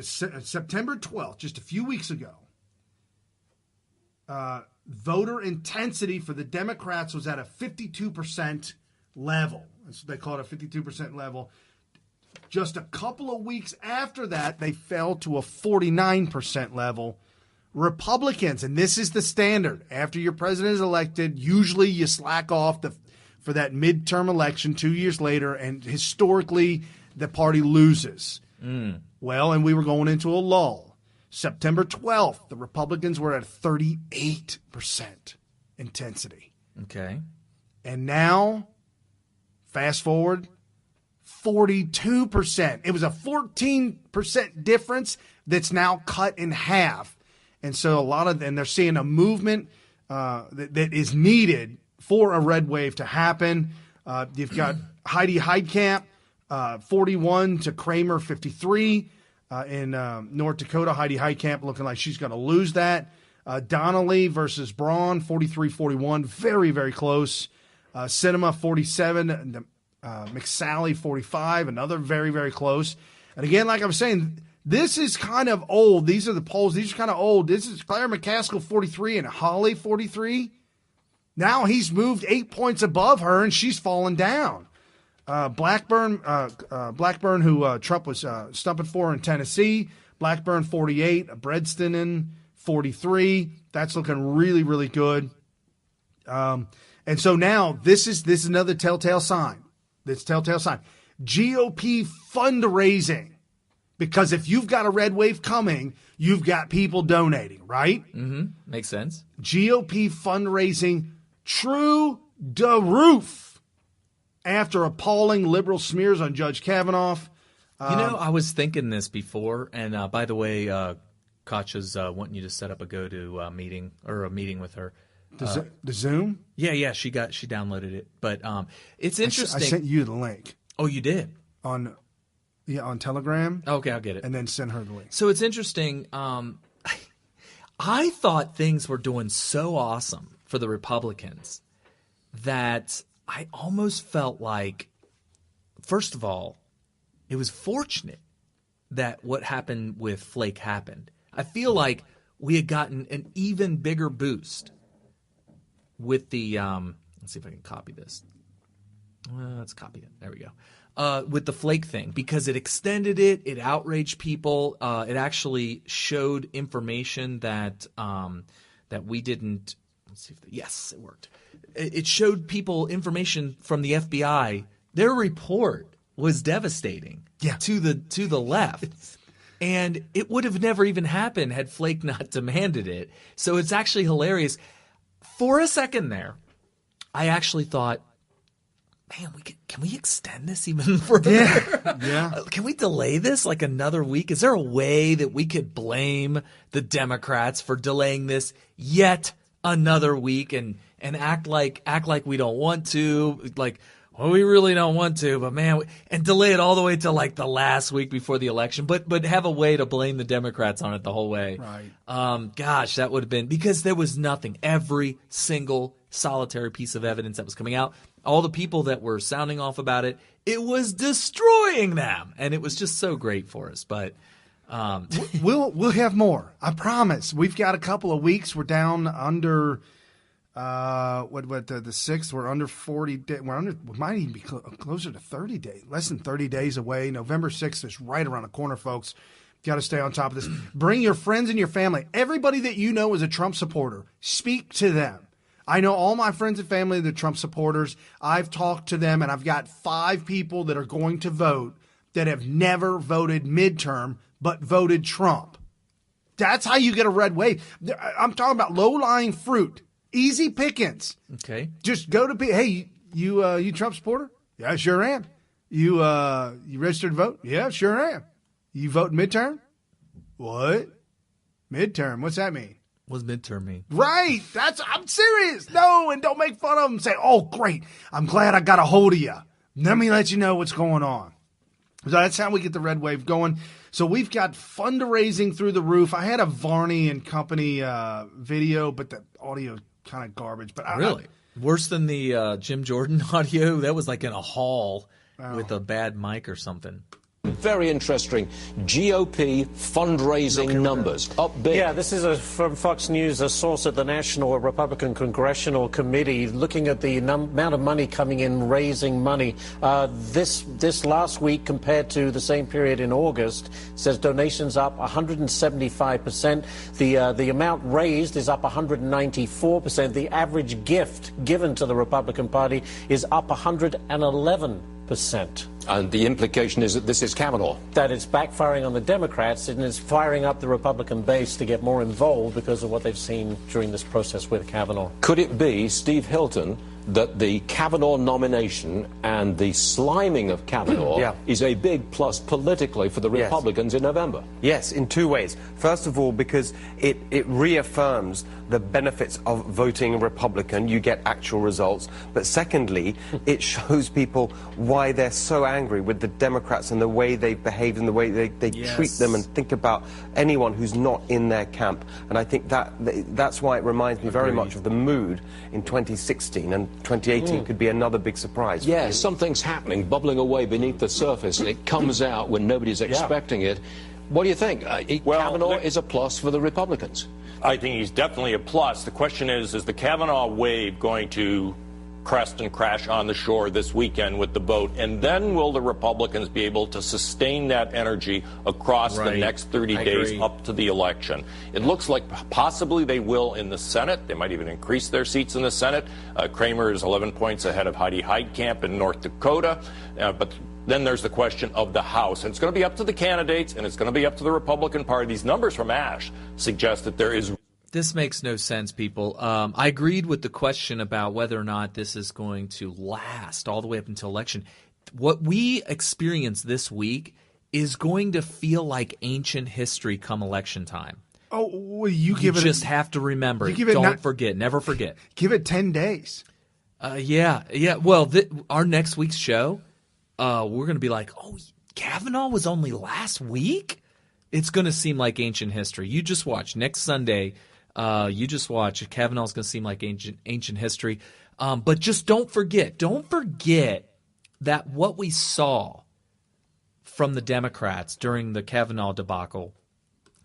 September 12th, just a few weeks ago, voter intensity for the Democrats was at a 52% level. That's what they call it, a 52% level. Just a couple of weeks after that, they fell to a 49% level. Republicans, and this is the standard, after your president is elected, usually you slack off for that midterm election 2 years later, and historically the party loses. Well, and we were going into a lull. September 12th, the Republicans were at 38% intensity. Okay. And now, fast forward, 42%. It was a 14% difference that's now cut in half. And so they're seeing a movement that is needed for a red wave to happen. You've got Heidi Heitkamp, 41 to Kramer, 53. In North Dakota, Heidi Heitkamp looking like she's going to lose that. Donnelly versus Braun, 43-41, very, very close. Sinema, 47. McSally, 45, another very, very close. And again, like I was saying, this is kind of old. These are the polls. These are kind of old. This is Claire McCaskill, 43, and Hawley, 43. Now he's moved 8 points above her, and she's fallen down. Blackburn, who Trump was stumping for in Tennessee, Blackburn 48, Bredston 43. That's looking really, really good. And so now this is another telltale sign. GOP fundraising. Because if you've got a red wave coming, you've got people donating, right? Mm-hmm. Makes sense. GOP fundraising through the roof after appalling liberal smears on Judge Kavanaugh. I was thinking this before, and by the way, Katja's wanting you to set up a go-to meeting or a meeting with her. The Zoom? Yeah, she downloaded it. But it's interesting. I sent you the link. Oh, you did? On Telegram. Okay, I'll get it. And then send her the link. So it's interesting. I thought things were doing so awesome for the Republicans that I almost felt like, first of all, it was fortunate that what happened with Flake happened. I feel like we had gotten an even bigger boost with the let's see if I can copy this. Let's copy it. There we go. With the Flake thing, because it extended it, it outraged people. It actually showed information that we didn't. Let's see if yes, it worked. It showed people information from the FBI. Their report was devastating. Yeah. To the left. And it would have never even happened had Flake not demanded it. So it's actually hilarious. For a second there, I actually thought, man, can we extend this even further? Yeah. Can we delay this like another week? Is there a way that we could blame the Democrats for delaying this yet another week and act like we don't want to? Like, well, we really don't want to, but man, and delay it all the way to like the last week before the election, but have a way to blame the Democrats on it the whole way. Right. Gosh, that would have been, because there was nothing. Every single solitary piece of evidence that was coming out, all the people that were sounding off about it, it was destroying them, and it was just so great for us. But we'll have more. I promise. We've got a couple of weeks. We're down under. The 6th, we're under 40 days. We might even be closer to 30 days, less than 30 days away. November 6th is right around the corner, folks. Got to stay on top of this. Bring your friends and your family. Everybody that you know is a Trump supporter. Speak to them. I know all my friends and family that are Trump supporters. I've talked to them, and I've got 5 people that are going to vote that have never voted midterm but voted Trump. That's how you get a red wave. I'm talking about low-lying fruit. Easy pickings. Okay. Just go to hey, you Trump supporter? Yeah, sure am. You registered to vote? Yeah, sure am. You vote midterm? What? Midterm? What's that mean? What's midterm mean? Right. I'm serious. No, and don't make fun of them. Say, oh, great. I'm glad I got a hold of you. Let me let you know what's going on. So that's how we get the red wave going. So we've got fundraising through the roof. I had a Varney and Company video, but the audio kind of garbage. But really? Worse than the Jim Jordan audio? That was like in a hall with a bad mic or something. Very interesting. GOP fundraising numbers up big. Yeah, this is from Fox News, a source at the National Republican Congressional Committee looking at the amount of money coming in, raising money. This last week compared to the same period in August, says donations up 175%. The amount raised is up 194%. The average gift given to the Republican Party is up 111%. And the implication is that this is Kavanaugh. That it's backfiring on the Democrats and it's firing up the Republican base to get more involved because of what they've seen during this process with Kavanaugh. Could it be, Steve Hilton, that the Kavanaugh nomination and the sliming of Kavanaugh is a big plus politically for the Republicans in November? Yes, in 2 ways. First of all, because it reaffirms the benefits of voting Republican. You get actual results. But secondly, it shows people why they're so angry with the Democrats and the way they behave and the way they treat them and think about anyone who's not in their camp. And I think that's why it reminds me very much of the mood in 2016, and 2018 could be another big surprise. Yeah, something's happening, bubbling away beneath the surface, and it comes out when nobody's expecting it. What do you think? Kavanaugh is a plus for the Republicans. I think he's definitely a plus. The question is the Kavanaugh wave going to crest and crash on the shore this weekend with the vote? And then will the Republicans be able to sustain that energy across the next 30 days up to the election? It looks like possibly they will in the Senate. They might even increase their seats in the Senate. Kramer is 11 points ahead of Heidi Heitkamp in North Dakota. But then there's the question of the House. And it's going to be up to the candidates, and it's going to be up to the Republican Party. These numbers from Ash suggest that there is... This makes no sense, people. I agreed with the question about whether or not this is going to last all the way up until election. What we experience this week is going to feel like ancient history come election time. Oh, well, you just have to remember. Don't forget. Never forget. Give it 10 days. Yeah. Well, our next week's show, we're going to be like, oh, Kavanaugh was only last week? It's going to seem like ancient history. You just watch. Next Sunday, you just watch. Kavanaugh's going to seem like ancient history. But just don't forget that what we saw from the Democrats during the Kavanaugh debacle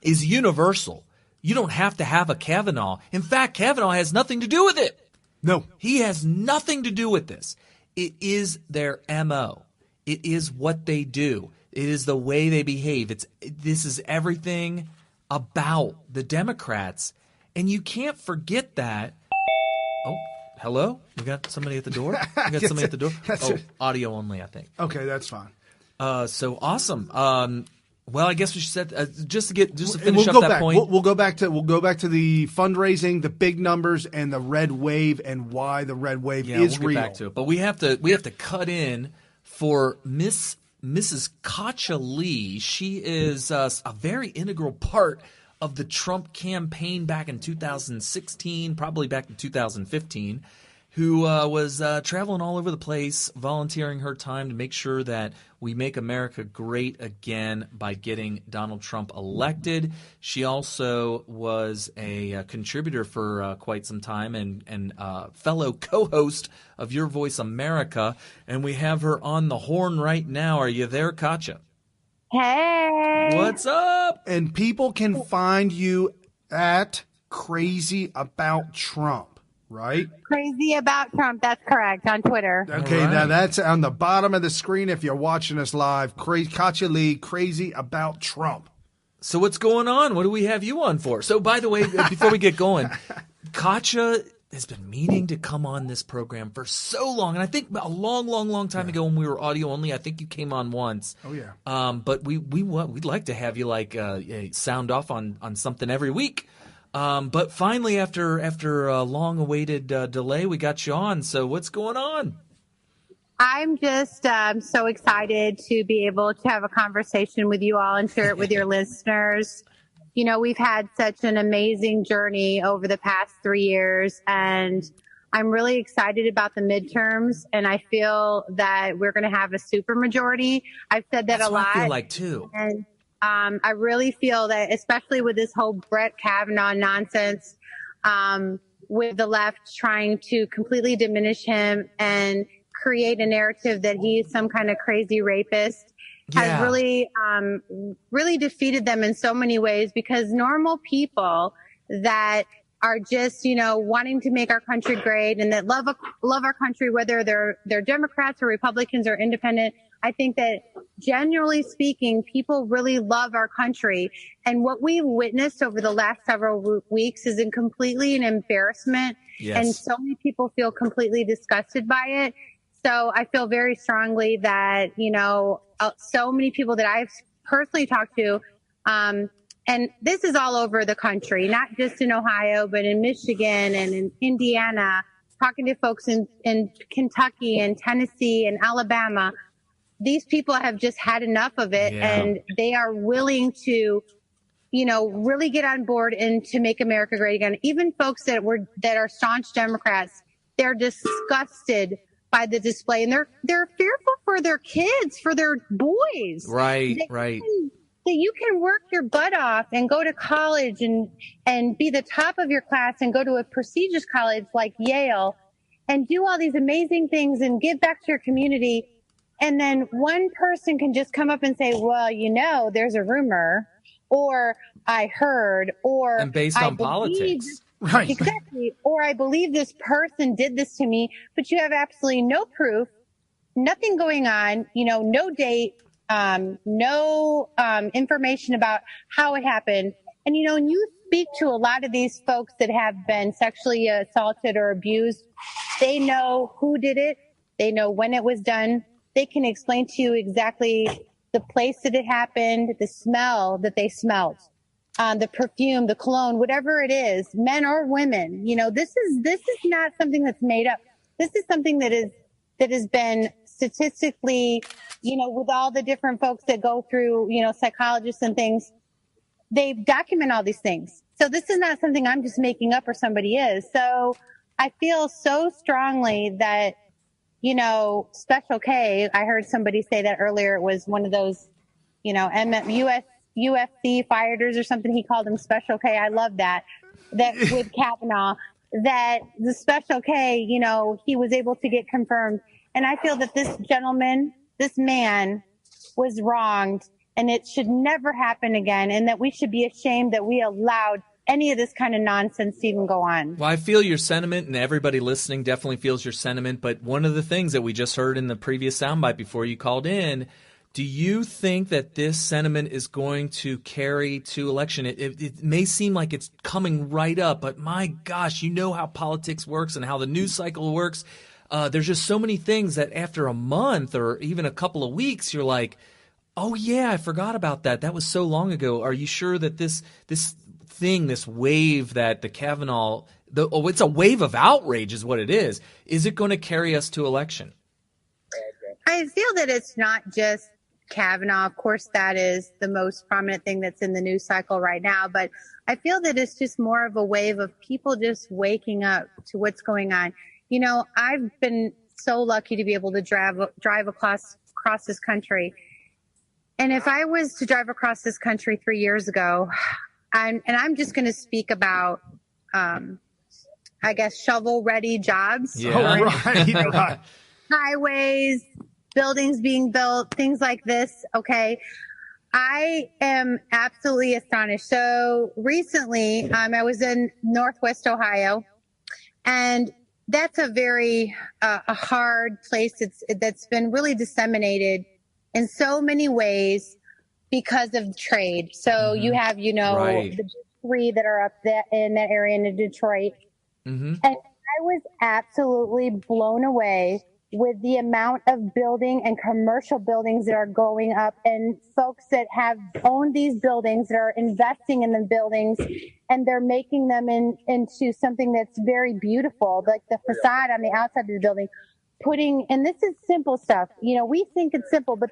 is universal. You don't have to have a Kavanaugh. In fact, Kavanaugh has nothing to do with it. No. He has nothing to do with this. It is their MO. It is what they do. It is the way they behave. This is everything about the Democrats. And you can't forget that. Oh, hello? We got somebody at the door? Audio only, I think. Okay, that's fine. So awesome. Well, I guess we should just to finish up that point. We'll go back to the fundraising, the big numbers, and the red wave, and why the red wave is we'll real. Get back to it. But we have to cut in for Mrs. Katja Lee. She is a very integral part of the Trump campaign back in 2016, probably back in 2015, who was traveling all over the place, volunteering her time to make sure that we make America great again by getting Donald Trump elected. She also was a contributor for quite some time and fellow co-host of Your Voice America, and we have her on the horn right now. Are you there, Katja? Hey. What's up? And people can find you at Crazy About Trump, right? Crazy About Trump, that's correct, on Twitter. Okay, Now that's on the bottom of the screen if you're watching us live. Katja Lee, Crazy About Trump. So what's going on? What do we have you on for? So by the way, before we get going, Katja has been meaning to come on this program for so long. And I think a long time ago when we were audio only, I think you came on once. Oh, yeah. But we'd like to have you sound off on something every week. But finally, after a long-awaited delay, we got you on. So what's going on? I'm just so excited to be able to have a conversation with you all and share it with your listeners. You know, we've had such an amazing journey over the past 3 years, and I'm really excited about the midterms, and I feel that we're going to have a supermajority. I've said that That's a lot. What I feel like, too. And I really feel that, especially with this whole Brett Kavanaugh nonsense, with the left trying to completely diminish him and create a narrative that he's some kind of crazy rapist, has really defeated them in so many ways, because normal people that are just, wanting to make our country great and that love our country, whether they're Democrats or Republicans or independent, I think that generally speaking, people really love our country. And what we've witnessed over the last several weeks is completely an embarrassment. Yes. And so many people feel completely disgusted by it. So I feel very strongly that, so many people that I've personally talked to, and this is all over the country, not just in Ohio, but in Michigan and in Indiana, talking to folks in Kentucky and Tennessee and Alabama. These people have just had enough of it, and they are willing to, really get on board and to make America great again. Even folks that are staunch Democrats, they're disgusted by the display, and they're fearful for their kids, for their boys. Right. That you can work your butt off and go to college and be the top of your class and go to a prestigious college like Yale and do all these amazing things and give back to your community. And then one person can just come up and say, well, there's a rumor or I heard, or and based I on politics. Right. Exactly. Or I believe this person did this to me, but you have absolutely no proof, nothing going on, no date, no information about how it happened. And, when you speak to a lot of these folks that have been sexually assaulted or abused, they know who did it. They know when it was done. They can explain to you exactly the place that it happened, the smell that they smelled, the perfume, the cologne, whatever it is, men or women. This is not something that's made up. This is something that has been statistically, with all the different folks that go through, psychologists and things, they document all these things. So this is not something I'm just making up or somebody is. So I feel so strongly that, Special K, I heard somebody say that earlier, it was one of those, UFC fighters or something. He called him Special K. I love that with Kavanaugh, that the Special K, he was able to get confirmed. And I feel that this gentleman, this man was wronged, and it should never happen again. And that we should be ashamed that we allowed any of this kind of nonsense to even go on. Well, I feel your sentiment, and everybody listening definitely feels your sentiment. But one of the things that we just heard in the previous soundbite before you called in, do you think that this sentiment is going to carry to election? It may seem like it's coming right up, but my gosh, you know how politics works and how the news cycle works. There's just so many things that after a month or even a couple of weeks, you're like, oh, yeah, I forgot about that. That was so long ago. Are you sure that this wave that the Kavanaugh, it's a wave of outrage is what it is. Is it going to carry us to election? I feel that it's not just Kavanaugh. Of course, that is the most prominent thing that's in the news cycle right now. But I feel that it's just more of a wave of people just waking up to what's going on. I've been so lucky to be able to drive across this country. And if I was to drive across this country 3 years ago, I'm just going to speak about, I guess, shovel-ready jobs. Yeah. Right. Highways, buildings being built, things like this. Okay. I am absolutely astonished. So recently, I was in Northwest Ohio, and that's a very a hard place. That's been really disseminated in so many ways because of trade. So you have, Right. the big three that are up there in that area in Detroit. Mm-hmm. And I was absolutely blown away with the amount of building and commercial buildings that are going up, and folks that have owned these buildings that are investing in the buildings, and they're making them into something that's very beautiful, like the facade on the outside of the building. And this is simple stuff. We think it's simple, but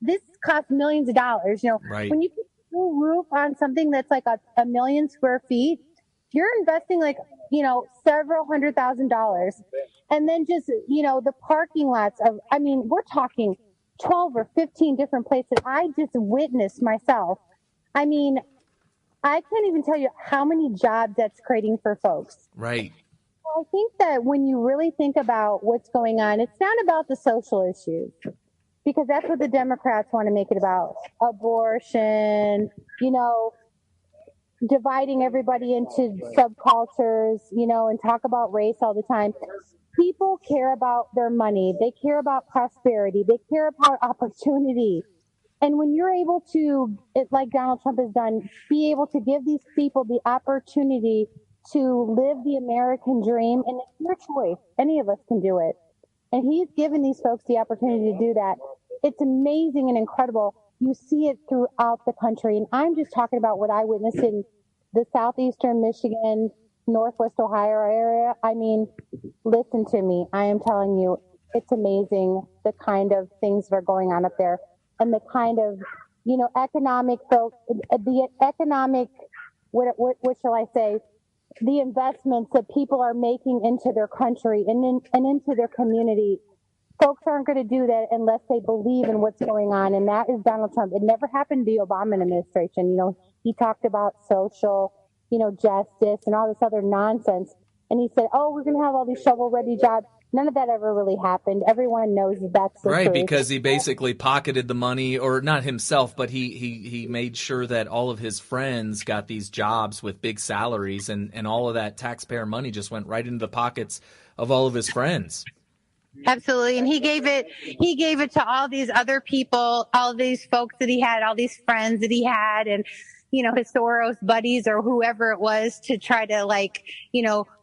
this costs millions of dollars. Right. When you put a new roof on something that's like a million square feet, you're investing several $100,000. And then just, the parking lots we're talking 12 or 15 different places. I just witnessed myself. I can't even tell you how many jobs that's creating for folks. Right. I think that when you really think about what's going on, it's not about the social issues, because that's what the Democrats want to make it about. Abortion, dividing everybody into subcultures, and talk about race all the time. People care about their money. They care about prosperity. They care about opportunity. And when you're able to, like Donald Trump has done, be able to give these people the opportunity to live the American dream, and it's your choice. Any of us can do it. And he's given these folks the opportunity to do that. It's amazing and incredible. You see it throughout the country. And I'm just talking about what I witnessed in the southeastern Michigan, Northwest Ohio area. Listen to me. I am telling you, it's amazing the kind of things that are going on up there, and the kind of, economic, what shall I say? The investments that people are making into their country and into their community. Folks aren't going to do that unless they believe in what's going on, and that is Donald Trump. It never happened to the Obama administration. He talked about social, justice and all this other nonsense, and he said, "Oh, we're going to have all these shovel-ready jobs." None of that ever really happened. Everyone knows that that's the right, truth. because he basically pocketed the money, or not himself, but he made sure that all of his friends got these jobs with big salaries, and all of that taxpayer money just went right into the pockets of all of his friends. Absolutely. And he gave it to all these other people, all these folks that he had, all these friends that he had, and his Soros buddies or whoever it was, to try to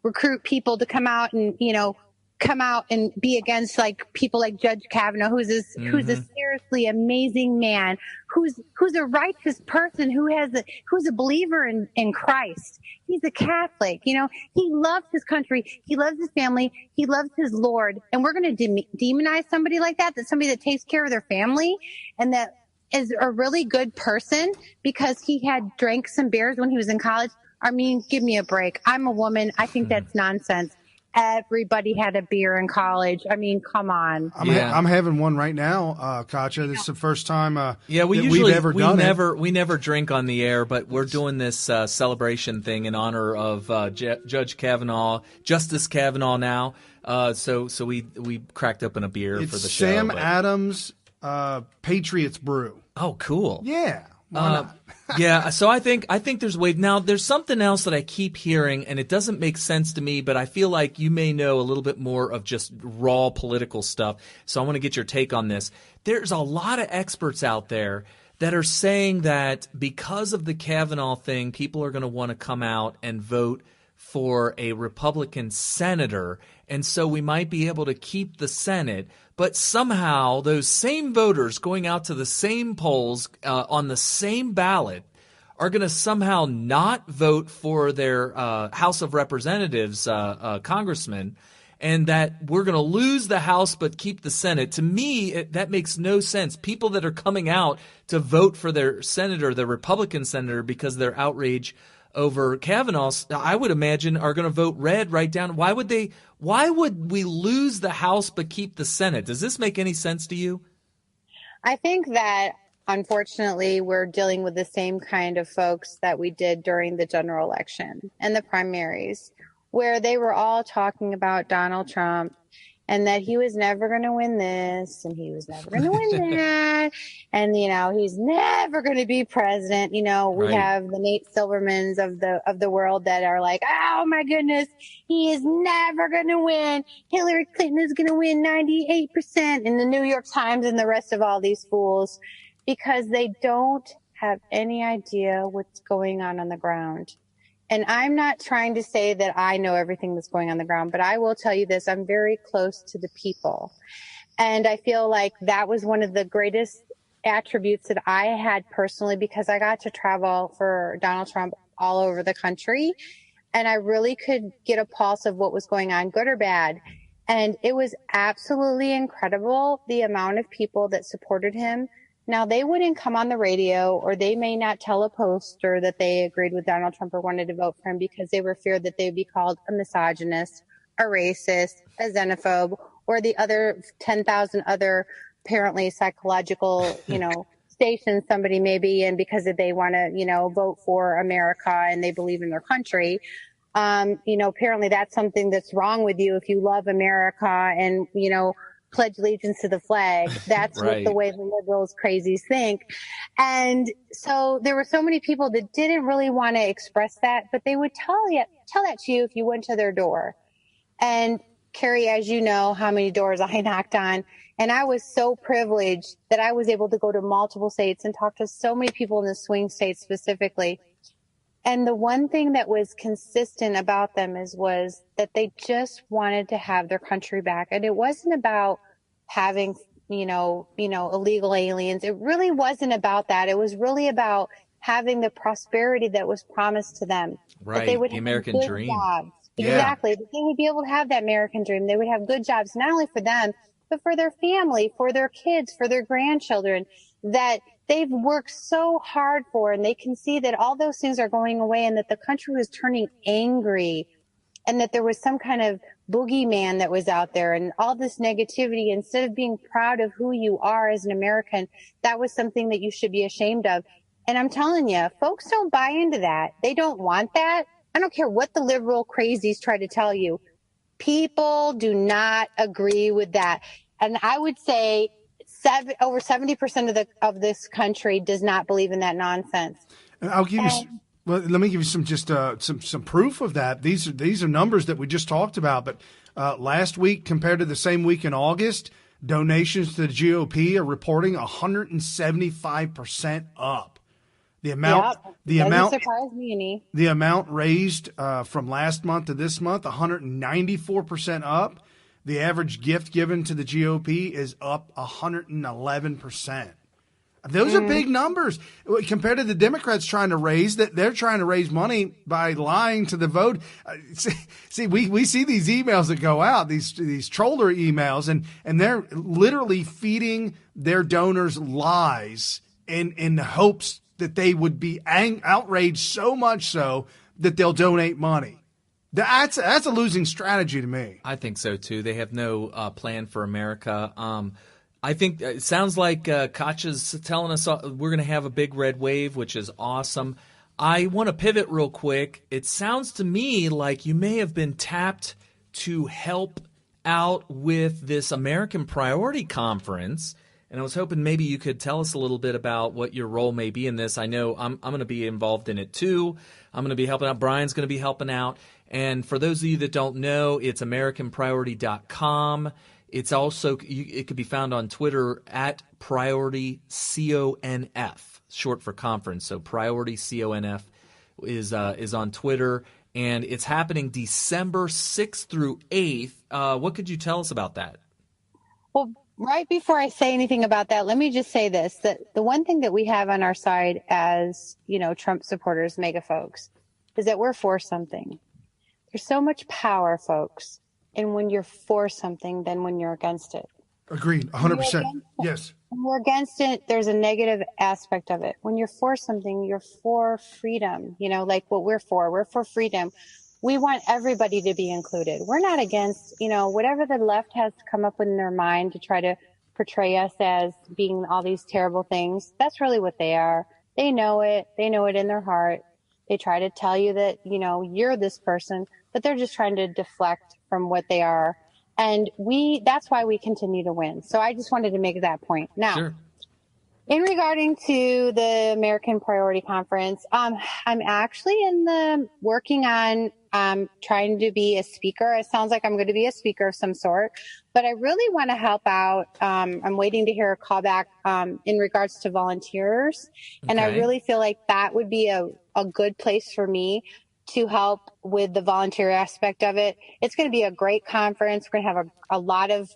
recruit people to come out and be against people like Judge Kavanaugh, who's a seriously amazing man, who's a righteous person, who's a believer in Christ. He's a Catholic. He loves his country. He loves his family. He loves his Lord. And we're going to demonize somebody like that, somebody that takes care of their family and that is a really good person because he had drank some beers when he was in college. I mean, give me a break. I'm a woman. I think that's nonsense. Everybody had a beer in college. I mean, come on. I'm having one right now, Katja. This is the first time we've ever done it. We never drink on the air, but we're doing this celebration thing in honor of Judge Kavanaugh, Justice Kavanaugh now. So we cracked open a beer for the show. Sam Adams Patriots Brew. Oh, cool. Yeah. Why not? Yeah, so I think there's a way. Now, there's something else that I keep hearing, and it doesn't make sense to me, but I feel like you may know a little bit more of just raw political stuff, so I want to get your take on this. There's a lot of experts out there that are saying that because of the Kavanaugh thing, people are going to want to come out and vote for a Republican senator, and so we might be able to keep the Senate. But somehow those same voters going out to the same polls on the same ballot are going to somehow not vote for their House of Representatives congressman, and that we're going to lose the House but keep the Senate. To me, that makes no sense. People that are coming out to vote for their senator, their Republican senator, because of their outrage over Kavanaugh, I would imagine, are going to vote red right down. Why would we lose the House but keep the Senate? Does this make any sense to you? I think that, unfortunately, we're dealing with the same kind of folks that we did during the general election and the primaries, where they were all talking about Donald Trump and that he was never going to win this and he was never going to win that. And, he's never going to be president. We have the Nate Silvermans of the world that are like, oh my goodness, he is never going to win. Hillary Clinton is going to win 98%. In the New York Times and the rest of all these fools, because they don't have any idea what's going on the ground. And I'm not trying to say that I know everything that's going on the ground, but I will tell you this. I'm very close to the people. And I feel like that was one of the greatest attributes that I had personally, because I got to travel for Donald Trump all over the country. And I really could get a pulse of what was going on, good or bad. And it was absolutely incredible, the amount of people that supported him. Now, they wouldn't come on the radio, or they may not tell a poster that they agreed with Donald Trump or wanted to vote for him because they were feared that they would be called a misogynist, a racist, a xenophobe, or the other 10,000 other apparently psychological, stations somebody may be in because they want to, vote for America and they believe in their country. Apparently that's something that's wrong with you if you love America and, pledge allegiance to the flag. That's right. What the way the liberals crazies think. And so there were so many people that didn't really want to express that, but they would tell that to you if you went to their door. And Carrie, as you know, how many doors I knocked on. And I was so privileged that I was able to go to multiple states and talk to so many people in the swing states specifically. And the one thing that was consistent about them was that they just wanted to have their country back. And it wasn't about having, illegal aliens. It really wasn't about that. It was really about having the prosperity that was promised to them. Right, that they would the have American good dream. Jobs. Yeah. Exactly. That they would be able to have that American dream. They would have good jobs, not only for them, but for their family, for their kids, for their grandchildren, that they've worked so hard for, and they can see that all those things are going away and that the country was turning angry and that there was some kind of boogeyman that was out there and all this negativity. Instead of being proud of who you are as an American, that was something that you should be ashamed of. And I'm telling you, folks don't buy into that. They don't want that. I don't care what the liberal crazies try to tell you. People do not agree with that. And I would say over 70% of this country does not believe in that nonsense. And I'll give you. Well, let me give you some proof of that. These are numbers that we just talked about. But last week compared to the same week in August, donations to the GOP are reporting 175% up. The amount, doesn't surprise me any. The amount raised from last month to this month, 194% up. The average gift given to the GOP is up 111%. Those are big numbers compared to the Democrats trying to raise that. They're trying to raise money by lying to the vote. See, we see these emails that go out, these troller emails, and they're literally feeding their donors lies in hopes that they would be outraged so much so that they'll donate money. That's a losing strategy to me. I think so too. They have no plan for America. I think it sounds like Kacha's telling us we're going to have a big red wave, which is awesome. I want to pivot real quick. It sounds to me like you may have been tapped to help out with this American Priority Conference. And I was hoping maybe you could tell us a little bit about what your role may be in this. I know I'm going to be involved in it too. I'm going to be helping out. Brian's going to be helping out. And for those of you that don't know, it's AmericanPriority.com. It's also it could be found on Twitter at PriorityConf, short for conference. So PriorityConf is on Twitter, and it's happening December 6th through 8th. What could you tell us about that? Well, right before I say anything about that, let me just say this: that the one thing that we have on our side as Trump supporters, MAGA folks, is that we're for something. There's so much power, folks. And when you're for something than when you're against it. Agreed. 100%. Yes. When we're against it, there's a negative aspect of it. When you're for something, you're for freedom, like what we're for. We're for freedom. We want everybody to be included. We're not against, whatever the left has come up with in their mind to try to portray us as being all these terrible things. That's really what they are. They know it. They know it in their heart. They try to tell you that, you're this person, but they're just trying to deflect from what they are. And that's why we continue to win. So I just wanted to make that point. Now, sure. In regarding to the American Priority Conference, I'm actually working on trying to be a speaker. It sounds like I'm going to be a speaker of some sort, but I really want to help out. I'm waiting to hear a call back in regards to volunteers. Okay. And I really feel like that would be a good place for me to help with the volunteer aspect of it. It's going to be a great conference. We're going to have a lot of,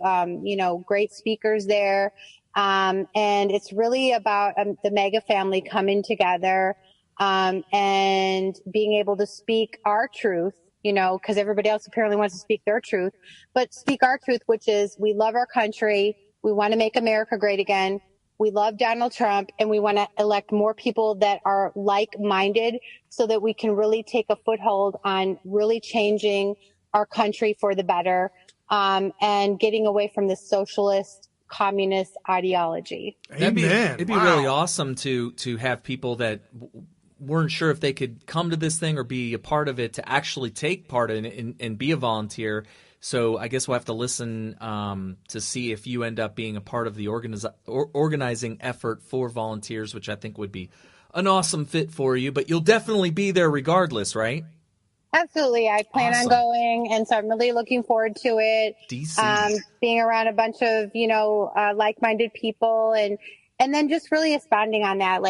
great speakers there. And it's really about the MAGA family coming together, and being able to speak our truth, because everybody else apparently wants to speak their truth, but speak our truth, which is we love our country. We want to make America great again. We love Donald Trump, and we want to elect more people that are like-minded so that we can really take a foothold on really changing our country for the better, and getting away from this socialist, communist ideology. It'd be really awesome to have people that weren't sure if they could come to this thing or be a part of it to actually take part in it and be a volunteer. So I guess we'll have to listen to see if you end up being a part of the organizing effort for volunteers, which I think would be an awesome fit for you. But you'll definitely be there regardless, right? Absolutely. I plan on going, and so I'm really looking forward to it. DC. Being around a bunch of, like-minded people, and then just really expounding on that.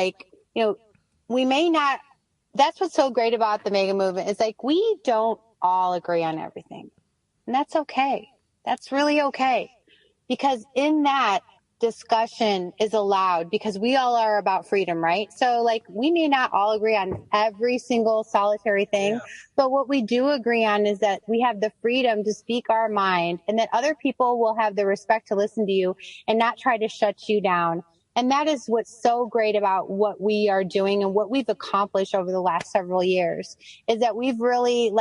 We may not – that's what's so great about the MAGA movement. It's like we don't all agree on everything. And that's okay. That's really okay. Because in that, discussion is allowed because we all are about freedom, right? So we may not all agree on every single solitary thing, but what we do agree on is that we have the freedom to speak our mind, and that other people will have the respect to listen to you and not try to shut you down. And that is what's so great about what we are doing and what we've accomplished over the last several years, is that we've really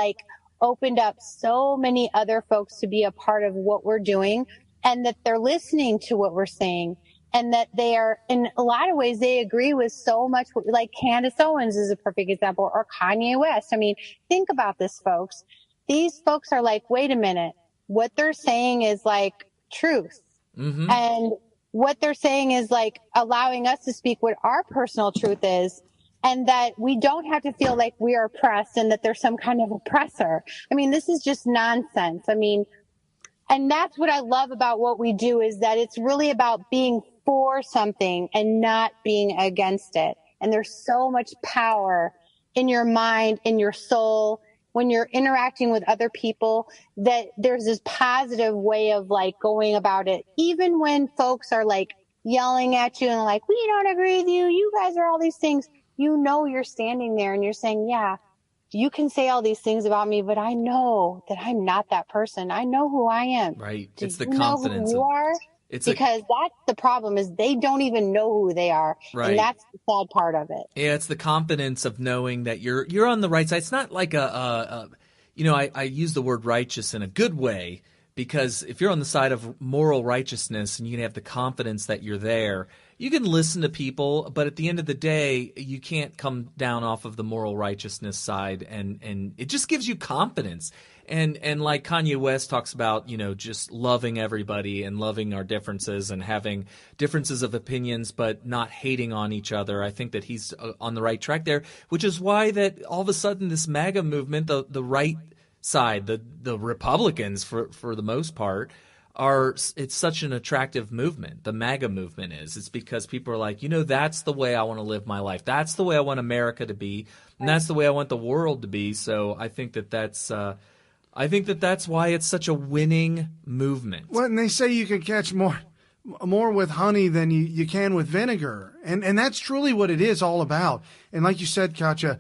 opened up so many other folks to be a part of what we're doing, and that they're listening to what we're saying, and that they are, in a lot of ways, they agree with so much. Candace Owens is a perfect example, or Kanye West. I mean, think about this, folks. These folks are wait a minute. what they're saying is like truth. Mm-hmm. And what they're saying is like allowing us to speak what our personal truth is, and that we don't have to feel like we are oppressed and that there's some kind of oppressor. I mean, this is just nonsense. I mean, and that's what I love about what we do, is that it's really about being for something and not being against it. And there's so much power in your mind, in your soul, when you're interacting with other people, that there's this positive way of like going about it. Even when folks are like yelling at you and like, we don't agree with you, you guys are all these things, you know, you're standing there and you're saying, yeah, you can say all these things about me, but I know that I'm not that person. I know who I am. Right. Do It's the you confidence. know who you are? Because that's the problem, is they don't even know who they are. Right. And that's the sad part of it. Yeah, it's the confidence of knowing that you're on the right side. It's not like I use the word righteous in a good way, because if you're on the side of moral righteousness and you can have the confidence that you're there, you can listen to people, but at the end of the day, you can't come down off of the moral righteousness side, and it just gives you confidence. And like Kanye West talks about, just loving everybody and loving our differences and having differences of opinions, but not hating on each other. I think that he's on the right track there, which is why that all of a sudden this MAGA movement, the right side, the Republicans for the most part, it's such an attractive movement. The MAGA movement is. It's because people are like, that's the way I want to live my life. That's the way I want America to be, and that's the way I want the world to be. So I think that's why it's such a winning movement. Well, and they say you can catch more with honey than you can with vinegar, and that's truly what it is all about. And like you said, Katja,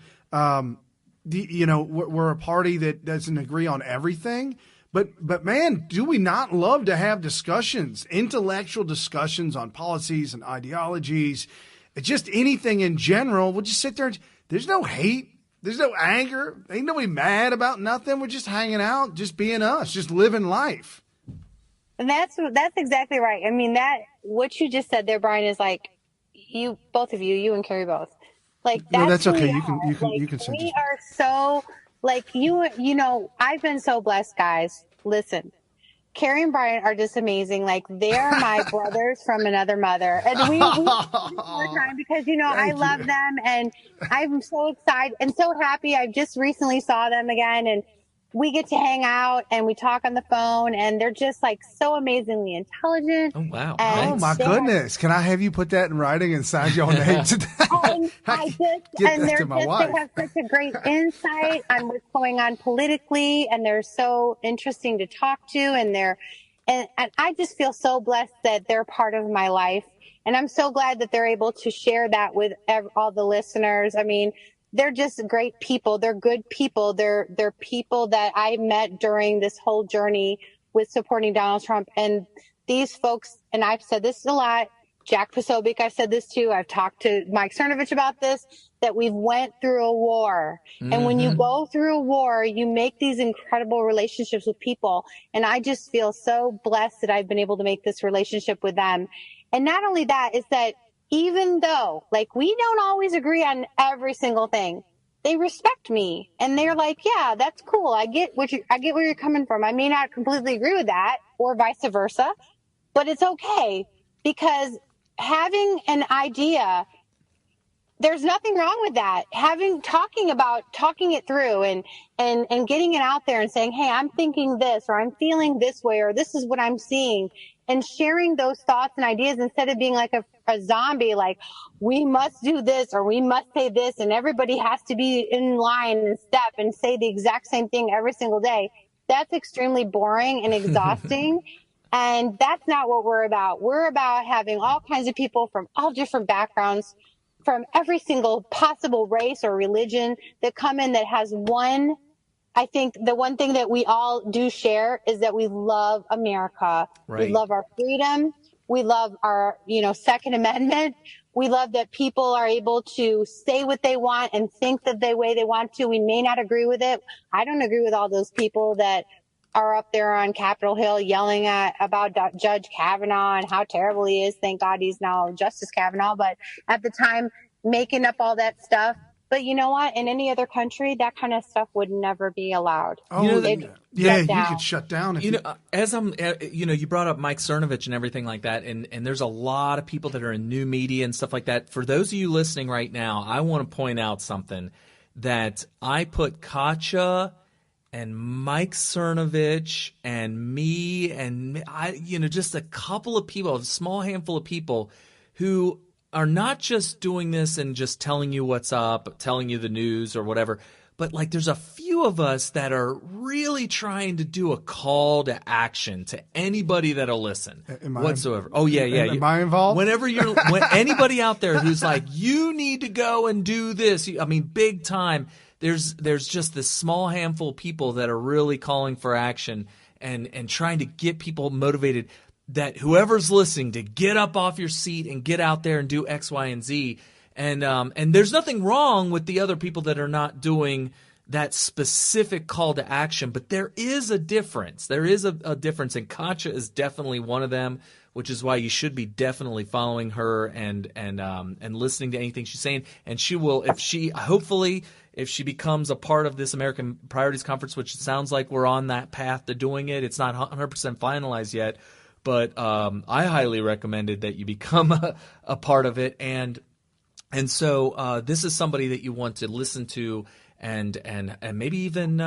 we're a party that doesn't agree on everything. But man, do we not love to have discussions, intellectual discussions on policies and ideologies, just anything in general? We'll just sit there. There's no hate. There's no anger. Ain't nobody mad about nothing. We're just hanging out, just being us, just living life. And that's exactly right. I mean, what you just said there, Brian, is like both of you and Carrie both. Like, that's okay. You can say we are so like I've been so blessed, guys. Listen, Carrie and Brian are just amazing. Like, they're my brothers from another mother, and we all the time because I love them, and I'm so excited and so happy. I just recently saw them again, and we get to hang out and we talk on the phone, and they're just like so amazingly intelligent. Oh, wow. Oh my goodness. Can I have you put that in writing and sign your name today? They have such a great insight on what's going on politically, and they're so interesting to talk to, and I just feel so blessed that they're part of my life. And I'm so glad that they're able to share that with all the listeners. I mean, they're just great people. They're good people. They're people that I met during this whole journey with supporting Donald Trump. And these folks, and I've said this a lot, Jack Posobiec, I've said this too. I've talked to Mike Cernovich about this, that we've went through a war. Mm-hmm. And when you go through a war, you make these incredible relationships with people. And I just feel so blessed that I've been able to make this relationship with them. And not only that, is that even though, like, we don't always agree on every single thing, they respect me, and they're like, yeah, that's cool. I get where you're coming from. I may not completely agree with that, or vice versa, but it's okay, because having an idea, there's nothing wrong with that. Talking it through and getting it out there and saying, hey, I'm thinking this, or I'm feeling this way, or this is what I'm seeing, and sharing those thoughts and ideas instead of being like a zombie, like, we must do this or we must say this and everybody has to be in line and step and say the exact same thing every single day. That's extremely boring and exhausting. And that's not what we're about. We're about having all kinds of people from all different backgrounds, from every single possible race or religion, that come in that has one. I think the one thing that we all do share is that we love America. Right. We love our freedom. We love our, Second Amendment. We love that people are able to say what they want and think the way they want to. We may not agree with it. I don't agree with all those people that are up there on Capitol Hill yelling about Judge Kavanaugh and how terrible he is. Thank God he's now Justice Kavanaugh. But at the time, making up all that stuff. But you know what? In any other country, that kind of stuff would never be allowed. You could shut down. If as I'm, you brought up Mike Cernovich and everything like that, and there's a lot of people that are in new media and stuff like that. For those of you listening right now, I want to point out something that I put Katja and Mike Cernovich and me and just a couple of people, a small handful of people who are not just doing this and just telling you what's up, telling you the news or whatever, but like there's a few of us that are really trying to do a call to action to anybody that'll listen whatsoever. Oh yeah. Am I involved? Whenever anybody out there who's like, you need to go and do this. I mean, big time. There's just this small handful of people that are really calling for action and trying to get people motivated, that whoever's listening to get up off your seat and get out there and do X, Y, and Z. And there's nothing wrong with the other people that are not doing that specific call to action, but there is a difference. There is a difference, and Katja is definitely one of them, which is why you should be definitely following her and listening to anything she's saying. And she will, if she becomes a part of this American Priorities Conference, which it sounds like we're on that path to doing it. It's not 100% finalized yet. But I highly recommended that you become a part of it, and so this is somebody that you want to listen to and maybe even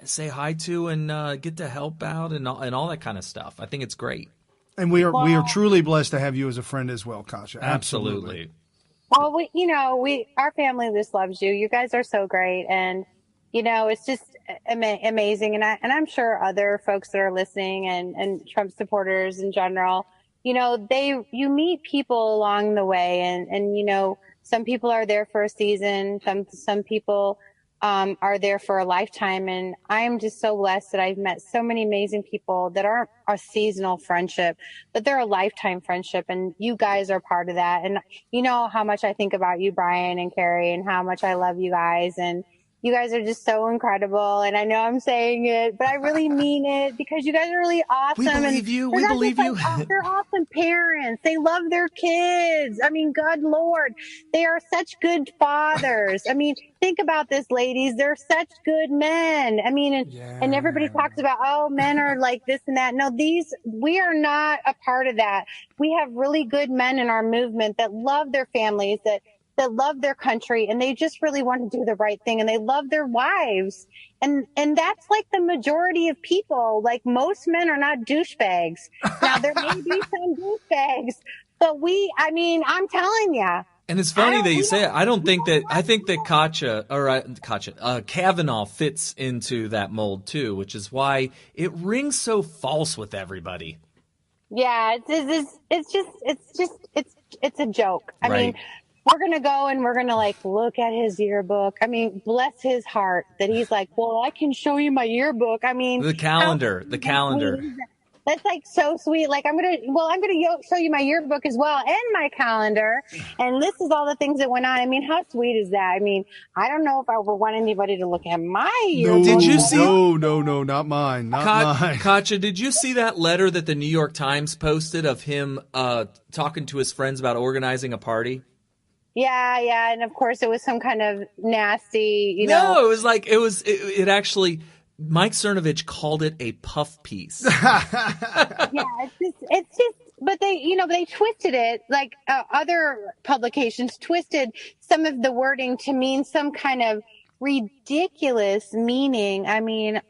say hi to and get to help out and all that kind of stuff. I think it's great. And we are truly blessed to have you as a friend as well, Katja. Absolutely. Well, our family just loves you. You guys are so great, and it's just amazing. And I'm sure other folks that are listening and Trump supporters in general, you meet people along the way, and some people are there for a season. Some people are there for a lifetime. And I'm just so blessed that I've met so many amazing people that aren't a seasonal friendship, but they're a lifetime friendship. And you guys are part of that. And you know how much I think about you, Brian and Carrie, and how much I love you guys. And you guys are just so incredible. And I know I'm saying it, but I really mean it, because you guys are really awesome. We believe you. We believe you. They're awesome parents. They love their kids. I mean, God Lord, they are such good fathers. I mean, think about this, ladies. They're such good men. I mean, and everybody talks about, oh, men are like this and that. No, we are not a part of that. We have really good men in our movement that love their families, that love their country, and they just really want to do the right thing, and they love their wives. And that's like the majority of people. Like, most men are not douchebags. Now, there may be some douchebags, but I'm telling you. And it's funny that you say it. I think that Kavanaugh fits into that mold too, which is why it rings so false with everybody. Yeah, it's a joke. I mean, we're going to go and we're going to look at his yearbook. I mean, bless his heart that he's like, well, I can show you my yearbook. I mean, the calendar. That's so sweet. Like, I'm going to show you my yearbook as well, and my calendar. And this is all the things that went on. I mean, how sweet is that? I mean, I don't know if I would want anybody to look at my yearbook. Did you see? No, not mine. Mine. Katja, did you see that letter that the New York Times posted of him talking to his friends about organizing a party? Yeah, and of course it was some kind of nasty, No, it actually, Mike Cernovich called it a puff piece. Yeah, it's just, but they twisted it, like other publications twisted some of the wording to mean some kind of ridiculous meaning. I mean,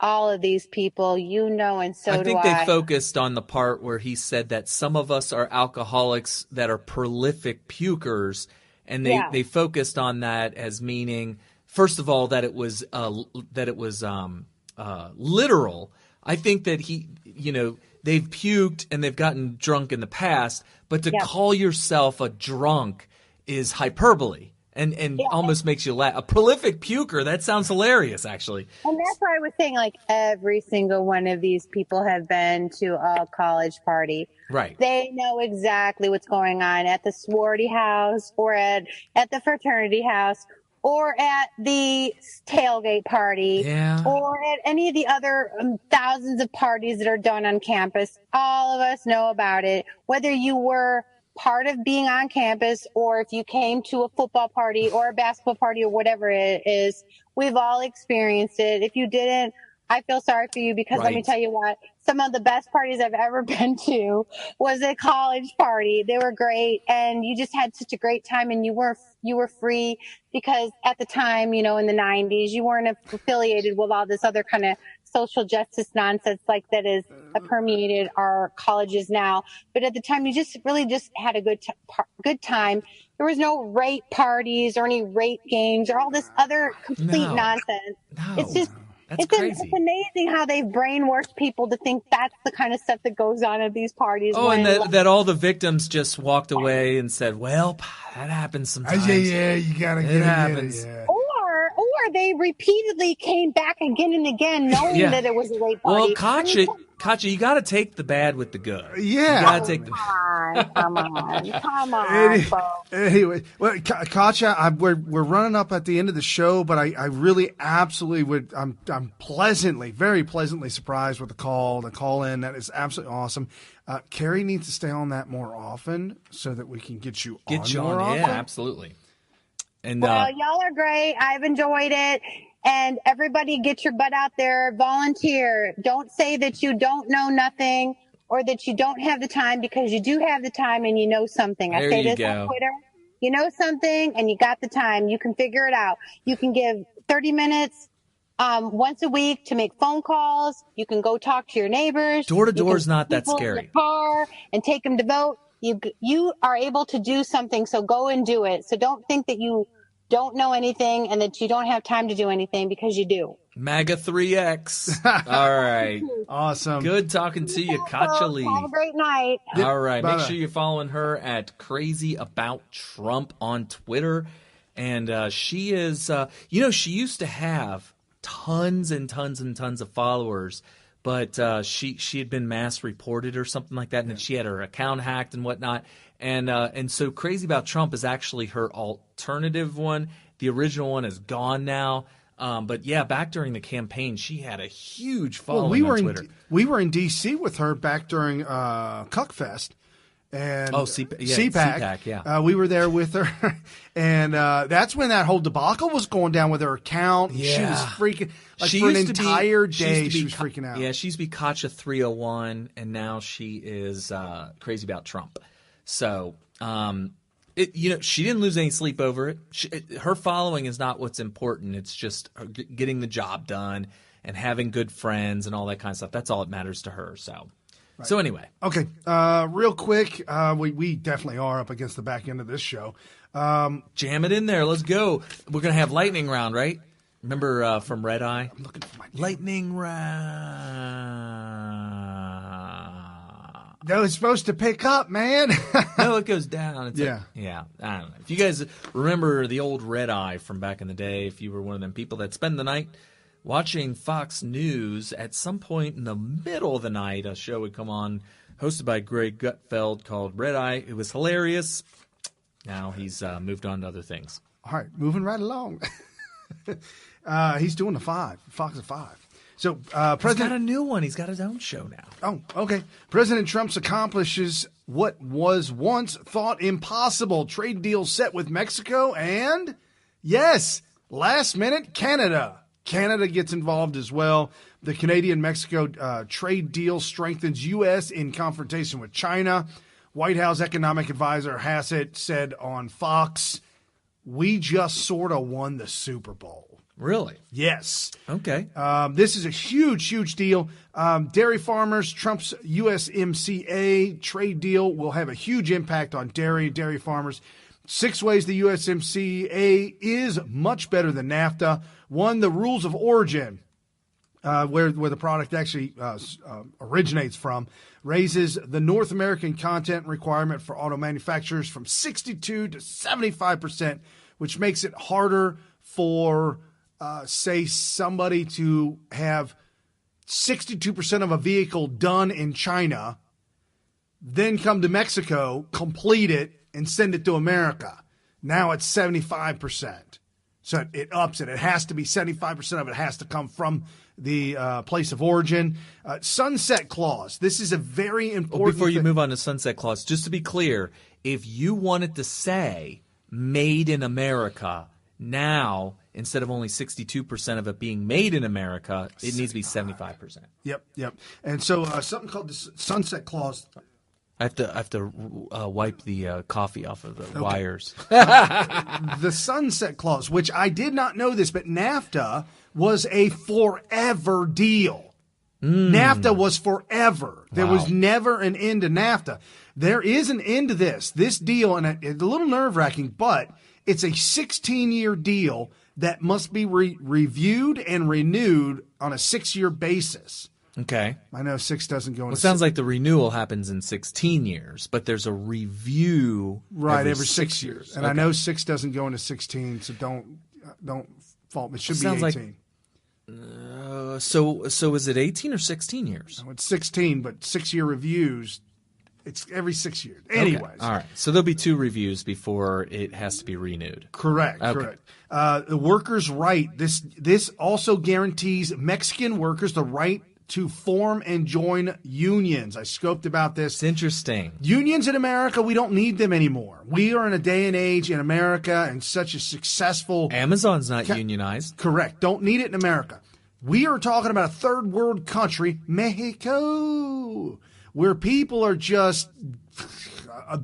all of these people, and so do I. I think they focused on the part where he said that some of us are alcoholics that are prolific pukers, and they focused on that as meaning, first of all, that it was literal. I think that they've puked and they've gotten drunk in the past, but to call yourself a drunk is hyperbole. And almost makes you laugh. A prolific puker, that sounds hilarious, actually. And that's why I was saying, every single one of these people have been to a college party. Right. They know exactly what's going on at the sorority house, or at the fraternity house, or at the tailgate party, or at any of the other thousands of parties that are done on campus. All of us know about it, whether you were part of being on campus, or if you came to a football party or a basketball party or whatever it is, we've all experienced it. If you didn't, I feel sorry for you, because let me tell you what, some of the best parties I've ever been to was a college party. They were great, and you just had such a great time, and you were free, because at the time, in the 90s, you weren't affiliated with all this other kind of social justice nonsense like that is permeated our colleges now. But at the time, you just really just had a good time. There was no rape parties or any rape games or all this other complete nonsense. It's just it's amazing how they've brainwashed people to think that's the kind of stuff that goes on at these parties. Oh, and that all the victims just walked away and said, "Well, that happens sometimes." Yeah, you gotta get it. Happens. Yeah. Or they repeatedly came back again and again, knowing that it was a rape party. Well, Katya, you got to take the bad with the good. Yeah. You got to take the Come on, folks. Anyway, well, Katya, we're running up at the end of the show, but I really absolutely would. I'm very pleasantly surprised with the call in. That is absolutely awesome. Carrie needs to stay on that more often so that we can get you on more often. Yeah, absolutely. And y'all are great. I've enjoyed it. And everybody get your butt out there, volunteer. Don't say that you don't know nothing or that you don't have the time, because you do have the time and you know something. I say this on Twitter. You know something and you got the time. You can figure it out. You can give 30 minutes once a week to make phone calls. You can go talk to your neighbors. Door to door is not that scary. In the car and take them to vote. You are able to do something, so go and do it. So don't think that you don't know anything and that you don't have time to do anything, because you do. MAGA 3X. All right. Awesome. Good talking to you, Katya Lee. Have a great night. All right. Make sure you're following her at Crazy About Trump on Twitter. And she is, she used to have tons and tons and tons of followers, but she had been mass reported or something like that, and then she had her account hacked and whatnot. And so Crazy About Trump is actually her alternative one. The original one is gone now. But yeah, back during the campaign, she had a huge following on Twitter. We were in D.C. with her back during Cuckfest. And CPAC. Yeah. We were there with her, and that's when that whole debacle was going down with her account. Yeah. She was freaking for an entire day. She was freaking out. Yeah, she used to be Katya 301, and now she is Crazy About Trump. So, she didn't lose any sleep over it. Her following is not what's important. It's just getting the job done and having good friends and all that kind of stuff. That's all that matters to her. So. Right. So anyway. Okay. Real quick, we definitely are up against the back end of this show. Jam it in there. Let's go. We're going to have lightning round, right? Remember from Red Eye? I'm looking for my lightning round. That was supposed to pick up, man. No, it goes down. It's yeah. I don't know. If you guys remember the old Red Eye from back in the day, if you were one of them people that spend the night watching Fox News, at some point in the middle of the night, a show would come on hosted by Greg Gutfeld called Red Eye. It was hilarious. Now he's moved on to other things. All right, moving right along. He's doing the Fox at 5. So President he's got a new one. He's got his own show now. Oh, okay. President Trump accomplishes what was once thought impossible. Trade deal set with Mexico and, yes, last minute Canada. Canada gets involved as well. The Canadian-Mexico trade deal strengthens U.S. in confrontation with China. White House economic advisor Hassett said on Fox, "We just sort of won the Super Bowl." Really? Yes. Okay. This is a huge, huge deal. Dairy farmers, Trump's USMCA trade deal will have a huge impact on dairy farmers. 6 ways the USMCA is much better than NAFTA. 1, the rules of origin, where the product actually originates from, raises the North American content requirement for auto manufacturers from 62 to 75%, which makes it harder for, say, somebody to have 62% of a vehicle done in China, then come to Mexico, complete it, and send it to America. Now it's 75%. So it ups it. It has to be 75% of it has to come from the place of origin. Sunset clause. This is a very important Before you move on to sunset clause, just to be clear, if you wanted to say made in America, now instead of only 62% of it being made in America, it needs to be 75%. Yep. And so something called the Sunset Clause. I have to wipe the coffee off of the wires. The Sunset Clause, which I did not know this, but NAFTA was a forever deal. NAFTA was forever. There was never an end to NAFTA. There is an end to this deal, and it's a little nerve-wracking, but it's a 16-year deal that must be reviewed and renewed on a 6-year basis. Okay. I know 6 doesn't go into it sounds like the renewal happens in 16 years, but there's a review every 6 years. And I know 6 doesn't go into 16, so don't fault me. It should be 18. So is it 18 or 16 years? No, it's 16, but 6-year reviews, it's every 6 years. Anyways. Okay. All right. So there'll be 2 reviews before it has to be renewed. Correct. The workers' right. This also guarantees Mexican workers the right to form and join unions. I scoped about this. It's interesting. Unions in America, we don't need them anymore. We are in a day and age in America and such a successful... Amazon's not unionized. Correct. Don't need it in America. We are talking about a third world country, Mexico, where people are just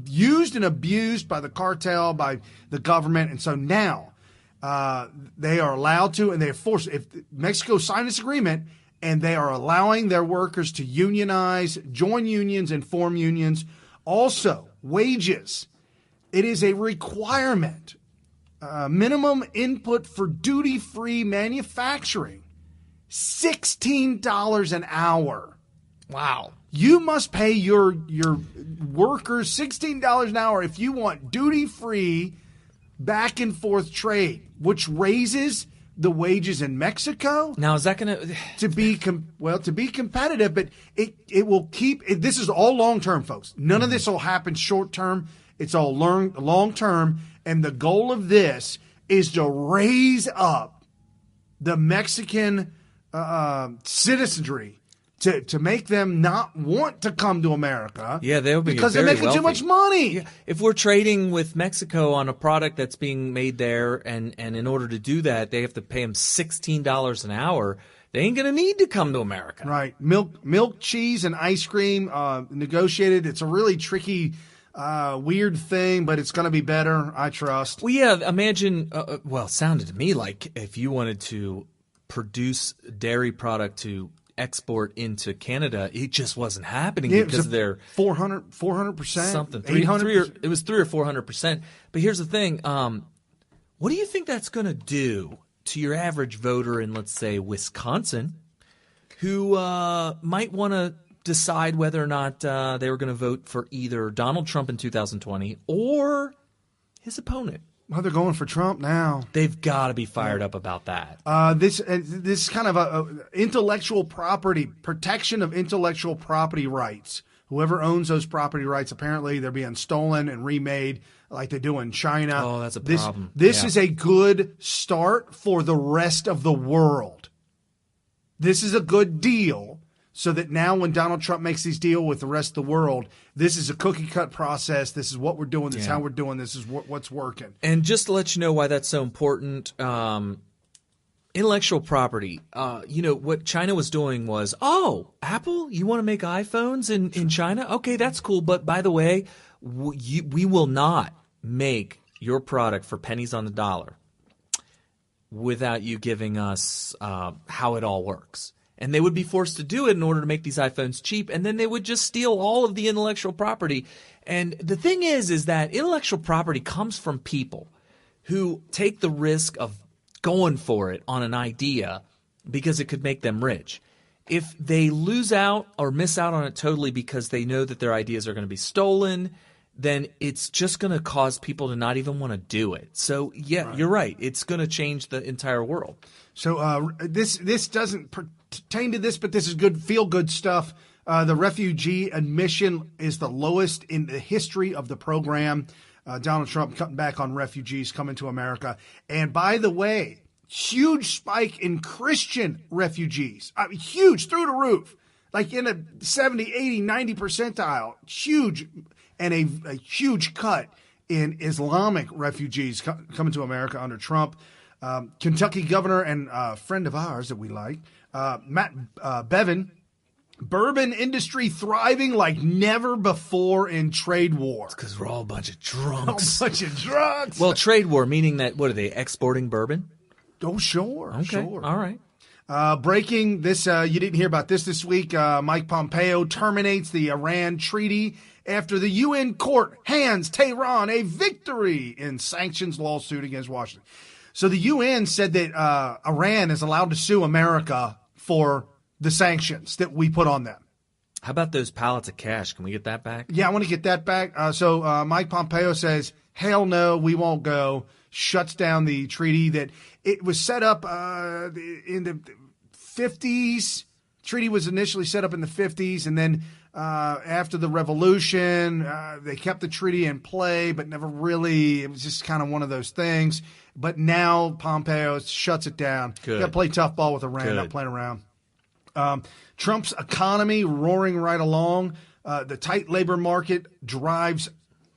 used and abused by the cartel, by the government. And so now they are allowed to, and they are forced. If Mexico signed this agreement, and they are allowing their workers to unionize, join unions, and form unions. Also, wages. It is a requirement. Minimum input for duty-free manufacturing. $16 an hour. Wow. You must pay your workers $16 an hour if you want duty-free back and forth trade, which raises the wages in Mexico. Now, is that going to be competitive? But it will keep. This is all long term, folks. None of this will happen short term. It's all long term, and the goal of this is to raise up the Mexican citizenry to make them not want to come to America. Yeah, they'll be because they're making wealthy. too much money. Yeah. If we're trading with Mexico on a product that's being made there, and in order to do that, they have to pay them $16 an hour. They ain't going to need to come to America. Right. Milk, cheese, and ice cream negotiated. It's a really tricky, weird thing, but it's going to be better, I trust. Well, yeah, imagine, it sounded to me like if you wanted to produce dairy product to export into Canada, it just wasn't happening because they're 400%, something 300. It was 300 or 400%. But here's the thing: what do you think that's going to do to your average voter in, let's say, Wisconsin, who might want to decide whether or not they were going to vote for either Donald Trump in 2020 or his opponent? Well, they're going for Trump now. They've got to be fired up about that. This is kind of a intellectual property, protection of intellectual property rights. Whoever owns those property rights, apparently they're being stolen and remade like they do in China. Oh, that's a problem. This is a good start for the rest of the world. This is a good deal. So that now when Donald Trump makes these deals with the rest of the world, this is a cookie-cut process. This is what we're doing. This is how we're doing. This is what's working. And just to let you know why that's so important, intellectual property, what China was doing was, Apple, you want to make iPhones in China? Okay, that's cool. But by the way, we will not make your product for pennies on the dollar without you giving us how it all works. And they would be forced to do it in order to make these iPhones cheap, and then they would just steal all of the intellectual property. And the thing is that intellectual property comes from people who take the risk of going for it on an idea because it could make them rich. If they lose out or miss out on it totally because they know that their ideas are going to be stolen, then it's just going to cause people to not even want to do it. So, You're right. It's going to change the entire world. So this doesn't pertain to this, but this is good, feel-good stuff. The refugee admission is the lowest in the history of the program. Donald Trump cutting back on refugees coming to America. And by the way, huge spike in Christian refugees. Huge, through the roof. Like in a 70, 80, 90 percentile. Huge. and a huge cut in Islamic refugees coming to America under Trump. Kentucky governor and friend of ours that we like, Matt Bevin, bourbon industry thriving like never before in trade war. Because we're all a bunch of drunks. Well, trade war, meaning that, what are they, exporting bourbon? Oh, sure. Okay, sure. all right. Breaking this, you didn't hear about this week. Mike Pompeo terminates the Iran treaty after the UN court hands Tehran a victory in sanctions lawsuit against Washington. So the UN said that Iran is allowed to sue America for the sanctions that we put on them. How about those pallets of cash? Can we get that back? Yeah, I want to get that back. So Mike Pompeo says, hell no, we won't go. Shuts down the treaty that it was set up in the 50s. Treaty was initially set up in the 50s, and then after the revolution, they kept the treaty in play, but never really. It was just kind of one of those things. But now Pompeo shuts it down. Good. Got to play tough ball with Iran, not playing around. Trump's economy roaring right along. The tight labor market drives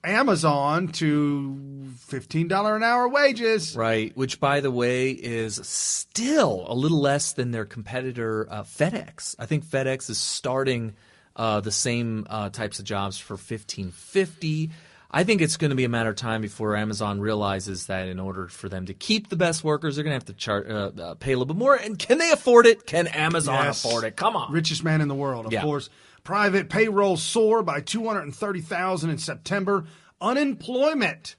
Amazon to $15 an hour wages. Right, which, by the way, is still a little less than their competitor FedEx. I think FedEx is starting the same types of jobs for $15.50. I think it's going to be a matter of time before Amazon realizes that in order for them to keep the best workers, they're going to have to pay a little bit more. And can they afford it? Can Amazon afford it? Come on. Richest man in the world, of course. Private payroll soar by 230,000 in September. Unemployment,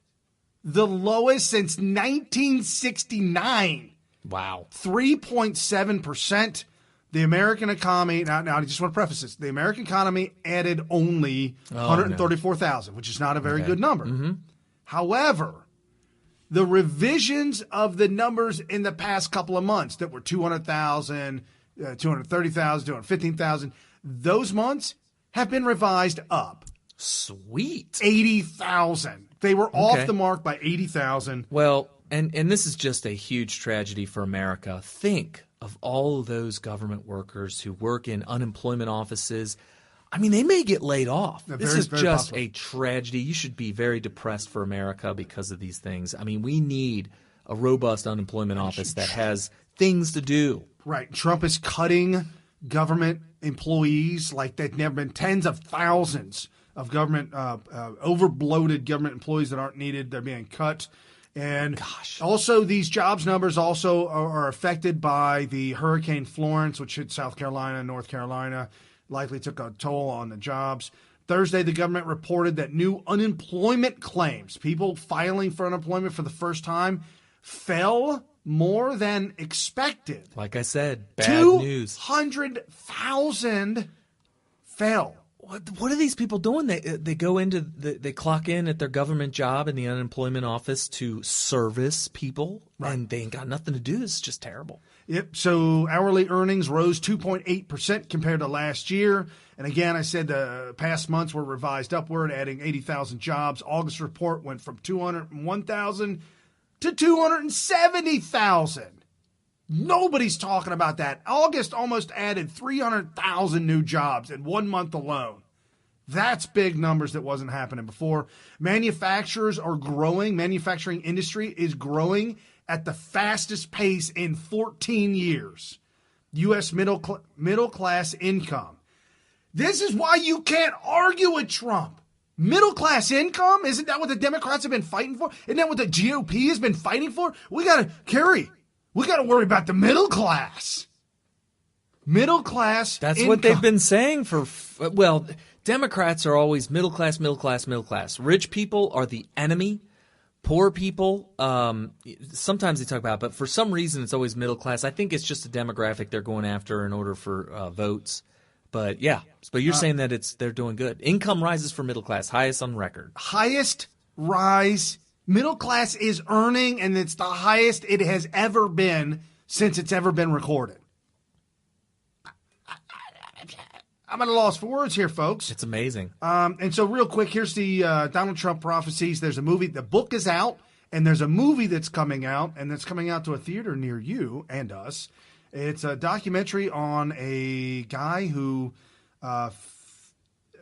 the lowest since 1969. Wow. 3.7%. The American economy, now I just want to preface this, the American economy added only 134,000, which is not a very good number. Mm-hmm. However, the revisions of the numbers in the past couple of months that were 200,000, 230,000, 215,000, those months have been revised up. Sweet. 80,000. They were off the mark by 80,000. Well, and this is just a huge tragedy for America. Think of all of those government workers who work in unemployment offices. I mean, they may get laid off. This is just a tragedy. You should be very depressed for America because of these things. I mean, we need a robust unemployment office that has things to do. Right. Trump is cutting government employees like they've never been. Tens of thousands of government, over-bloated government employees that aren't needed. They're being cut. And also these jobs numbers also are affected by the Hurricane Florence, which hit South Carolina and North Carolina, likely took a toll on the jobs. Thursday, the government reported that new unemployment claims, people filing for unemployment for the first time, fell more than expected. Like I said, bad news. 200,000 fell. What are these people doing? They go into they clock in at their government job in the unemployment office to service people, and they ain't got nothing to do. It's just terrible. Yep. So hourly earnings rose 2.8% compared to last year. And again, I said the past months were revised upward, adding 80,000 jobs. August report went from 201,000 to 270,000. Nobody's talking about that. August almost added 300,000 new jobs in 1 month alone. That's big numbers that wasn't happening before. Manufacturers are growing. Manufacturing industry is growing at the fastest pace in 14 years. U.S. middle class income. This is why you can't argue with Trump. Middle class income? Isn't that what the Democrats have been fighting for? Isn't that what the GOP has been fighting for? We got to worry about the middle class. Middle class That's income. what they've been saying for, well, Democrats are always middle class, middle class, middle class. Rich people are the enemy. Poor people, sometimes they talk about it, but for some reason it's always middle class. I think it's just a demographic they're going after in order for votes. But yeah, but you're saying that they're doing good. Income rises for middle class, highest on record. Highest rise. Middle class is earning, and it's the highest it has ever been since it's ever been recorded. I'm at a loss for words here, folks. It's amazing. And so real quick, here's the Donald Trump prophecies. There's a movie. The book is out, and there's a movie that's coming out, and that's coming out to a theater near you and us. It's a documentary on a guy who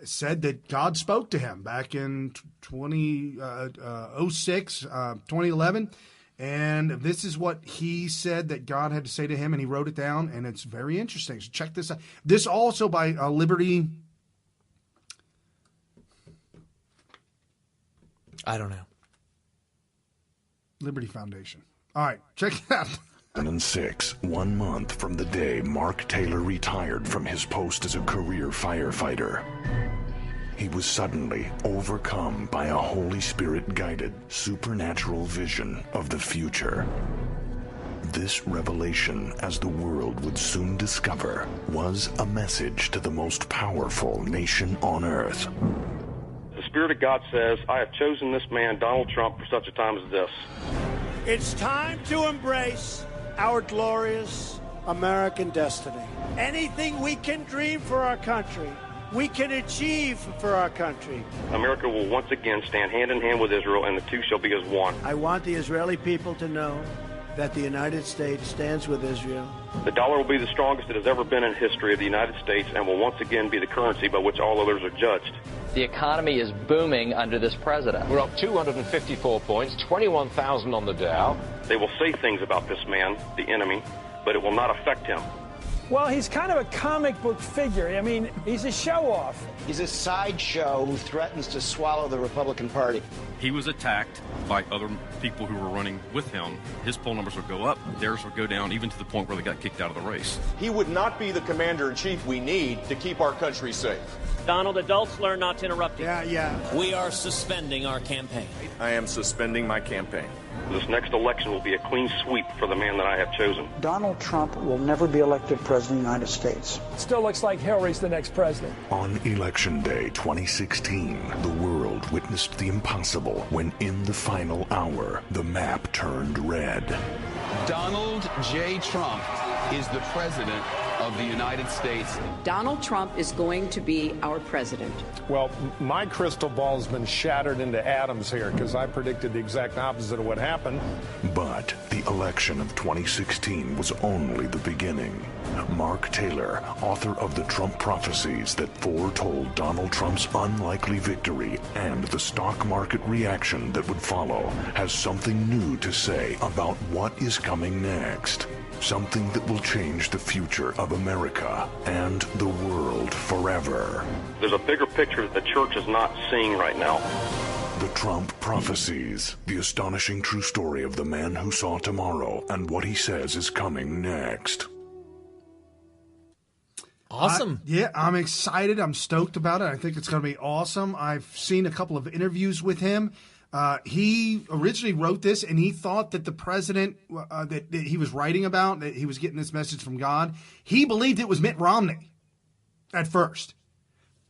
said that God spoke to him back in 2011. And this is what he said that God had to say to him, and he wrote it down, and it's very interesting. So check this out. This also by Liberty. I don't know. Liberty Foundation. All right, check it out. 2006, 1 month from the day Mark Taylor retired from his post as a career firefighter. He was suddenly overcome by a Holy Spirit-guided, supernatural vision of the future. This revelation, as the world would soon discover, was a message to the most powerful nation on earth. The Spirit of God says, I have chosen this man, Donald Trump, for such a time as this. It's time to embrace our glorious American destiny. Anything we can dream for our country, we can achieve for our country. America will once again stand hand in hand with Israel, and the two shall be as one. I want the Israeli people to know that the United States stands with Israel. The dollar will be the strongest it has ever been in history of the United States and will once again be the currency by which all others are judged. The economy is booming under this president. We're up 254 points, 21,000 on the Dow. They will say things about this man, the enemy, but it will not affect him. Well, he's kind of a comic book figure. I mean, he's a show-off. He's a sideshow who threatens to swallow the Republican Party. He was attacked by other people who were running with him. His poll numbers would go up, theirs would go down, even to the point where they got kicked out of the race. He would not be the commander-in-chief we need to keep our country safe. Donald, adults learn not to interrupt you. Yeah. We are suspending our campaign. I am suspending my campaign. This next election will be a clean sweep for the man that I have chosen. Donald Trump will never be elected president of the United States. It still looks like Hillary's the next president. On Election Day 2016, the world witnessed the impossible when in the final hour, the map turned red. Donald J. Trump is the president of the United States. Donald Trump is going to be our president. Well, my crystal ball's been shattered into atoms here because I predicted the exact opposite of what happened. But the election of 2016 was only the beginning. Mark Taylor, author of the Trump prophecies that foretold Donald Trump's unlikely victory and the stock market reaction that would follow, has something new to say about what is coming next. Something that will change the future of America and the world forever. There's a bigger picture that the church is not seeing right now. The Trump prophecies, the astonishing true story of the man who saw tomorrow and what he says is coming next. Awesome. I'm excited. I'm stoked about it. I think it's going to be awesome. I've seen a couple of interviews with him. He originally wrote this, and he thought that the president that he was writing about, that he was getting this message from God, he believed it was Mitt Romney at first.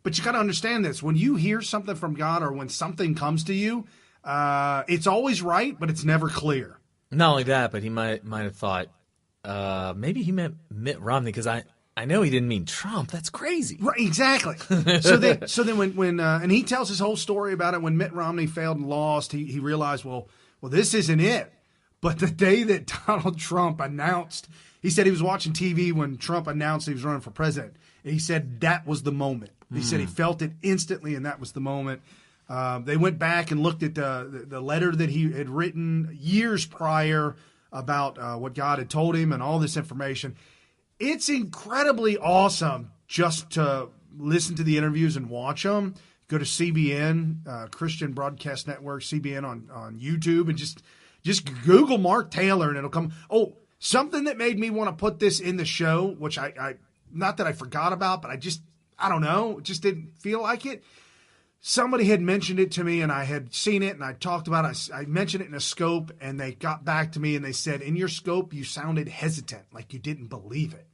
But you got to understand this. When you hear something from God or when something comes to you, it's always right, but it's never clear. Not only that, but he might have thought maybe he meant Mitt Romney because I know he didn't mean Trump. That's crazy. Right, exactly. So then when and he tells his whole story about it. When Mitt Romney failed and lost, he realized, well, this isn't it. But the day that Donald Trump announced, he said he was watching TV when Trump announced he was running for president. And he said that was the moment. He said he felt it instantly, and that was the moment. They went back and looked at the letter that he had written years prior about what God had told him and all this information. It's incredibly awesome just to listen to the interviews and watch them. Go to CBN, Christian Broadcast Network, CBN on YouTube, and just Google Mark Taylor, and it'll come. Oh, something that made me want to put this in the show, which I not that I forgot about, but I don't know, just didn't feel like it. Somebody had mentioned it to me, and I had seen it, and I talked about it. I mentioned it in a scope, and they got back to me, and they said, in your scope, you sounded hesitant, like you didn't believe it.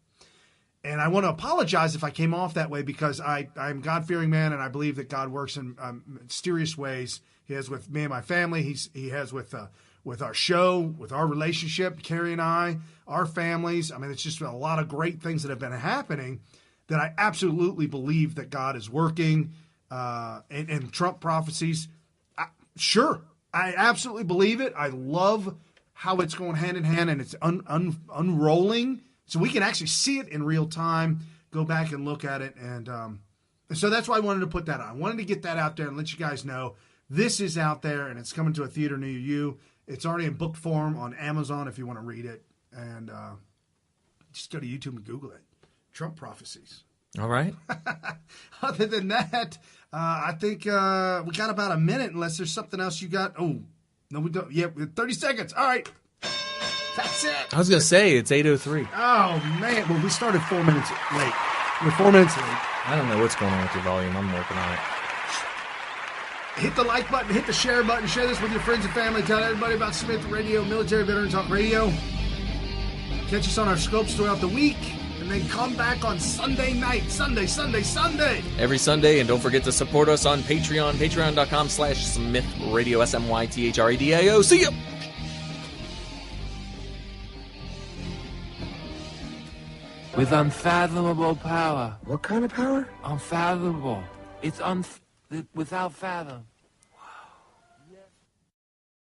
And I want to apologize if I came off that way because I'm a God-fearing man, and I believe that God works in mysterious ways. He has with me and my family. He has with our show, with our relationship, Carrie and I, our families. I mean, it's just a lot of great things that have been happening that I absolutely believe that God is working. And Trump prophecies, sure, I absolutely believe it. I love how it's going hand in hand and it's unrolling. So we can actually see it in real time, go back and look at it. And So that's why I wanted to put that on. I wanted to get that out there and let you guys know this is out there, and it's coming to a theater near you. It's already in book form on Amazon if you want to read it. And just go to YouTube and Google it. Trump prophecies. All right. Other than that, I think we got about a minute unless there's something else you got. Oh, no, we don't. Yeah, 30 seconds. All right. That's it. I was going to say, it's 8:03. Oh, man. Well, we started 4 minutes late. We're 4 minutes late. I don't know what's going on with your volume. I'm working on it. Hit the like button. Hit the share button. Share this with your friends and family. Tell everybody about Smyth Radio, Military Veteran Talk Radio. Catch us on our scopes throughout the week. And then come back on Sunday night. Sunday. Every Sunday. And don't forget to support us on Patreon. Patreon.com/Smyth Radio. SMYTHREDIO. See ya. With unfathomable power. What kind of power? Unfathomable. It's without fathom.